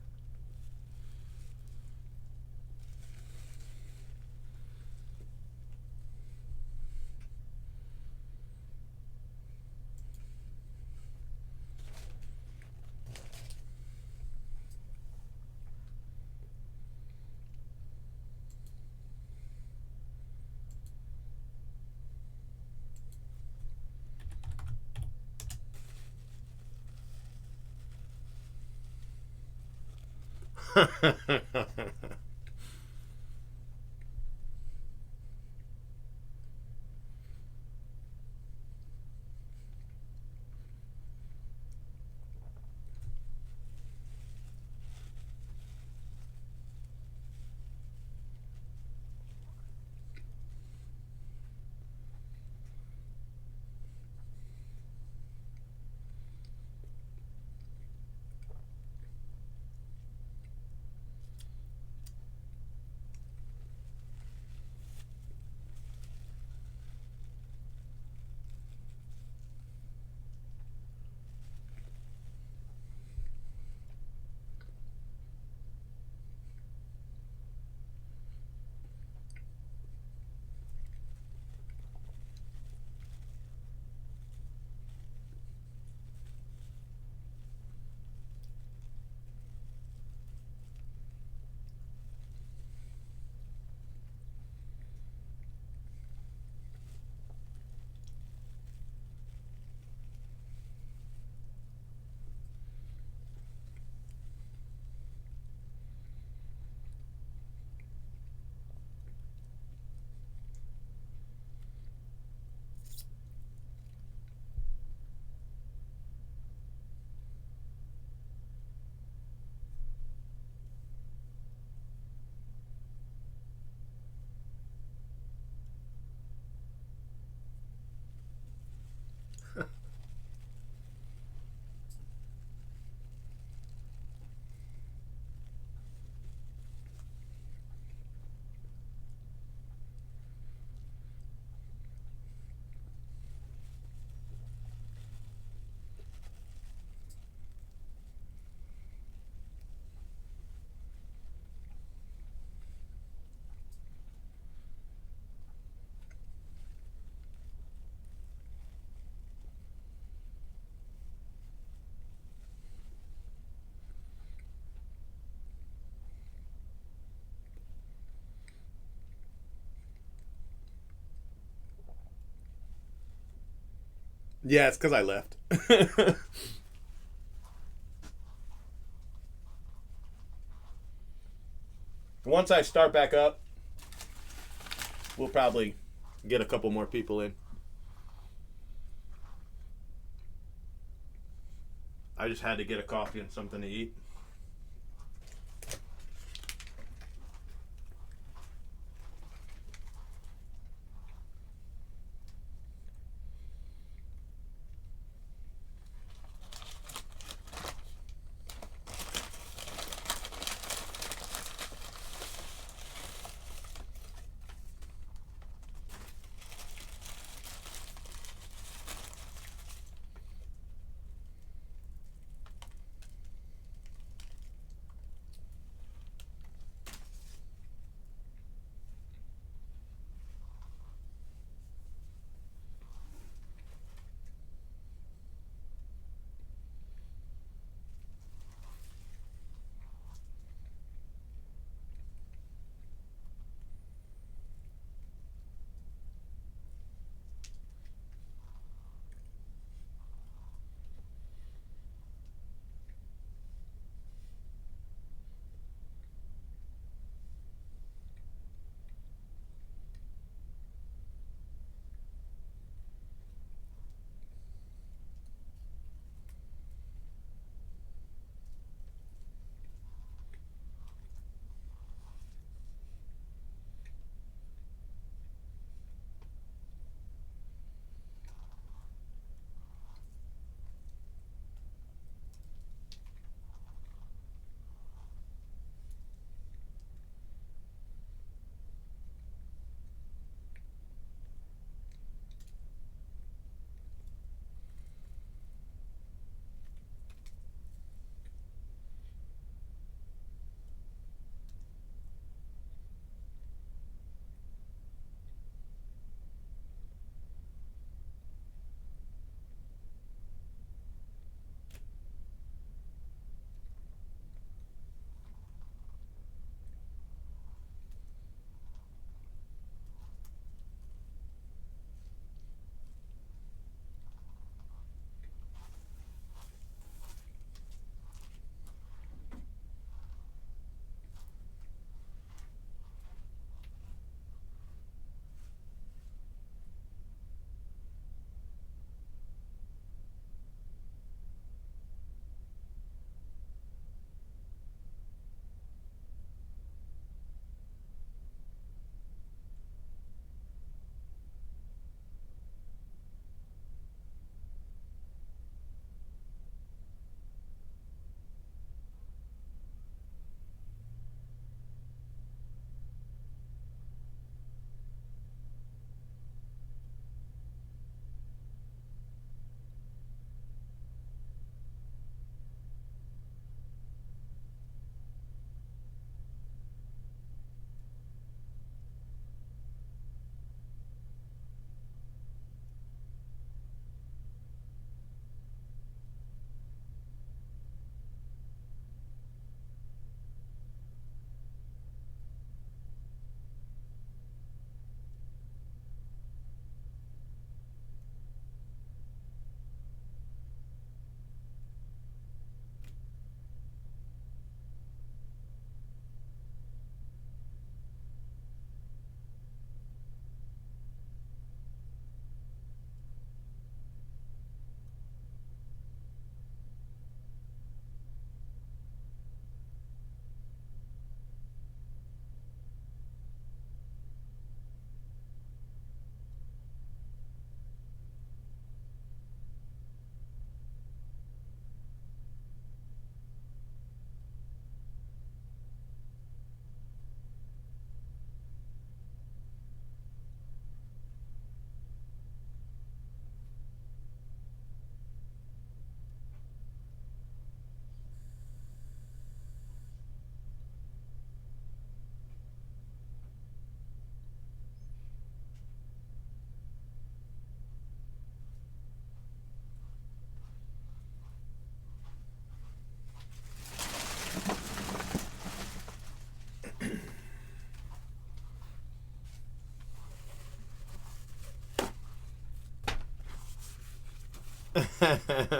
Yeah, it's because I left. Once I start back up, we'll probably get a couple more people in. I just had to get a coffee and something to eat.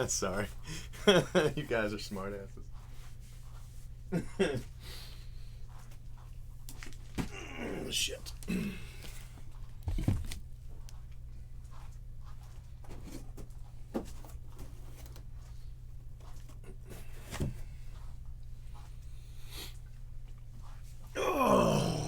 Sorry. You guys are smart asses. Shit. Oh.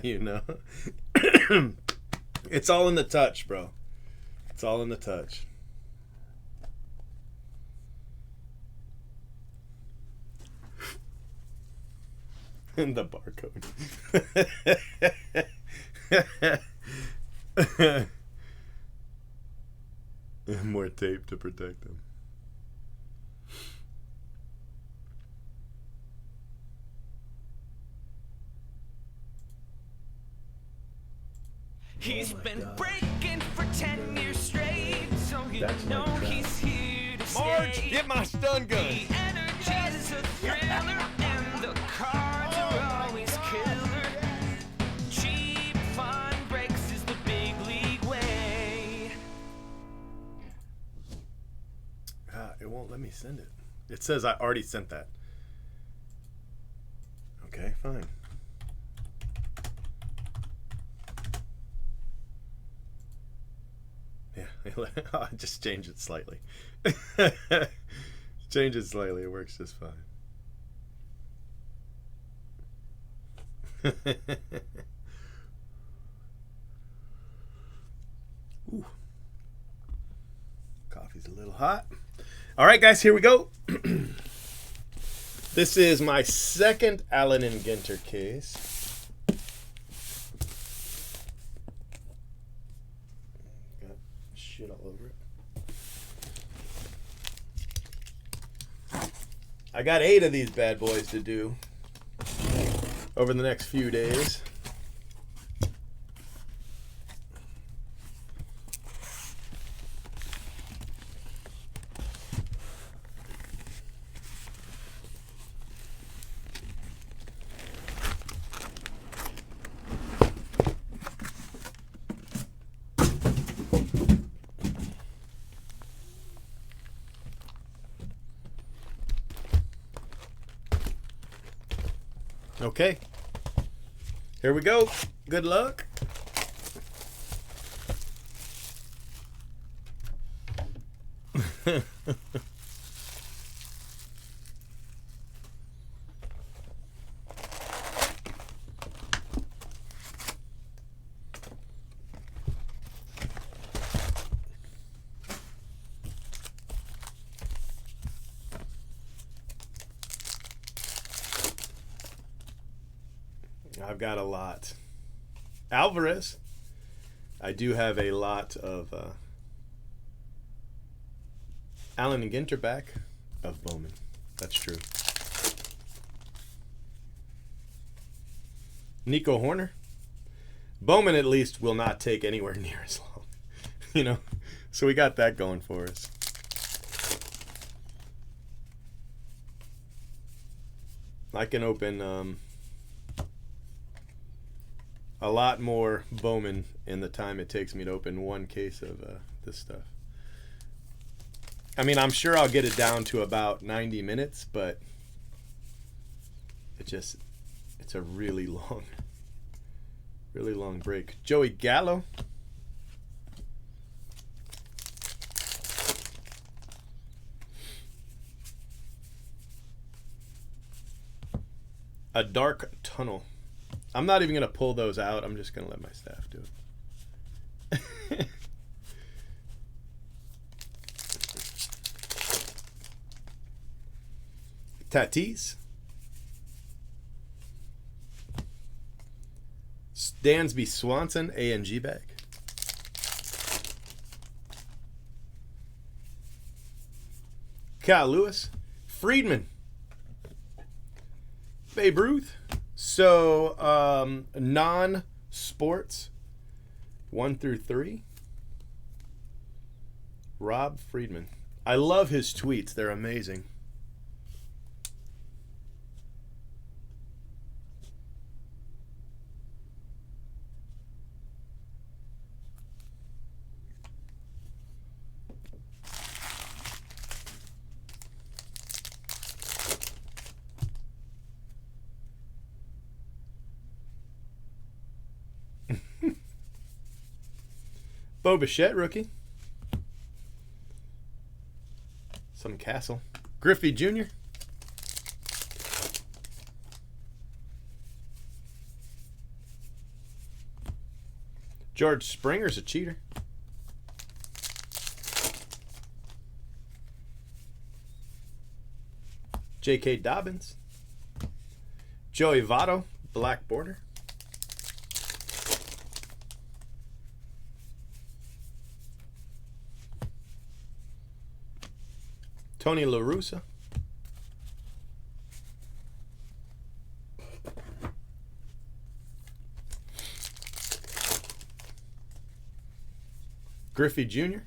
You know. It's all in the touch, bro. It's all in the touch. And the barcode. More tape to protect them. He's been breaking for 10 years straight, so you That's my know trap. he's here to Marge, stay. get my stun gun. The energy's a thriller, and the cards are always killer. Cheap fun breaks is the big league way. It won't let me send it. It says I already sent that. Okay, fine. Yeah, I'll just change it slightly. Change it slightly, it works just fine. Ooh. Coffee's a little hot. All right, guys, here we go. This is my second Allen and Ginter case. Got shit all over it. I got 8 of these bad boys to do over the next few days. Okay, here we go. Good luck. I've got a lot. Alvarez. I do have a lot of Allen and Ginter back of Bowman. That's true. Nico Horner. Bowman at least will not take anywhere near as long. You know? So we got that going for us. I can open a lot more Bowman in the time it takes me to open one case of this stuff. I mean, I'm sure I'll get it down to about 90 minutes, but it's a really long break. Joey Gallo. A Dark Tunnel. I'm not even going to pull those out. I'm just going to let my staff do it. Tatis. Dansby Swanson, A&G bag. Kyle Lewis. Friedman. Babe Ruth. So, non-sports, 1 through 3. Rob Friedman. I love his tweets. They're amazing. Bo Bichette, rookie. Some Castle. Griffey Jr. George Springer's a cheater. J.K. Dobbins. Joey Votto, black border. Tony La Russa. Griffey Jr.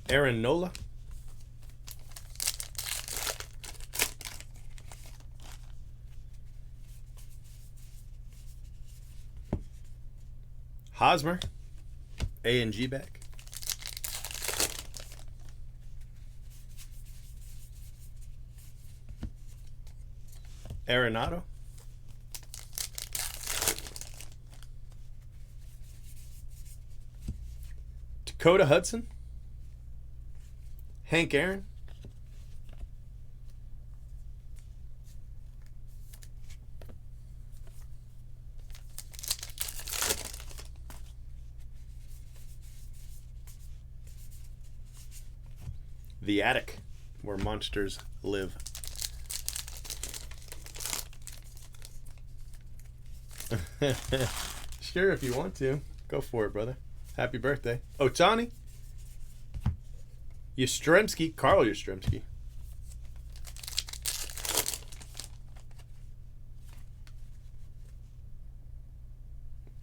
Aaron Nola. Hosmer. A&G back. Arenado. Dakota Hudson. Hank Aaron. The Attic, where monsters live. Sure, if you want to. Go for it, brother. Happy birthday. Otani. Yastrzemski. Carl Yastrzemski.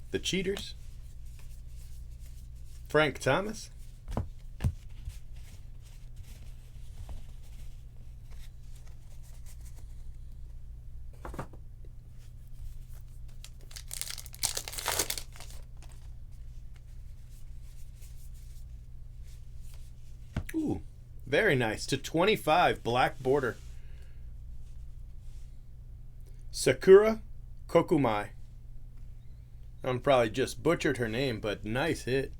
The Cheaters. Frank Thomas. Ooh, very nice. /25, black border. Sakura Kokumai. I'm probably just butchered her name, but nice hit.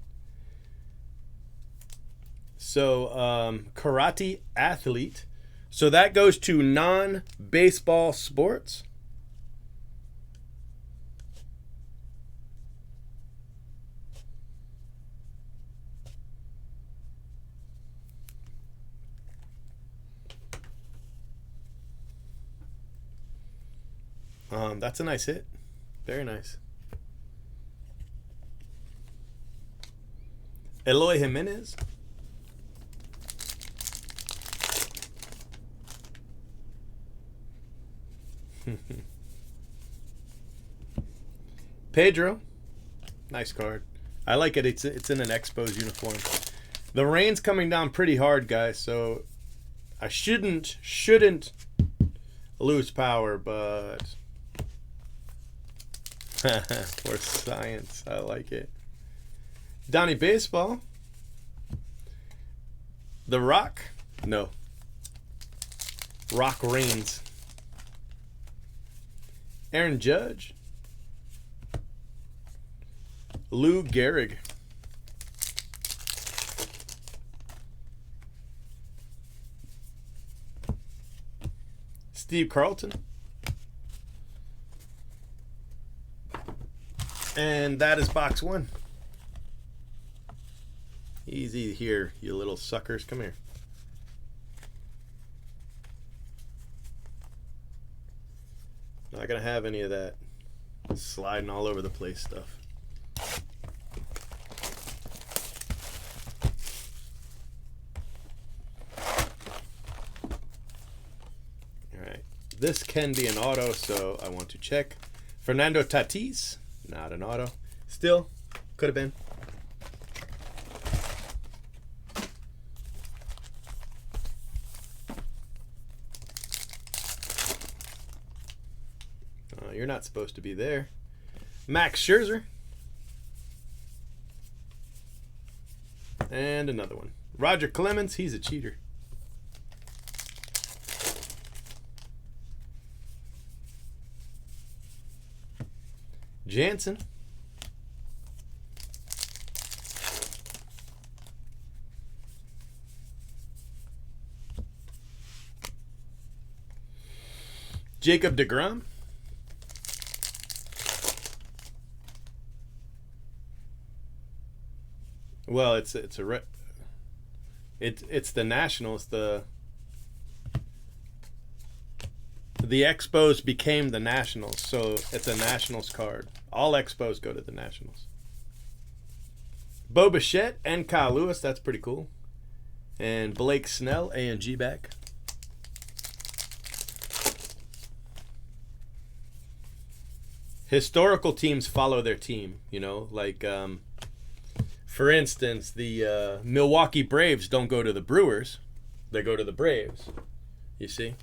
So, karate athlete. So that goes to non-baseball sports. That's a nice hit. Very nice. Eloy Jimenez. Pedro. Nice card. I like it. It's in an Expos uniform. The rain's coming down pretty hard, guys, so I shouldn't lose power, but for science, I like it. Donnie Baseball. The Rock? No. Rock Reigns. Aaron Judge. Lou Gehrig. Steve Carlton. And that is box one. Easy here, you little suckers. Come here. Not gonna have any of that sliding all over the place stuff. Alright. This can be an auto, so I want to check. Fernando Tatis. Not an auto. Still, could have been. You're not supposed to be there. Max Scherzer. And another one. Roger Clemens, he's a cheater. Jansen. Jacob deGrom. Well, it's the Nationals. The Expos became the Nationals, so it's a Nationals card. All Expos go to the Nationals. Bo Bichette and Kyle Lewis, that's pretty cool. And Blake Snell, A and G back. Historical teams follow their team, you know, like for instance, the Milwaukee Braves don't go to the Brewers. They go to the Braves. You see?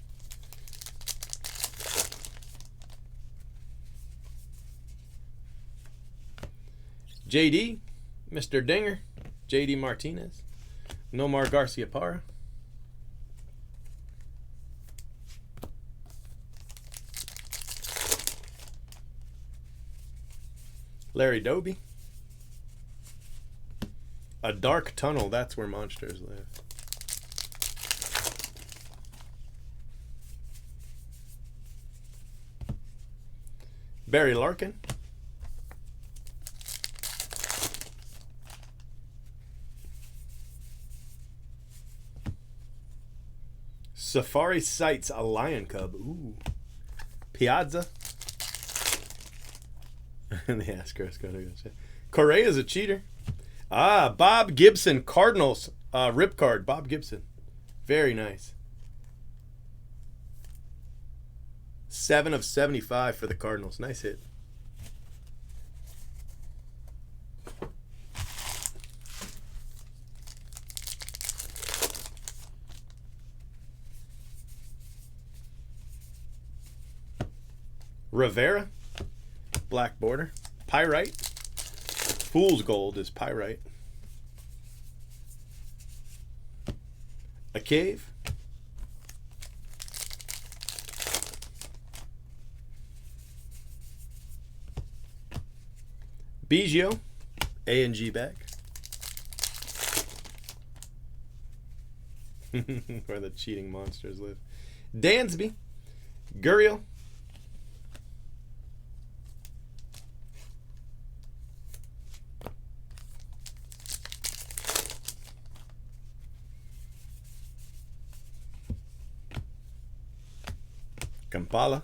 JD, Mr. Dinger, JD Martinez. Nomar Garciaparra. Larry Doby. A dark tunnel, that's where monsters live. Barry Larkin. Safari Sights, a lion cub. Ooh. Piazza. And the Astros go to go check. Correa's a cheater. Ah, Bob Gibson, Cardinals. Rip card, Bob Gibson. Very nice. 7 of 75 for the Cardinals. Nice hit. Rivera, black border. Pyrite. Fool's Gold is Pyrite. A Cave. Biggio, A and G back. Where the cheating monsters live. Dansby, Gurriel. Kampala.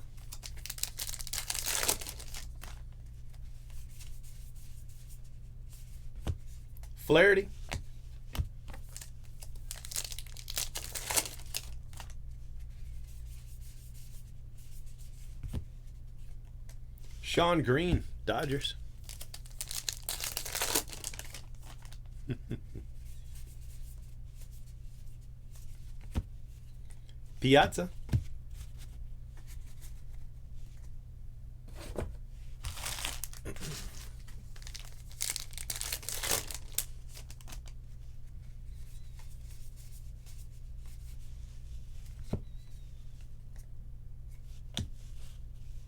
Flaherty. Sean Green, Dodgers. Piazza.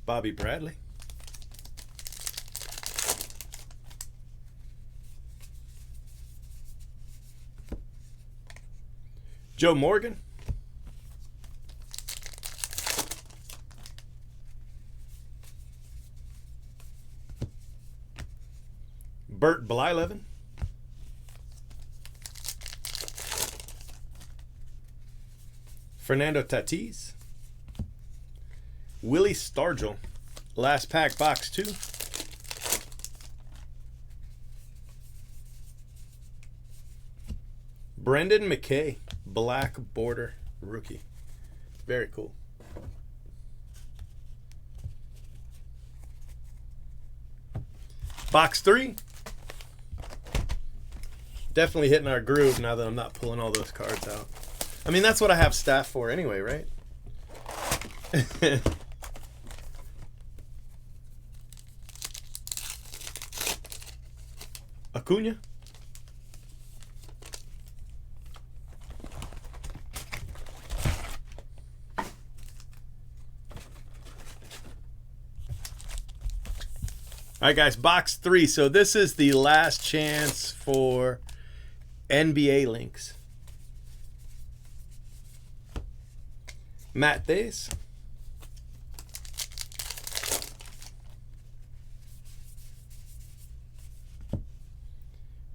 Bobby Bradley. Joe Morgan. Bert Blyleven. Fernando Tatis. Willie Stargell. Last pack, box 2. Brendan McKay. Black border rookie. Very cool. Box 3. Definitely hitting our groove now that I'm not pulling all those cards out. I mean, that's what I have staff for anyway, right? Acuna. All right, guys, box 3. So this is the last chance for NBA links. Matt Thays.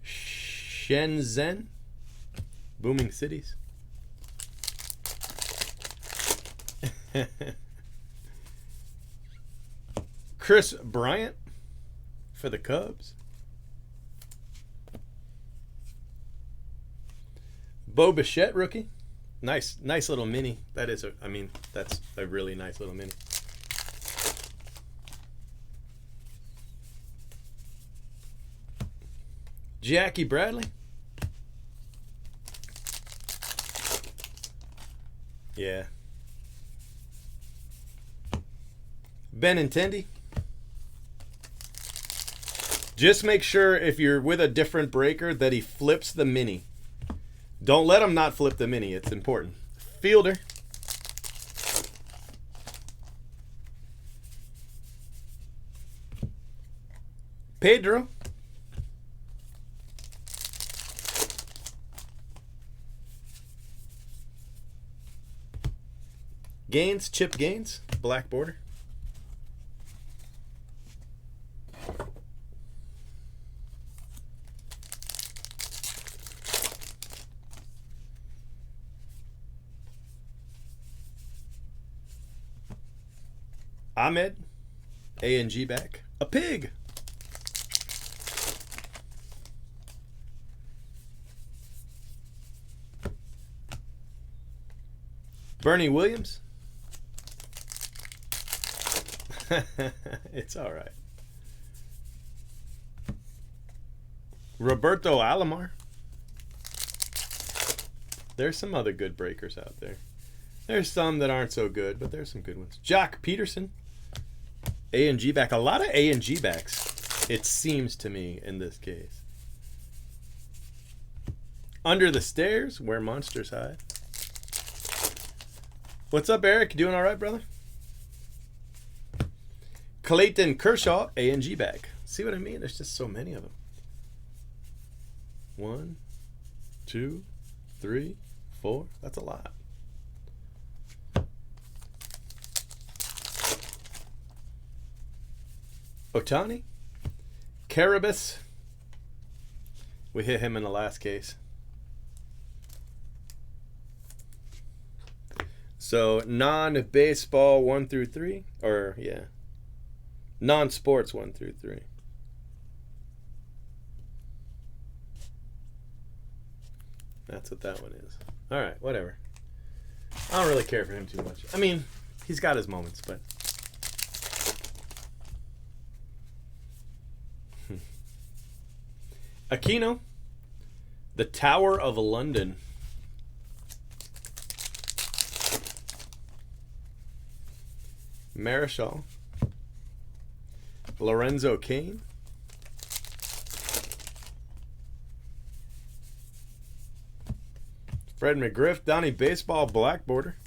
Shenzhen. Booming Cities. Chris Bryant for the Cubs. Bo Bichette rookie. Nice little mini. That is a, I mean, that's a really nice little mini. Jackie Bradley. Yeah. Benintendi. Just make sure if you're with a different breaker that he flips the mini. Don't let him not flip the mini. It's important. Fielder. Pedro. Gaines, Chip Gaines, black border. Ahmed, A&G back. A pig. Bernie Williams. It's all right. Roberto Alomar. There's some other good breakers out there. There's some that aren't so good, but there's some good ones. Jock Peterson. A&G back. A lot of A&G backs, it seems to me, in this case. Under the Stairs, Where Monsters Hide. What's up, Eric? You doing all right, brother? Clayton Kershaw, A&G back. See what I mean? There's just so many of them. 1, 2, 3, 4. That's a lot. Otani. Carabas. We hit him in the last case. So non-baseball 1 through 3. Or, yeah. Non-sports 1 through 3. That's what that one is. All right, whatever. I don't really care for him too much. I mean, he's got his moments, but... Aquino. The Tower of London. Marischal. Lorenzo Cain. Fred McGriff. Donnie Baseball. Black border.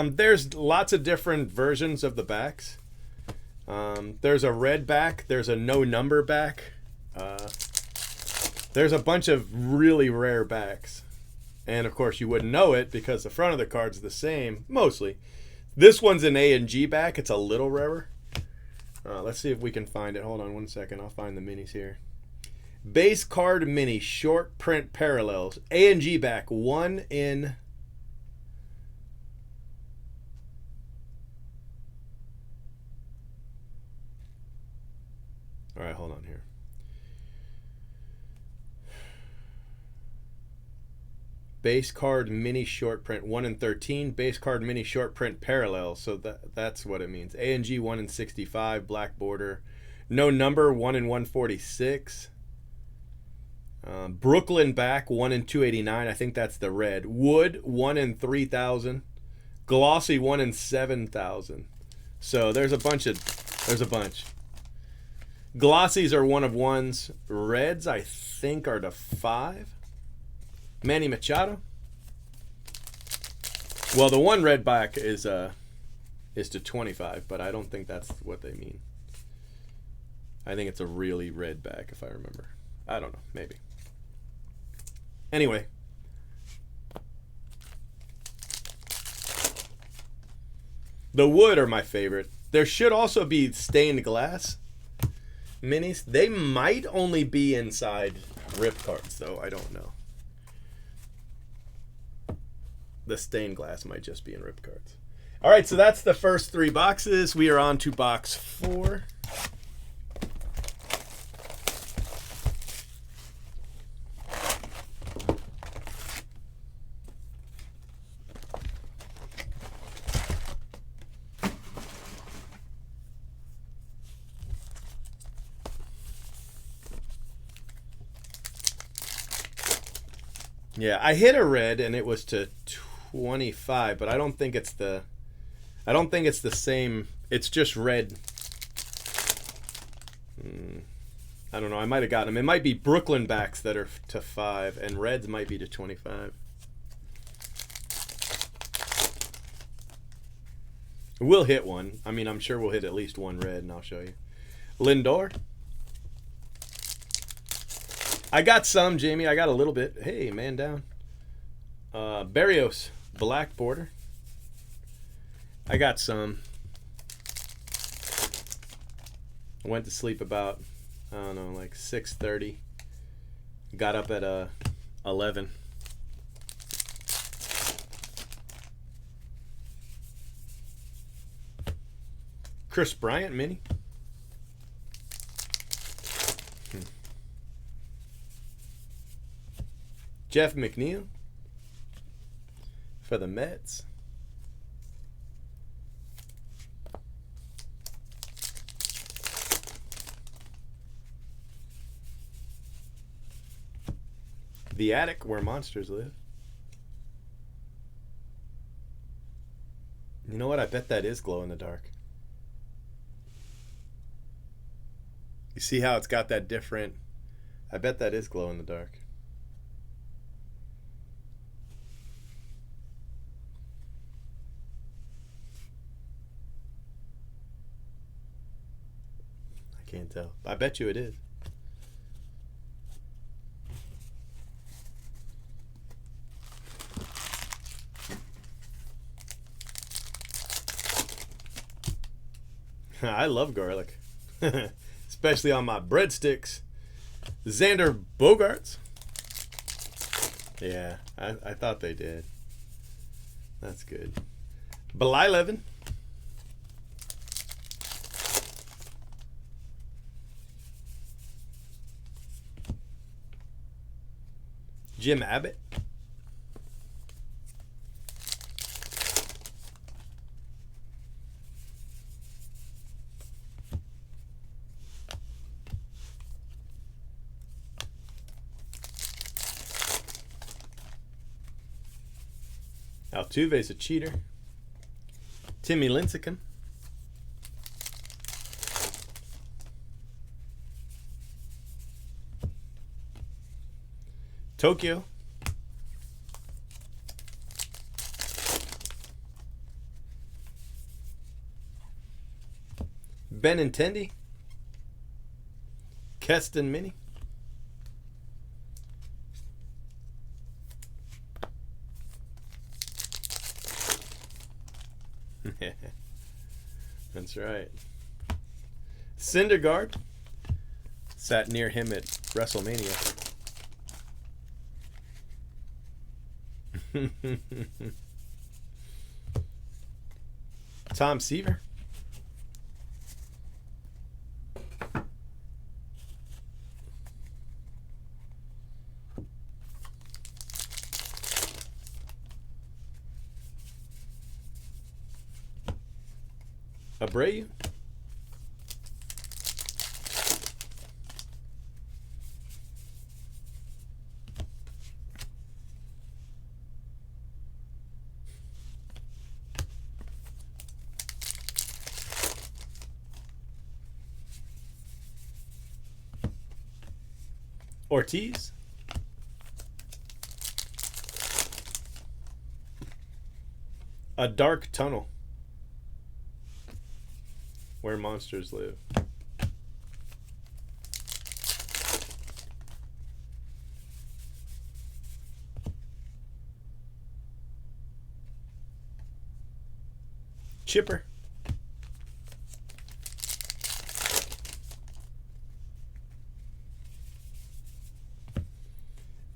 There's lots of different versions of the backs. There's a red back. There's a no number back. There's a bunch of really rare backs. And, of course, you wouldn't know it because the front of the card's the same, mostly. This one's an A and G back. It's a little rarer. Let's see if we can find it. Hold on one second. I'll find the minis here. Base card mini, short print parallels. A and G back, 1 in... All right, hold on here. Base card mini short print 1 in 13. Base card mini short print parallel. So that's what it means. A and G 1 in 65. Black border. No number 1 in 146. Brooklyn back 1 in 289. I think that's the red. Wood 1 in 3000. Glossy 1 in 7000. So there's a bunch. Glossies are 1 of 1s. Reds, I think, are to 5. Manny Machado. Well, the one red back is to 25, but I don't think that's what they mean. I think it's a really red back, if I remember. I don't know, maybe. Anyway. The wood are my favorite. There should also be stained glass minis. They might only be inside rip cards, though. I don't know. The stained glass might just be in rip cards. All right, so that's the first 3 boxes. We are on to box 4. Yeah, I hit a red and it was to 25, but I don't think it's the same. It's just red. I don't know. I might have gotten them. It might be Brooklyn backs that are to 5, and reds might be to 25. We'll hit one. I mean, I'm sure we'll hit at least one red, and I'll show you. Lindor. I got some, Jamie. I got a little bit. Hey, man down. Barrios, black border. I got some. I went to sleep about, I don't know, like 6:30. Got up at 11. Chris Bryant mini. Jeff McNeil for the Mets. The attic where monsters live. You know what? I bet that is glow in the dark. You see how it's got that different... I bet that is glow in the dark. Can't tell. I bet you it is. I love garlic. Especially on my breadsticks. Xander Bogaerts. Yeah, I thought they did. That's good. Belai Levin. Jim Abbott. Altuve's a cheater. Timmy Lincecum. Tokyo. Benintendi. Keston Mini. That's right. Syndergaard. Sat near him at WrestleMania. Tom Seaver. Abreu. Ortiz. A dark tunnel where monsters live. Chipper.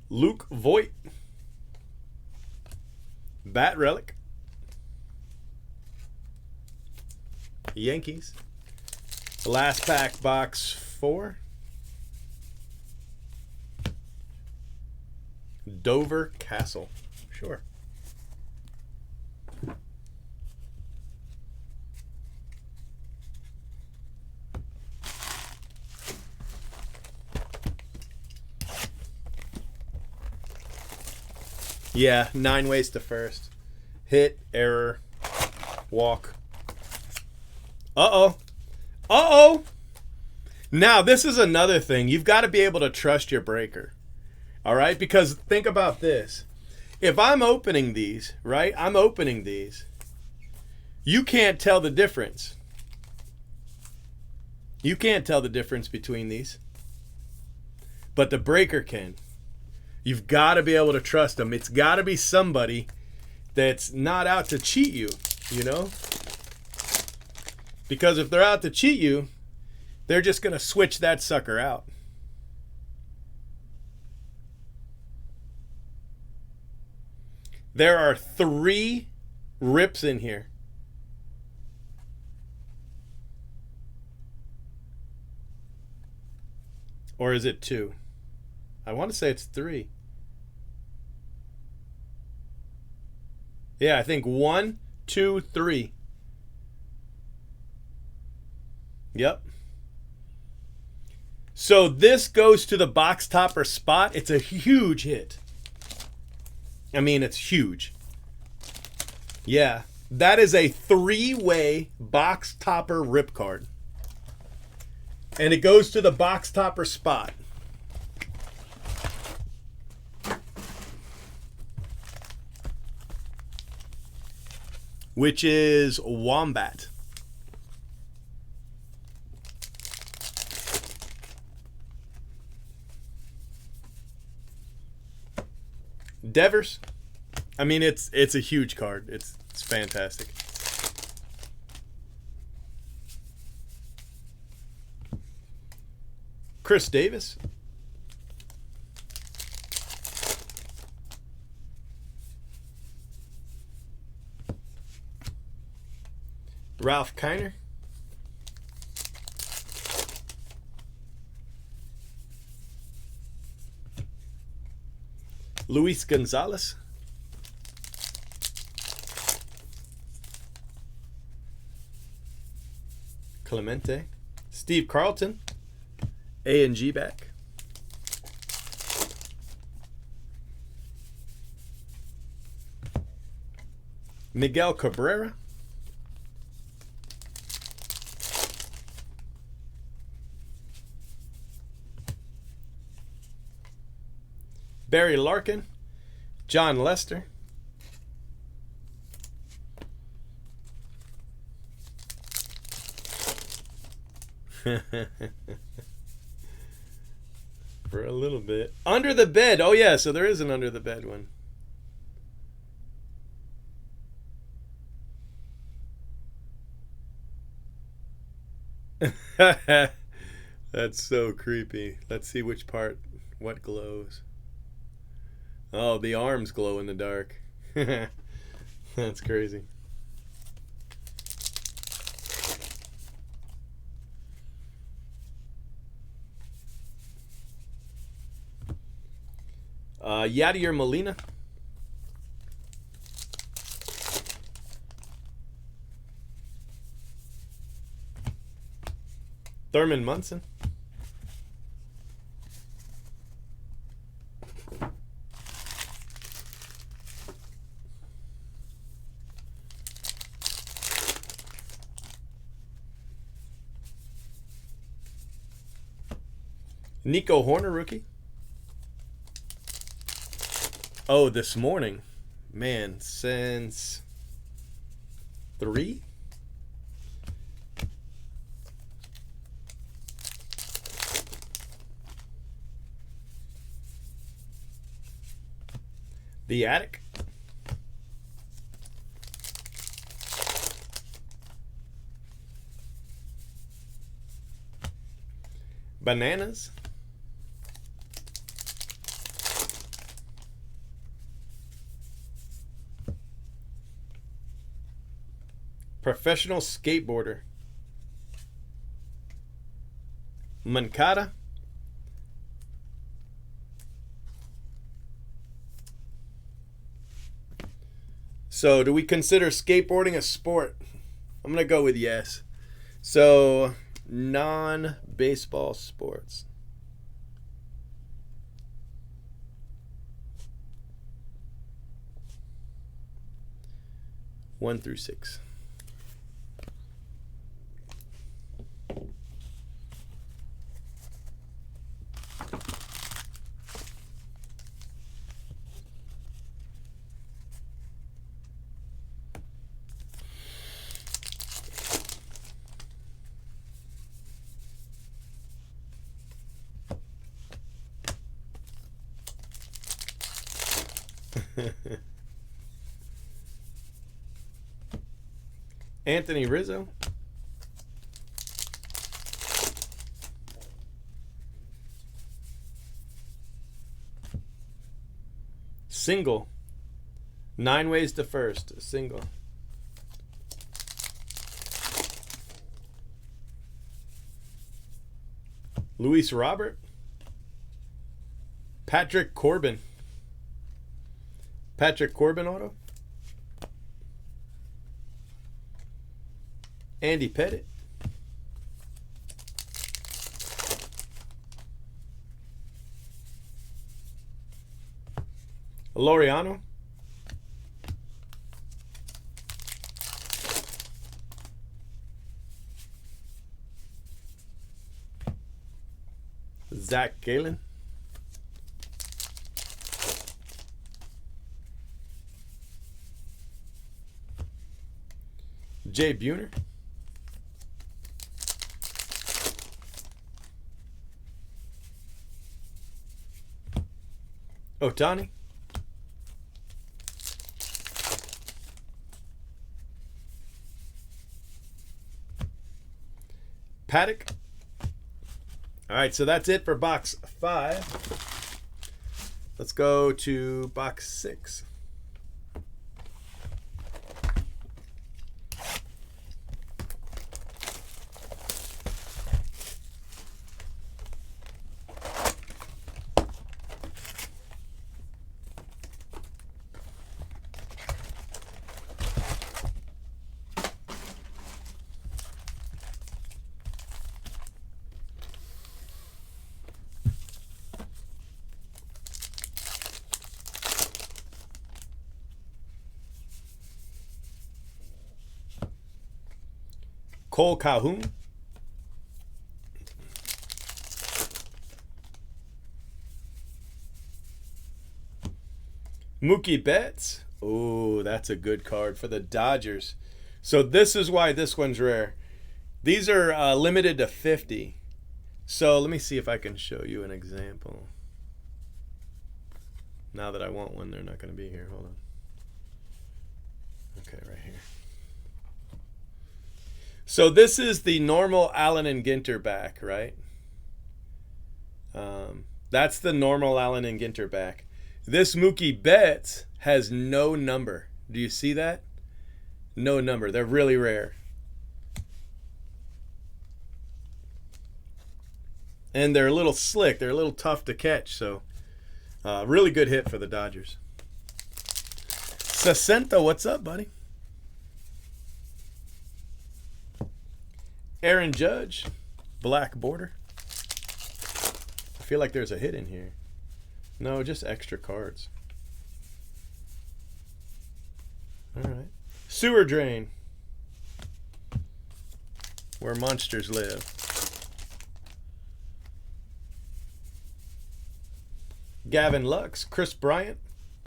Luke Voigt. Bat Relic. Yankees. The last pack, box 4. Dover Castle. Sure. Yeah, 9 ways to first. Hit, error, walk. Uh-oh. Uh-oh. Now, this is another thing. You've got to be able to trust your breaker. All right? Because think about this. If I'm opening these, right? I'm opening these. You can't tell the difference. You can't tell the difference between these. But the breaker can. You've got to be able to trust them. It's got to be somebody that's not out to cheat you, you know? Because if they're out to cheat you, they're just going to switch that sucker out. There are 3 rips in here. Or is it 2? I want to say it's 3. Yeah, I think 1, 2, 3. Yep. So this goes to the box topper spot. It's a huge hit. I mean, it's huge. Yeah, that is a 3-way box topper rip card. And it goes to the box topper spot. Which is Wombat. Devers. I mean, it's a huge card. It's fantastic. Chris Davis. Ralph Kiner. Luis Gonzalez. Clemente. Steve Carlton. A&G back. Miguel Cabrera. Barry Larkin. John Lester. For a little bit. Under the bed. Oh, yeah, so there is an under the bed one. That's so creepy. Let's see which part, what glows. Oh, the arms glow in the dark. That's crazy. Yadier Molina. Thurman Munson. Nico Horner, rookie. Oh, this morning. Man, since 3? The Attic. Bananas. Professional skateboarder. Mancada. So, do we consider skateboarding a sport? I'm going to go with yes. So, non-baseball sports. One through 6. Anthony Rizzo. Single. 9 ways to first. Single. Luis Robert. Patrick Corbin. Patrick Corbin auto. Andy Pettit. Laureano. Zach Galen. Jay Buhner. Otani. Paddock. All right, so that's it for box 5. Let's go to box 6. Cole Calhoun. Mookie Betts. Oh, that's a good card for the Dodgers. So this is why this one's rare. These are limited to 50. So let me see if I can show you an example. Now that I want one, they're not going to be here. Hold on. Okay, right here. So this is the normal Allen and Ginter back, right? That's the normal Allen and Ginter back. This Mookie Betts has no number. Do you see that? No number. They're really rare. And they're a little slick. They're a little tough to catch. So, really good hit for the Dodgers. Sacenta, what's up, buddy? Aaron Judge, black border. I feel like there's a hit in here. No, just extra cards. All right. Sewer drain. Where monsters live. Gavin Lux, Chris Bryant,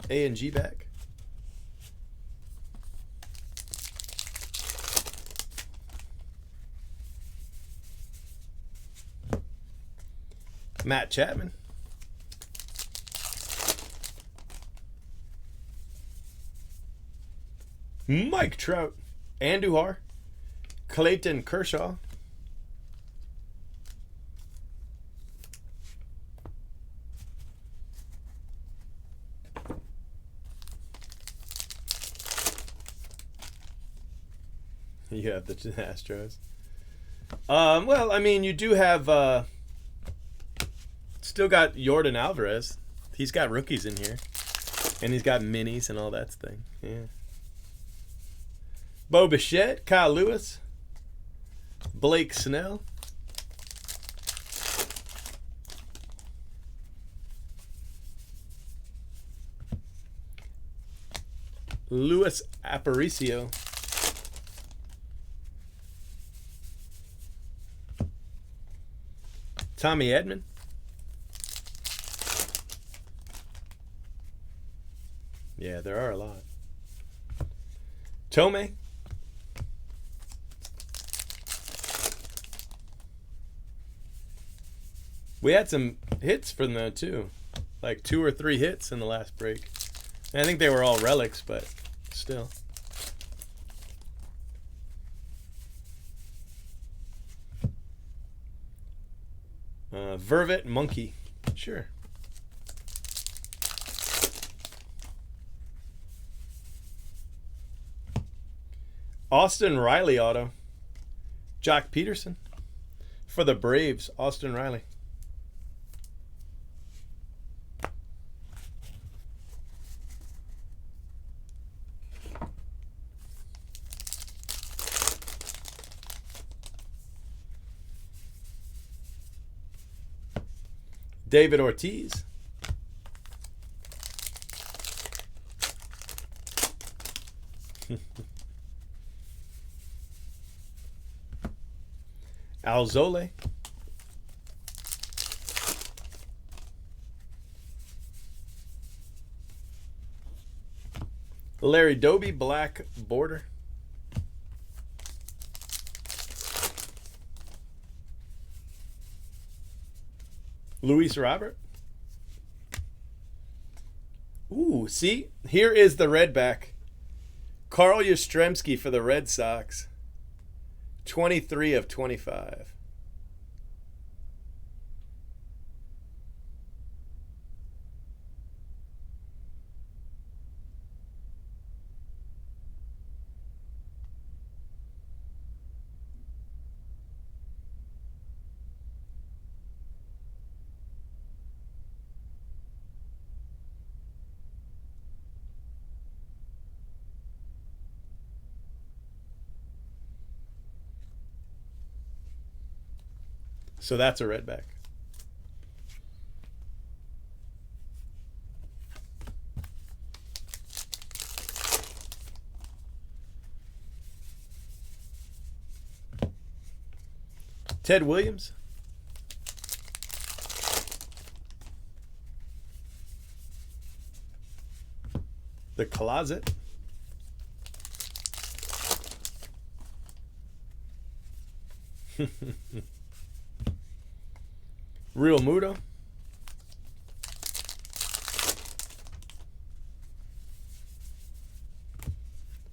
A and G back. Matt Chapman. Mike Trout. Andujar. Clayton Kershaw. You have the Astros. Well, I mean, you do have... still got Yordan Alvarez. He's got rookies in here. And he's got minis and all that thing. Yeah. Bo Bichette, Kyle Lewis, Blake Snell. Luis Aparicio. Tommy Edman. Yeah, there are a lot. Tomei. We had some hits from them too. Like 2 or 3 hits in the last break. And I think they were all relics, but still. Vervet Monkey. Sure. Austin Riley auto. Jock Peterson. For the Braves, Austin Riley. David Ortiz. Alzole. Larry Doby, black border. Luis Robert. Ooh, see? Here is the red back. Carl Yastrzemski for the Red Sox. 23 of 25. So that's a red back. Ted Williams. The Closet. Real Muto.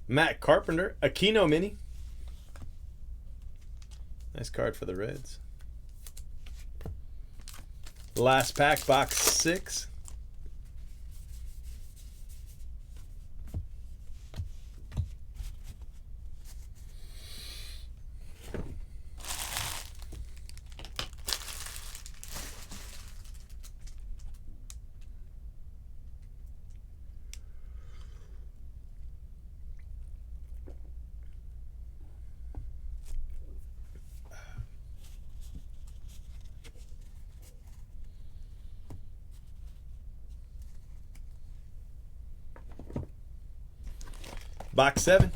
Matt Carpenter. Aquino Mini. Nice card for the Reds. Last pack, box 6. Box 7.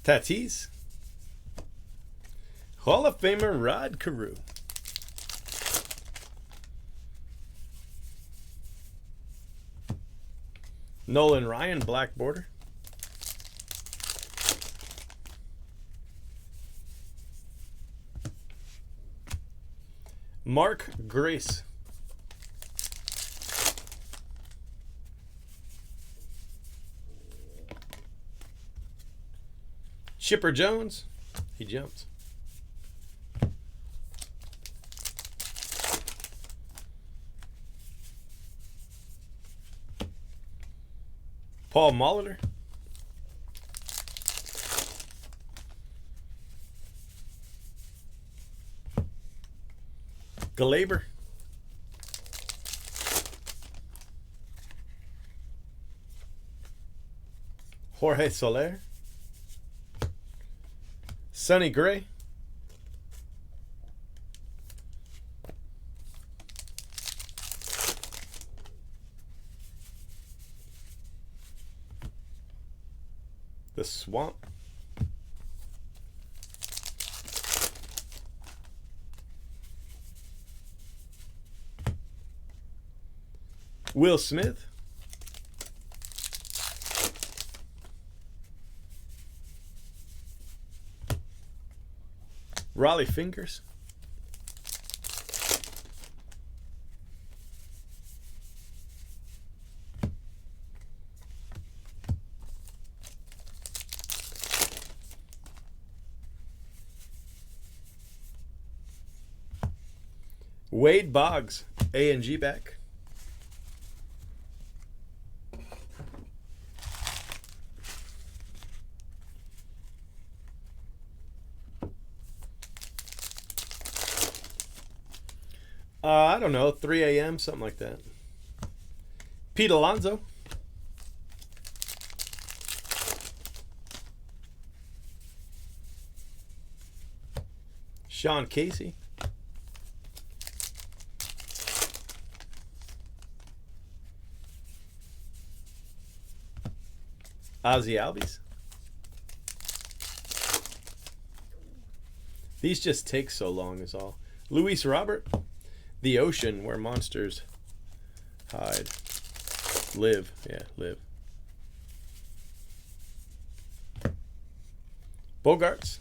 Tatis. Hall of Famer Rod Carew. Nolan Ryan, black border. Mark Grace. Chipper Jones. He jumped. Paul Molitor. Glaber. Jorge Soler. Sonny Gray. The Swamp. Will Smith. Raleigh Fingers. Wade Boggs, A&G back. I don't know, 3 a.m., something like that. Pete Alonso. Sean Casey. Ozzy Albies. These just take so long is all. Luis Robert. The Ocean Where Monsters Hide. Live. Yeah, live. Bogarts.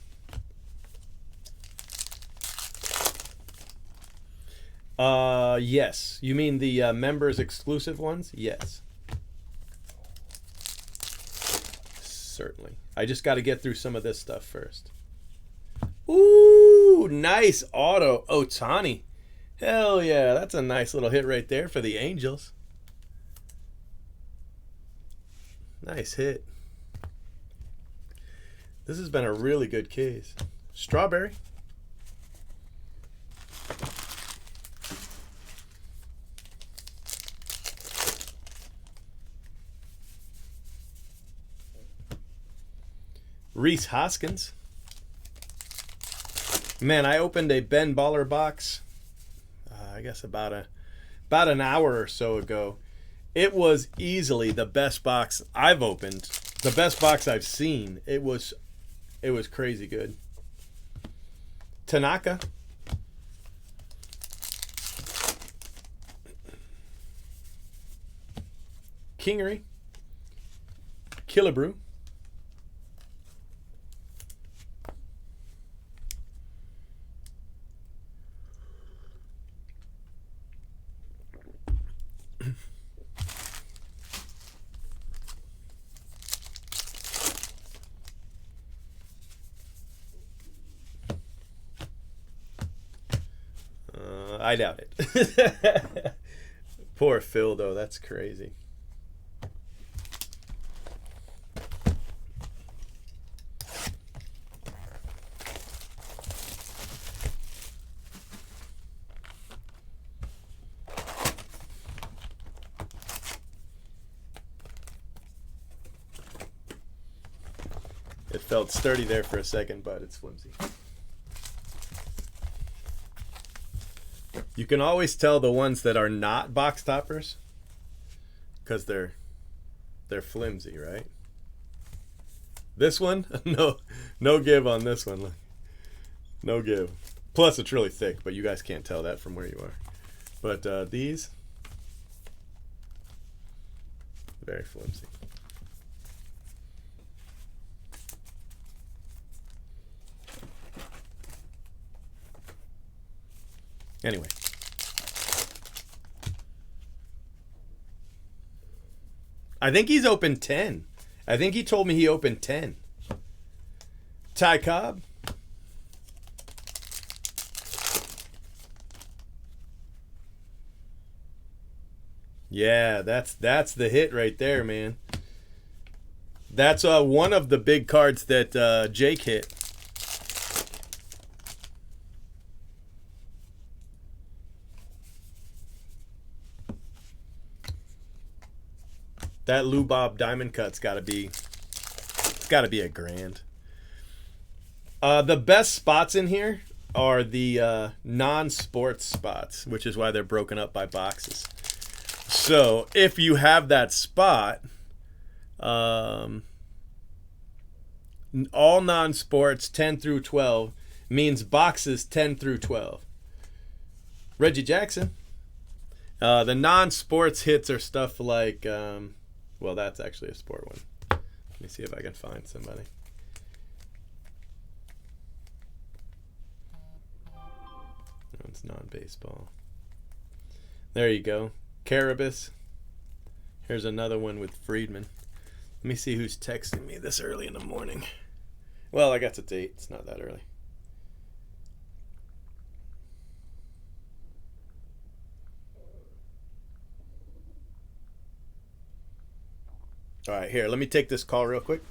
Yes. You mean the members exclusive ones? Yes. Certainly. I just got to get through some of this stuff first. Ooh, nice auto. Ohtani. Hell yeah, that's a nice little hit right there for the Angels. Nice hit. This has been a really good case. Strawberry. Reese Hoskins. Man, I opened a Ben Baller box, I guess about an hour or so ago. It was easily the best box I've opened, the best box I've seen. It was crazy good. Tanaka. Kingery. Killebrew. I doubt it. Poor Phil, though. That's crazy. It felt sturdy there for a second, but it's flimsy. You can always tell the ones that are not box toppers because they're flimsy, right? This one, no give on this one. Look. No give. Plus, it's really thick, but you guys can't tell that from where you are. But these, very flimsy. Anyway. I think he's opened 10. I think he told me he opened 10. Ty Cobb. Yeah, that's the hit right there, man. That's one of the big cards that Jake hit. That Lou Bob Diamond Cut's got to be a grand. The best spots in here are the non-sports spots, which is why they're broken up by boxes. So if you have that spot, all non-sports 10 through 12 means boxes 10 through 12. Reggie Jackson. The non-sports hits are stuff like, well, that's actually a sport one. Let me see if I can find somebody. No, it's non-baseball. There you go. Carabas. Here's another one with Friedman. Let me see who's texting me this early in the morning. Well, I got the date. It's not that early. All right, here. Let me take this call real quick.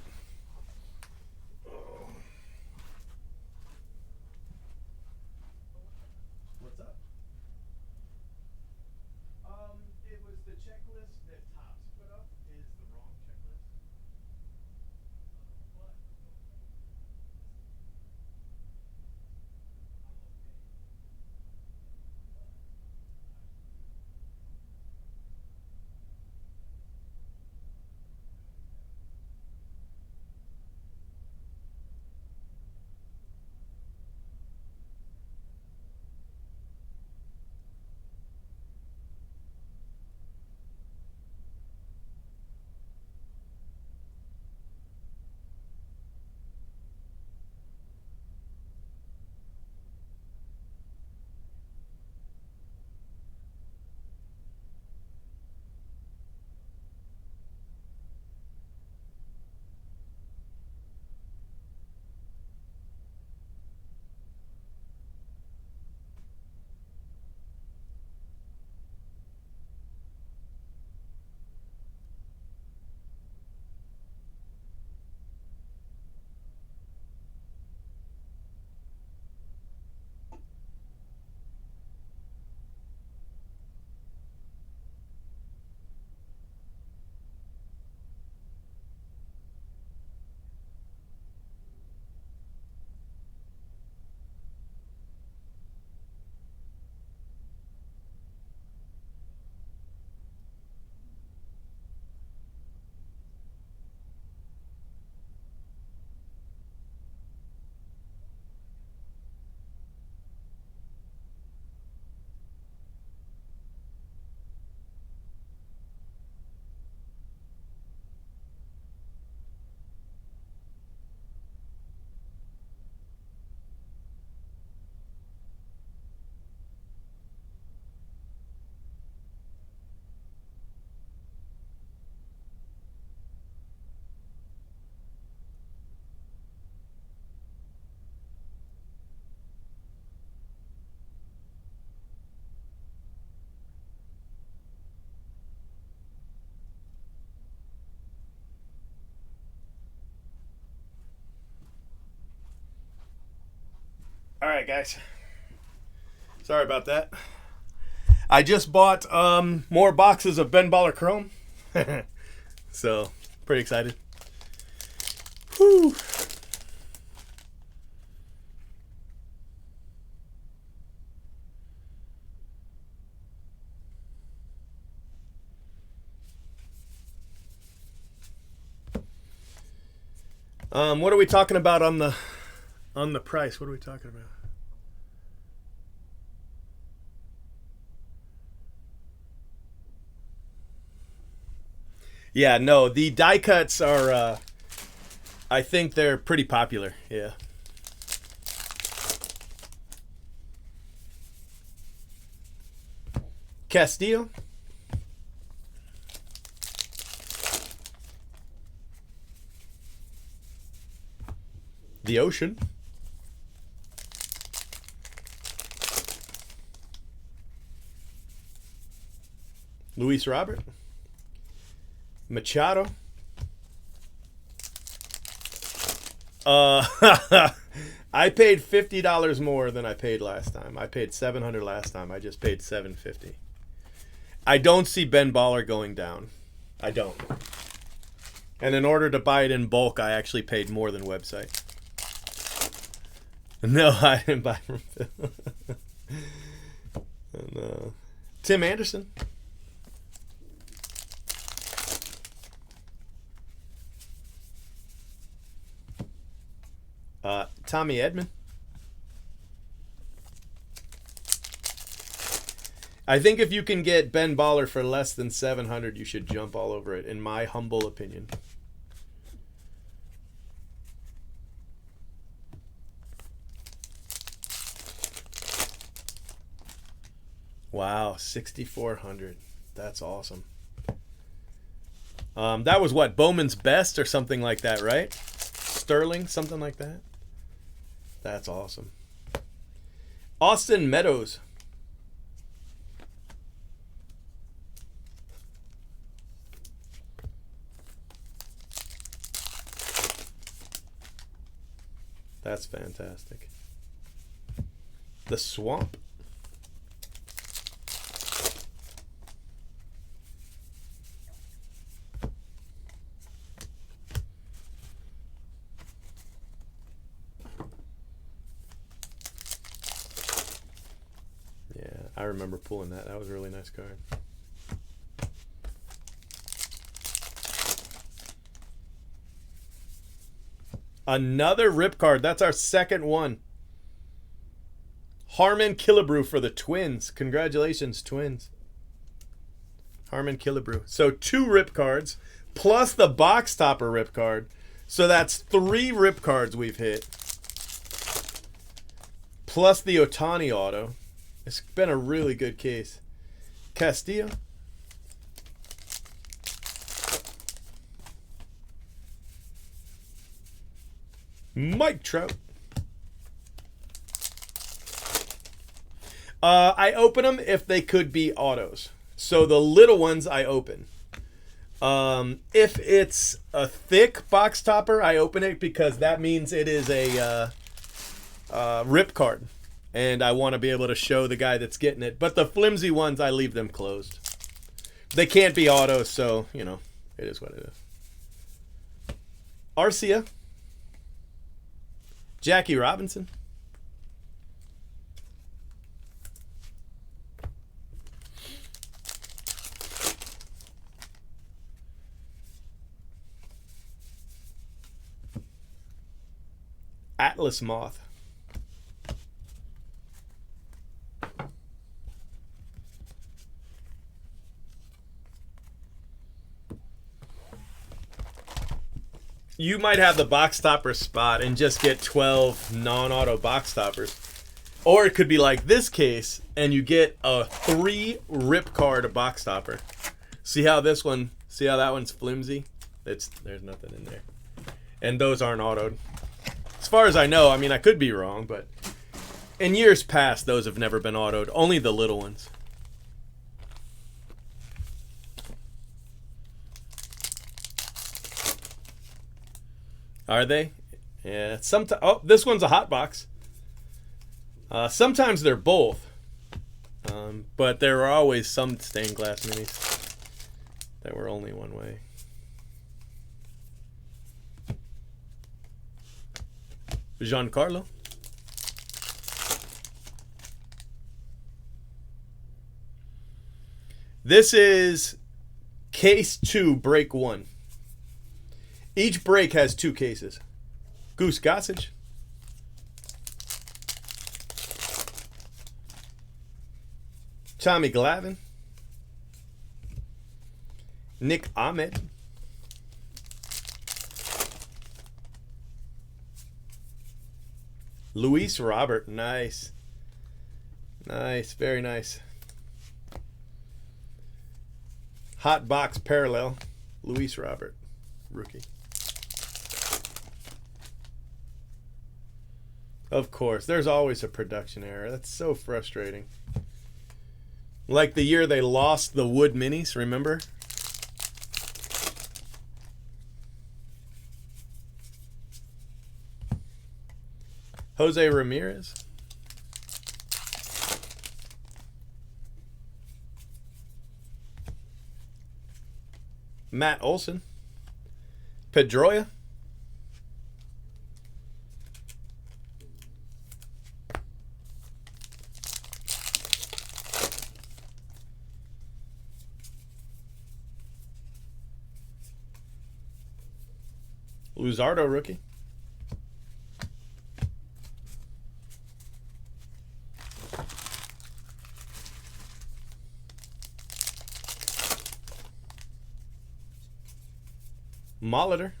What's up? It was the checklist that Topps put up is the wrong checklist. right, guys. Sorry about that. I just bought more boxes of Ben Baller Chrome. So, pretty excited. Whew. What are we talking about on the price? What are we talking about? Yeah, no, the die cuts are, I think they're pretty popular, yeah. Castillo. The Ocean. Luis Robert. Machado. I paid $50 more than I paid last time. I paid $700 last time. I just paid $750. I don't see Ben Baller going down. I don't. And in order to buy it in bulk, I actually paid more than website. No, I didn't buy from Phil. And, Tim Anderson. Tommy Edman. I think if you can get Ben Baller for less than $700, you should jump all over it, in my humble opinion. Wow, 6,400. That's awesome. That was what, Bowman's Best or something like that, right? Sterling, something like that. That's awesome. Austin Meadows. That's fantastic. The Swamp. Yeah, I remember pulling that. That was a really nice card. Another rip card. That's our second one. Harmon Killebrew for the Twins. Congratulations, Twins. Harmon Killebrew. So 2 rip cards plus the box topper rip card. So that's 3 rip cards we've hit. Plus the Ohtani auto. It's been a really good case. Castillo. Mike Trout. I open them if they could be autos. So the little ones I open. If it's a thick box topper, I open it because that means it is a rip card. And I want to be able to show the guy that's getting it. But the flimsy ones, I leave them closed. They can't be autos, so, you know, it is what it is. Arcia. Jackie Robinson. Atlas Moth. You might have the box topper spot and just get 12 non-auto box toppers. Or it could be like this case and you get a 3 rip card box topper. See how that one's flimsy? There's nothing in there. And those aren't autoed. As far as I know, I mean, I could be wrong, but in years past, those have never been autoed. Only the little ones. Are they? Yeah. Oh, this one's a hot box. Sometimes they're both. But there are always some stained glass minis that were only one way. Giancarlo. This is case 2, break 1. Each break has 2 cases. Goose Gossage. Tommy Glavine. Nick Ahmed. Luis Robert. Nice. Nice. Very nice. Hot box parallel. Luis Robert. Rookie. Of course. There's always a production error. That's so frustrating. Like the year they lost the wood minis, remember? Jose Ramirez. Matt Olson. Pedroia. Luzardo rookie. Molitor.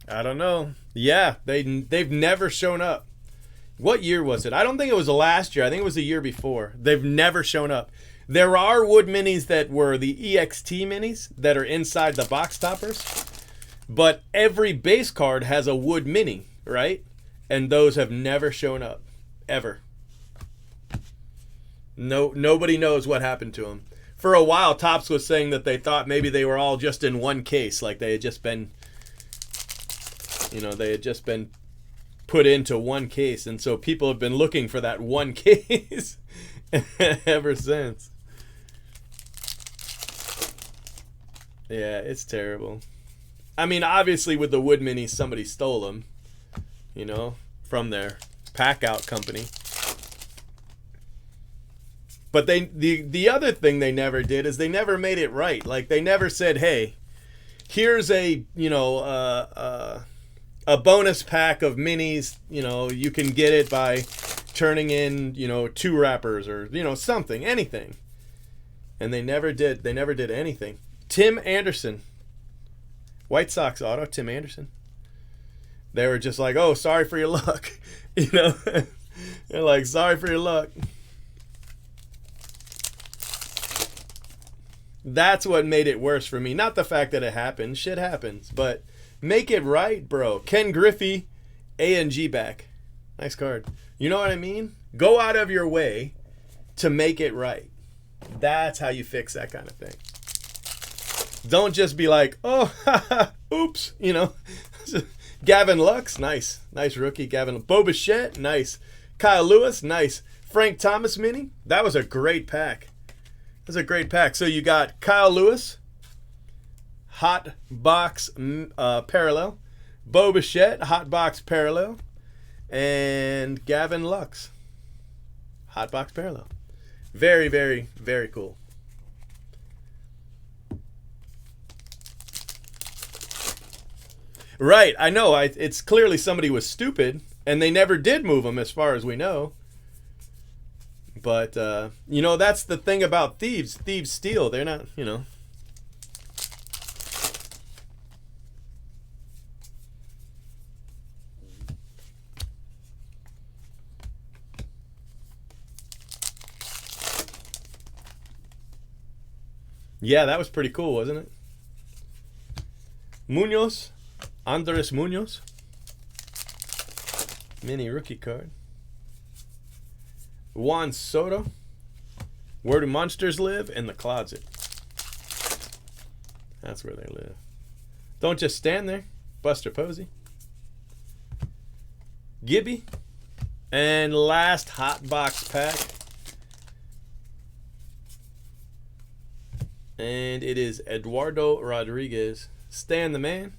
I don't know. Yeah, they've never shown up. What year was it? I don't think it was last year. I think it was the year before. They've never shown up. There are wood minis that were the EXT minis that are inside the box toppers, but every base card has a wood mini, right? And those have never shown up, ever. No, nobody knows what happened to them. For a while, Topps was saying that they thought maybe they were all just in one case, like they had just been, they had just been put into one case, and so people have been looking for that one case ever since. Yeah, it's terrible. I mean, obviously with the wood minis, somebody stole them, from their pack out company. But the other thing they never did is they never made it right. Like they never said, "Hey, here's a bonus pack of minis. You can get it by turning in 2 wrappers or something, anything." And they never did. They never did anything. Tim Anderson, White Sox auto. Tim Anderson. They were just like, "Oh, sorry for your luck," They're like, "Sorry for your luck." That's what made it worse for me. Not the fact that it happened. Shit happens. But make it right, bro. Ken Griffey, A&G back. Nice card. You know what I mean? Go out of your way to make it right. That's how you fix that kind of thing. Don't just be like, "Oh, oops," Gavin Lux, nice. Nice rookie. Gavin. Bo Bichette, nice. Kyle Lewis, nice. Frank Thomas mini. That was a great pack. That's a great pack. So you got Kyle Lewis, hot box parallel, Bo Bichette, hot box parallel, and Gavin Lux, hot box parallel. Very, very, very cool. Right, I know. It's clearly somebody was stupid, and they never did move them as far as we know. But, that's the thing about thieves. Thieves steal. They're not, Yeah, that was pretty cool, wasn't it? Munoz. Andres Munoz. Mini rookie card. Juan Soto. Where do monsters live? In the closet. That's where they live. Don't just stand there. Buster Posey. Gibby. And last hot box pack. And it is Eduardo Rodriguez. Stan the Man.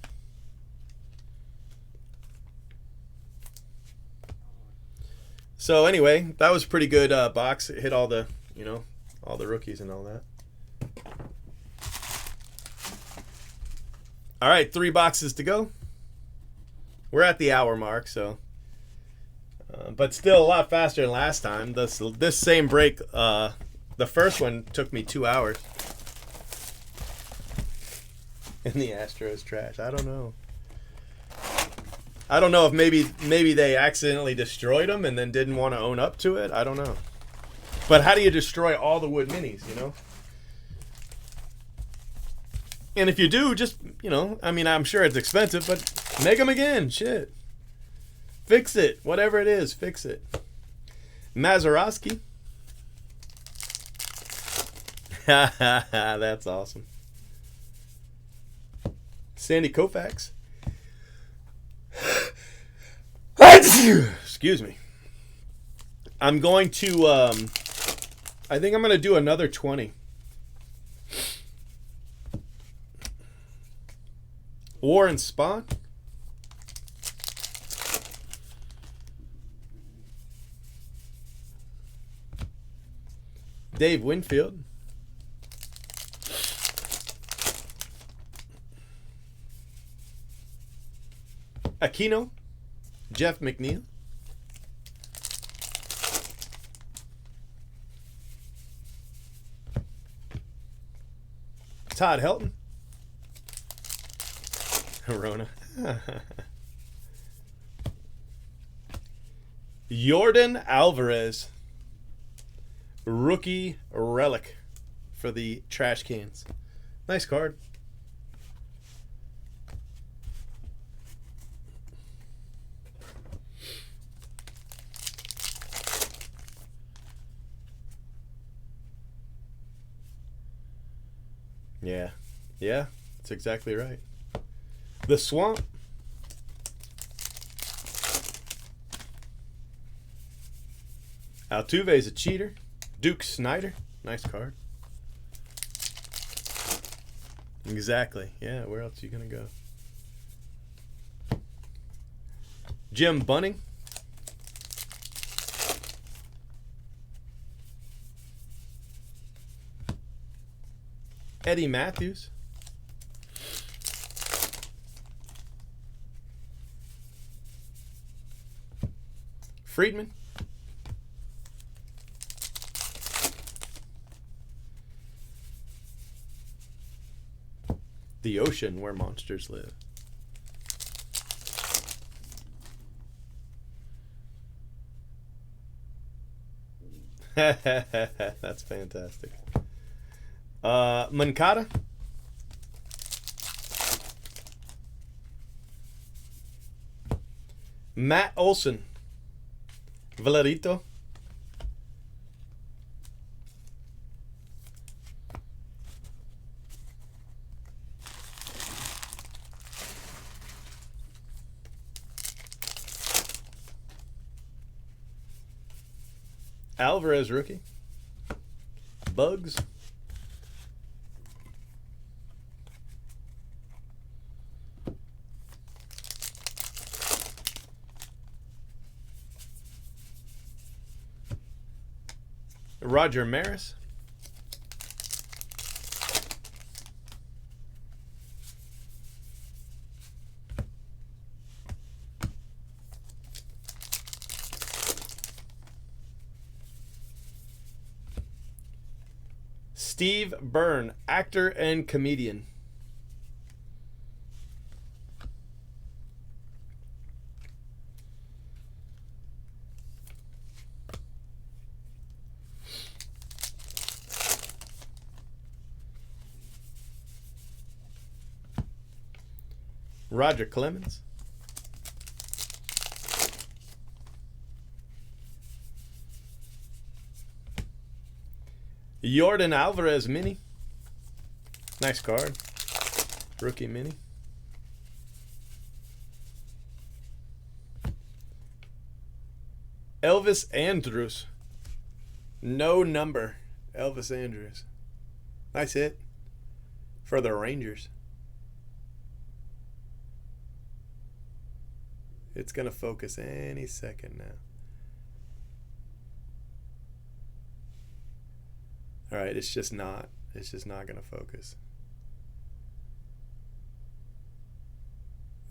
So anyway, that was a pretty good box. It hit all the, you know, all the rookies and all that. All right, 3 boxes to go. We're at the hour mark, so. But still a lot faster than last time. This same break, the first one took me 2 hours. And the Astros trash. I don't know. I don't know if maybe they accidentally destroyed them and then didn't want to own up to it. I don't know. But how do you destroy all the wood minis, you know? And if you do, just, you know, I mean, I'm sure it's expensive, but make them again. Shit. Fix it. Whatever it is, fix it. Mazeroski. That's awesome. Sandy Koufax. Excuse me. I'm going to, I think I'm going to do another 20. Warren Spahn. Dave Winfield. Aquino. Jeff McNeil. Todd Helton. Rona. Jordan Alvarez. Rookie relic for the trash cans. Nice card. Yeah. Yeah, that's exactly right. The Swamp. Altuve's a cheater. Duke Snyder. Nice card. Exactly. Yeah, where else are you going to go? Jim Bunning. Eddie Matthews. Friedman. The ocean where monsters live. That's fantastic. Mancada. Matt Olson. Valerito. Alvarez rookie. Bugs. Roger Maris. Steve Byrne, actor and comedian. Roger Clemens. Jordan Alvarez mini. Nice card. Rookie mini. Elvis Andrews. No number. Elvis Andrews. Nice hit for the Rangers. It's going to focus any second now. All right, it's just not. It's just not going to focus.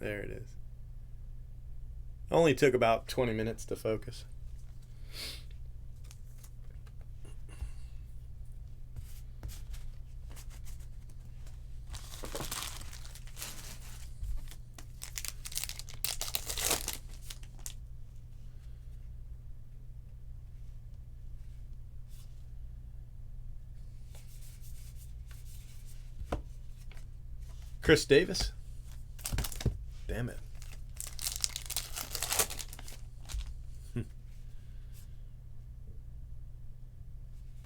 There it is. Only took about 20 minutes to focus. Chris Davis. Damn it.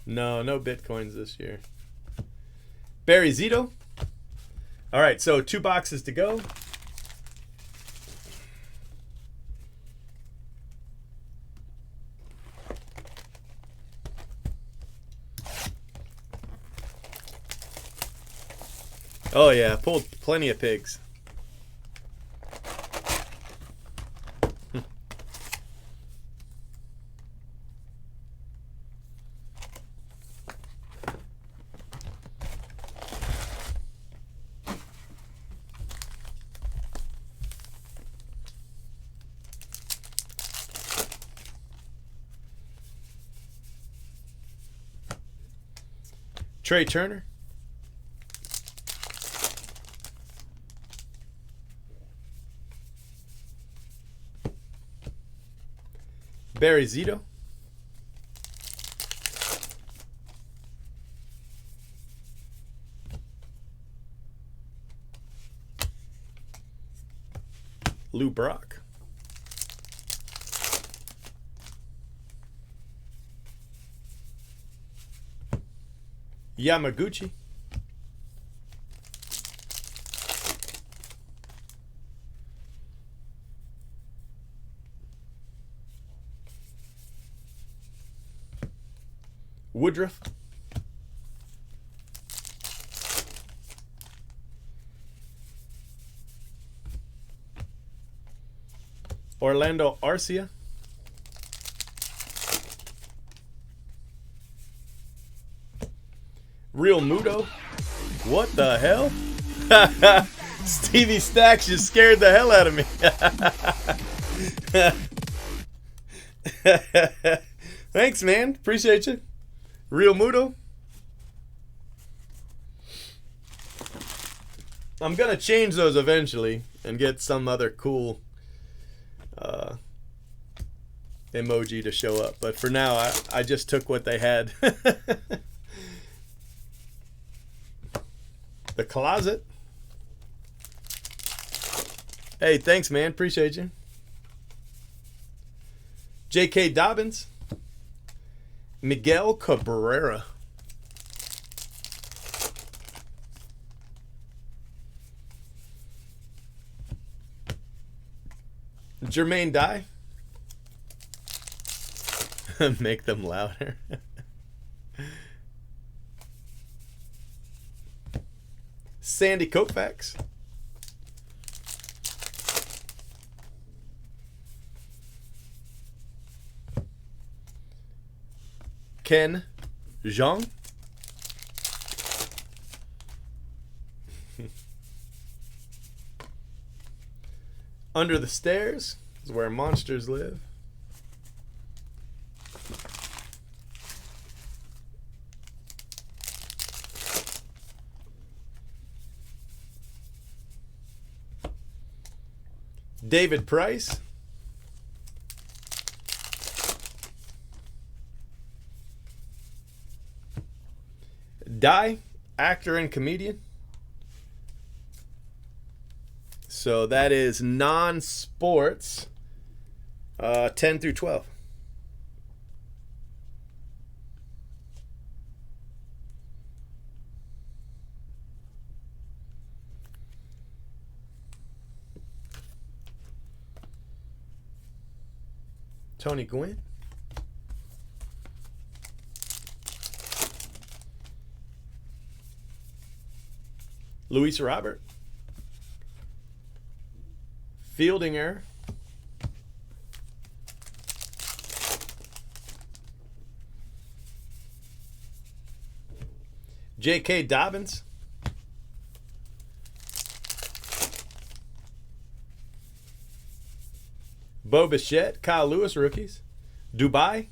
No Bitcoins this year. Barry Zito. All right, so 2 boxes to go. Oh yeah, pulled plenty of pigs. Trey Turner. Barry Zito. Lou Brock. Yamaguchi. Woodruff. Orlando Arcia. Real Muto. What the hell? Stevie Stacks just scared the hell out of me. Thanks, man. Appreciate you. Real Muto. I'm going to change those eventually and get some other cool emoji to show up. But for now, I just took what they had. The Closet. Hey, thanks, man. Appreciate you. J.K. Dobbins. Miguel Cabrera. Jermaine Dye. Make them louder. Sandy Koufax. Ken Jeong. Under the Stairs is where monsters live. David Price. Die, actor and comedian. So that is non-sports, 10 through 12. Tony Gwynn. Luis Robert. Fielding error. J.K. Dobbins. Bo Bichette. Kyle Lewis rookies. Dubai.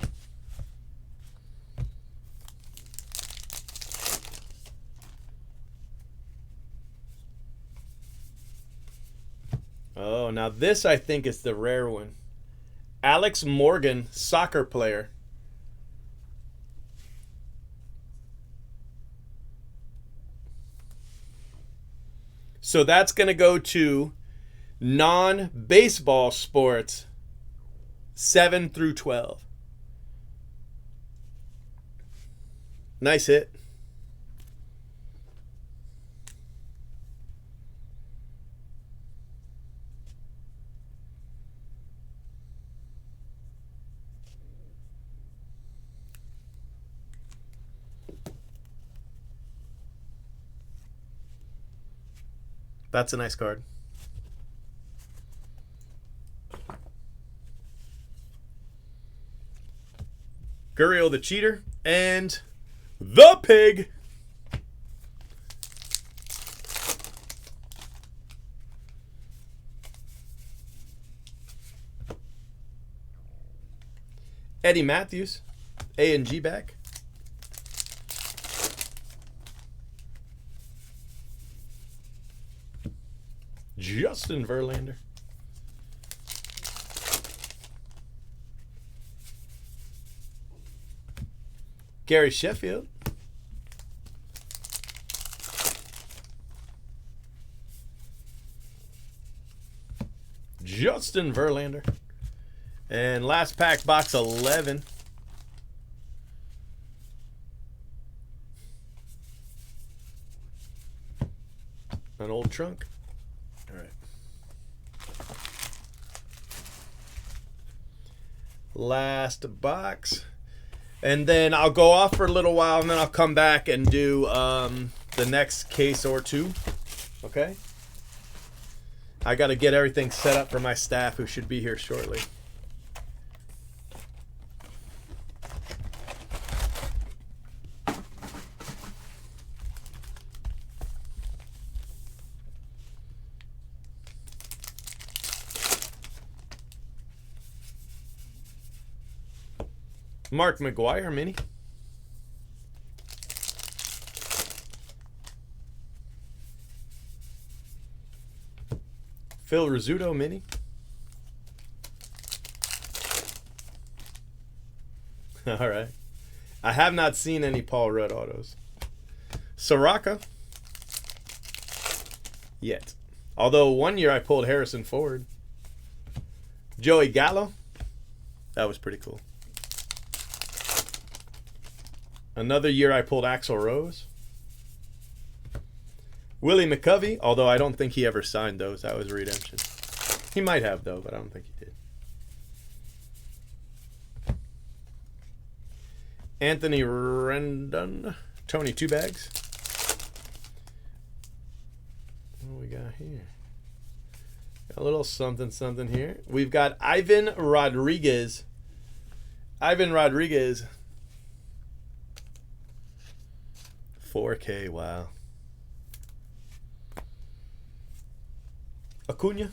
Oh, now this I think is the rare one. Alex Morgan, soccer player. So that's going to go to non-baseball sports 7 through 12. Nice hit. That's a nice card. Gurriel the Cheater and the Pig. Eddie Matthews, A and G back. Justin Verlander. Gary Sheffield. Justin Verlander. And last pack, box 11. An old trunk. All right. Last box. And then I'll go off for a little while, and then I'll come back and do the next case or two. Okay? I got to get everything set up for my staff who should be here shortly. Mark McGuire mini. Phil Rizzuto mini. All right. I have not seen any Paul Rudd autos. Soraka. Yet. Although one year I pulled Harrison Ford. Joey Gallo. That was pretty cool. Another year I pulled Axl Rose. Willie McCovey, although I don't think he ever signed those. That was a redemption. He might have, though, but I don't think he did. Anthony Rendon. Tony Two Bags. What do we got here? Got a little something here. We've got Ivan Rodriguez. Ivan Rodriguez. 4K, wow. Acuna.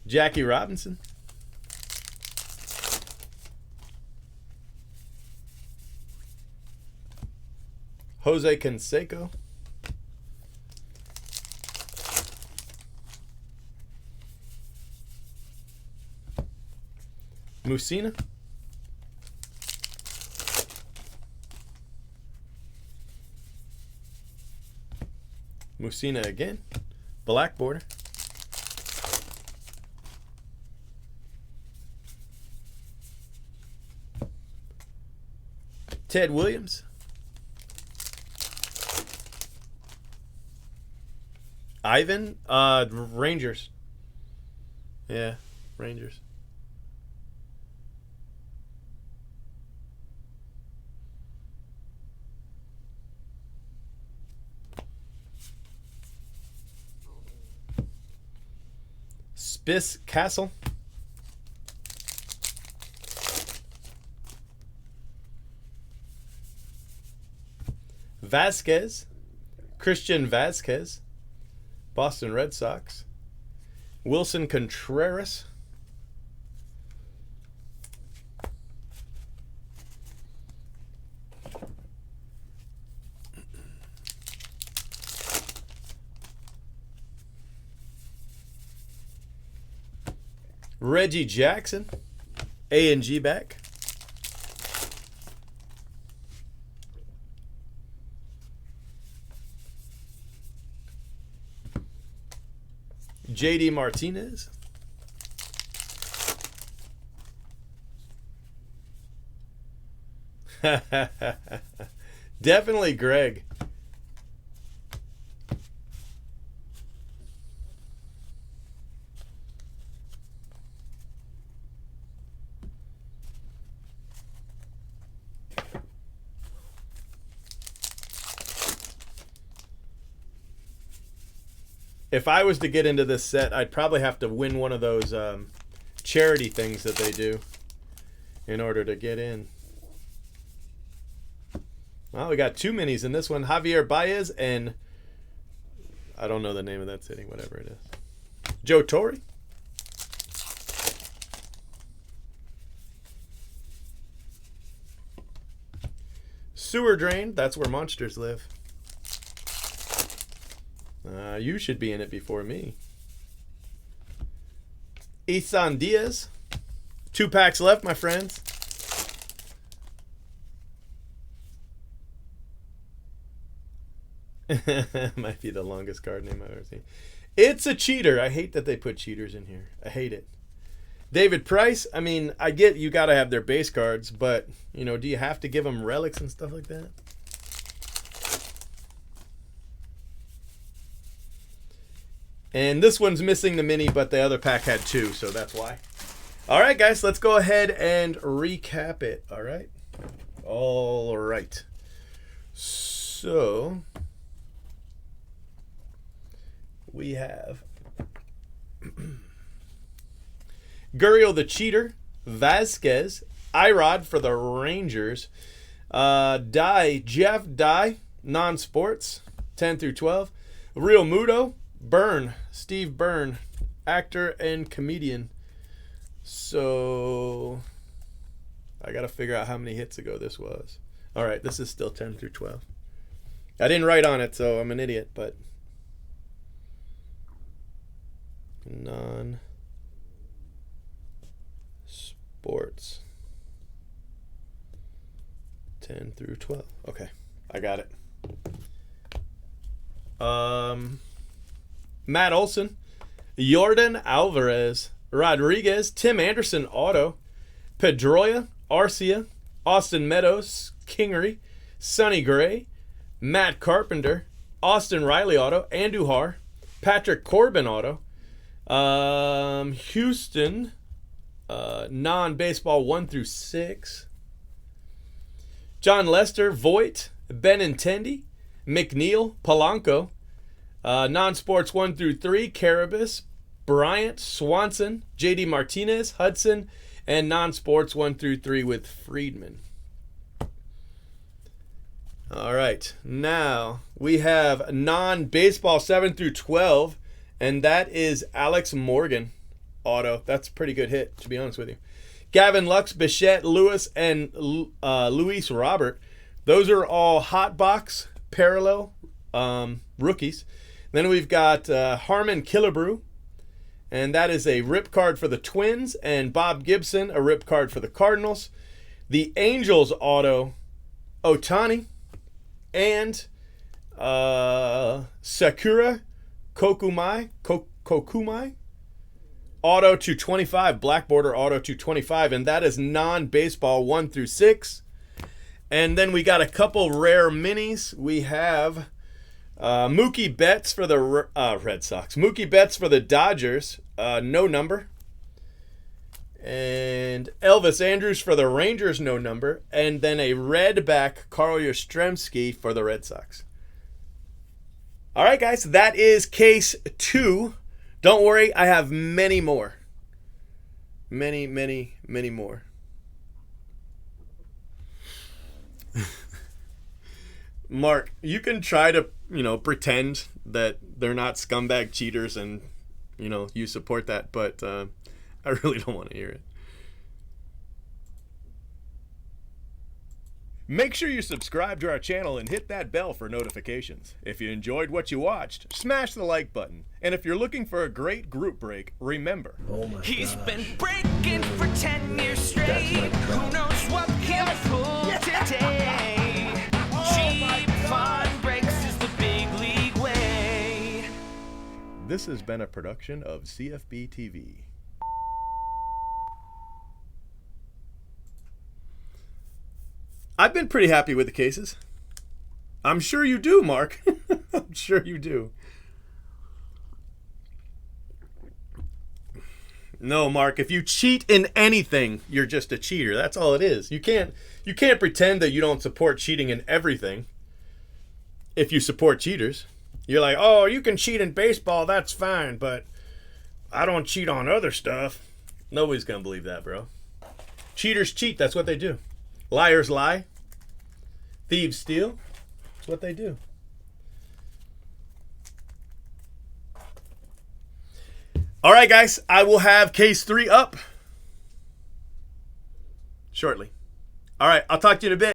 Jackie Robinson. Jose Canseco. Musina. Musina again. Black border. Ted Williams. Ivan, Rangers. Yeah, Rangers. Spiss Castle. Vasquez. Christian Vasquez. Boston Red Sox. Wilson Contreras. Reggie Jackson. A&G back. JD Martinez. Definitely Greg. If I was to get into this set, I'd probably have to win one of those charity things that they do in order to get in. Well, we got two minis in this one. Javier Baez and I don't know the name of that city, whatever it is. Joe Torre. Sewer Drain, that's where monsters live. You should be in it before me. Isan Diaz. 2 packs left, my friends. Might be the longest card name I've ever seen. It's a cheater. I hate that they put cheaters in here. I hate it. David Price. I mean, I get you got to have their base cards, but, you know, do you have to give them relics and stuff like that? And this one's missing the mini, but the other pack had 2, so that's why. All right, guys, let's go ahead and recap it. All right? All right. So we have Gurriel the Cheater, Vasquez, Irod for the Rangers, Jeff Dye, non-sports, 10 through 12, Real Muto, Steve Byrne, actor and comedian. So I got to figure out how many hits ago this was. All right, this is still 10 through 12. I didn't write on it, so I'm an idiot, but non-sports 10 through 12. Okay, I got it. Matt Olson, Jordan Alvarez, Rodriguez, Tim Anderson auto, Pedroia, Arcia, Austin Meadows, Kingery, Sonny Gray, Matt Carpenter, Austin Riley auto, Andujar, Patrick Corbin auto, Houston, non-baseball 1 through 6, John Lester, Voigt, Benintendi, McNeil, Polanco, non-sports 1 through 3, Carabas, Bryant, Swanson, JD Martinez, Hudson, and non-sports 1 through 3 with Friedman. All right, now we have non-baseball 7 through 12, and that is Alex Morgan auto. That's a pretty good hit, to be honest with you. Gavin Lux, Bichette, Lewis, and Luis Robert. Those are all hot box parallel rookies. Then we've got Harmon Killebrew, and that is a rip card for the Twins, and Bob Gibson, a rip card for the Cardinals. The Angels auto, Otani, and Sakura Kokumai, auto to 25, black border auto to 25, and that is non-baseball 1 through 6. And then we got a couple rare minis. We have Mookie Betts for the Red Sox. Mookie Betts for the Dodgers. No number. And Elvis Andrus for the Rangers. No number. And then a red back Carl Yastrzemski for the Red Sox. All right, guys. That is case 2. Don't worry. I have many more. Many, many, many more. Mark, you can try to, pretend that they're not scumbag cheaters and, you support that, but I really don't want to hear it. Make sure you subscribe to our channel and hit that bell for notifications. If you enjoyed what you watched, smash the like button. And if you're looking for a great group break, remember, He's been breaking for 10 years straight. Who knows what he'll pull today? Cheap fun breaks is the big league way. this has been a production of CFB TV. I've been pretty happy with the cases. I'm sure you do, Mark. I'm sure you do. No, Mark, if you cheat in anything, you're just a cheater. That's all it is. You can't pretend that you don't support cheating in everything. If you support cheaters, you're like, "Oh, you can cheat in baseball, that's fine, but I don't cheat on other stuff." Nobody's going to believe that, bro. Cheaters cheat, that's what they do. Liars lie. Thieves steal. That's what they do. All right, guys. I will have case 3 up shortly. All right. I'll talk to you in a bit.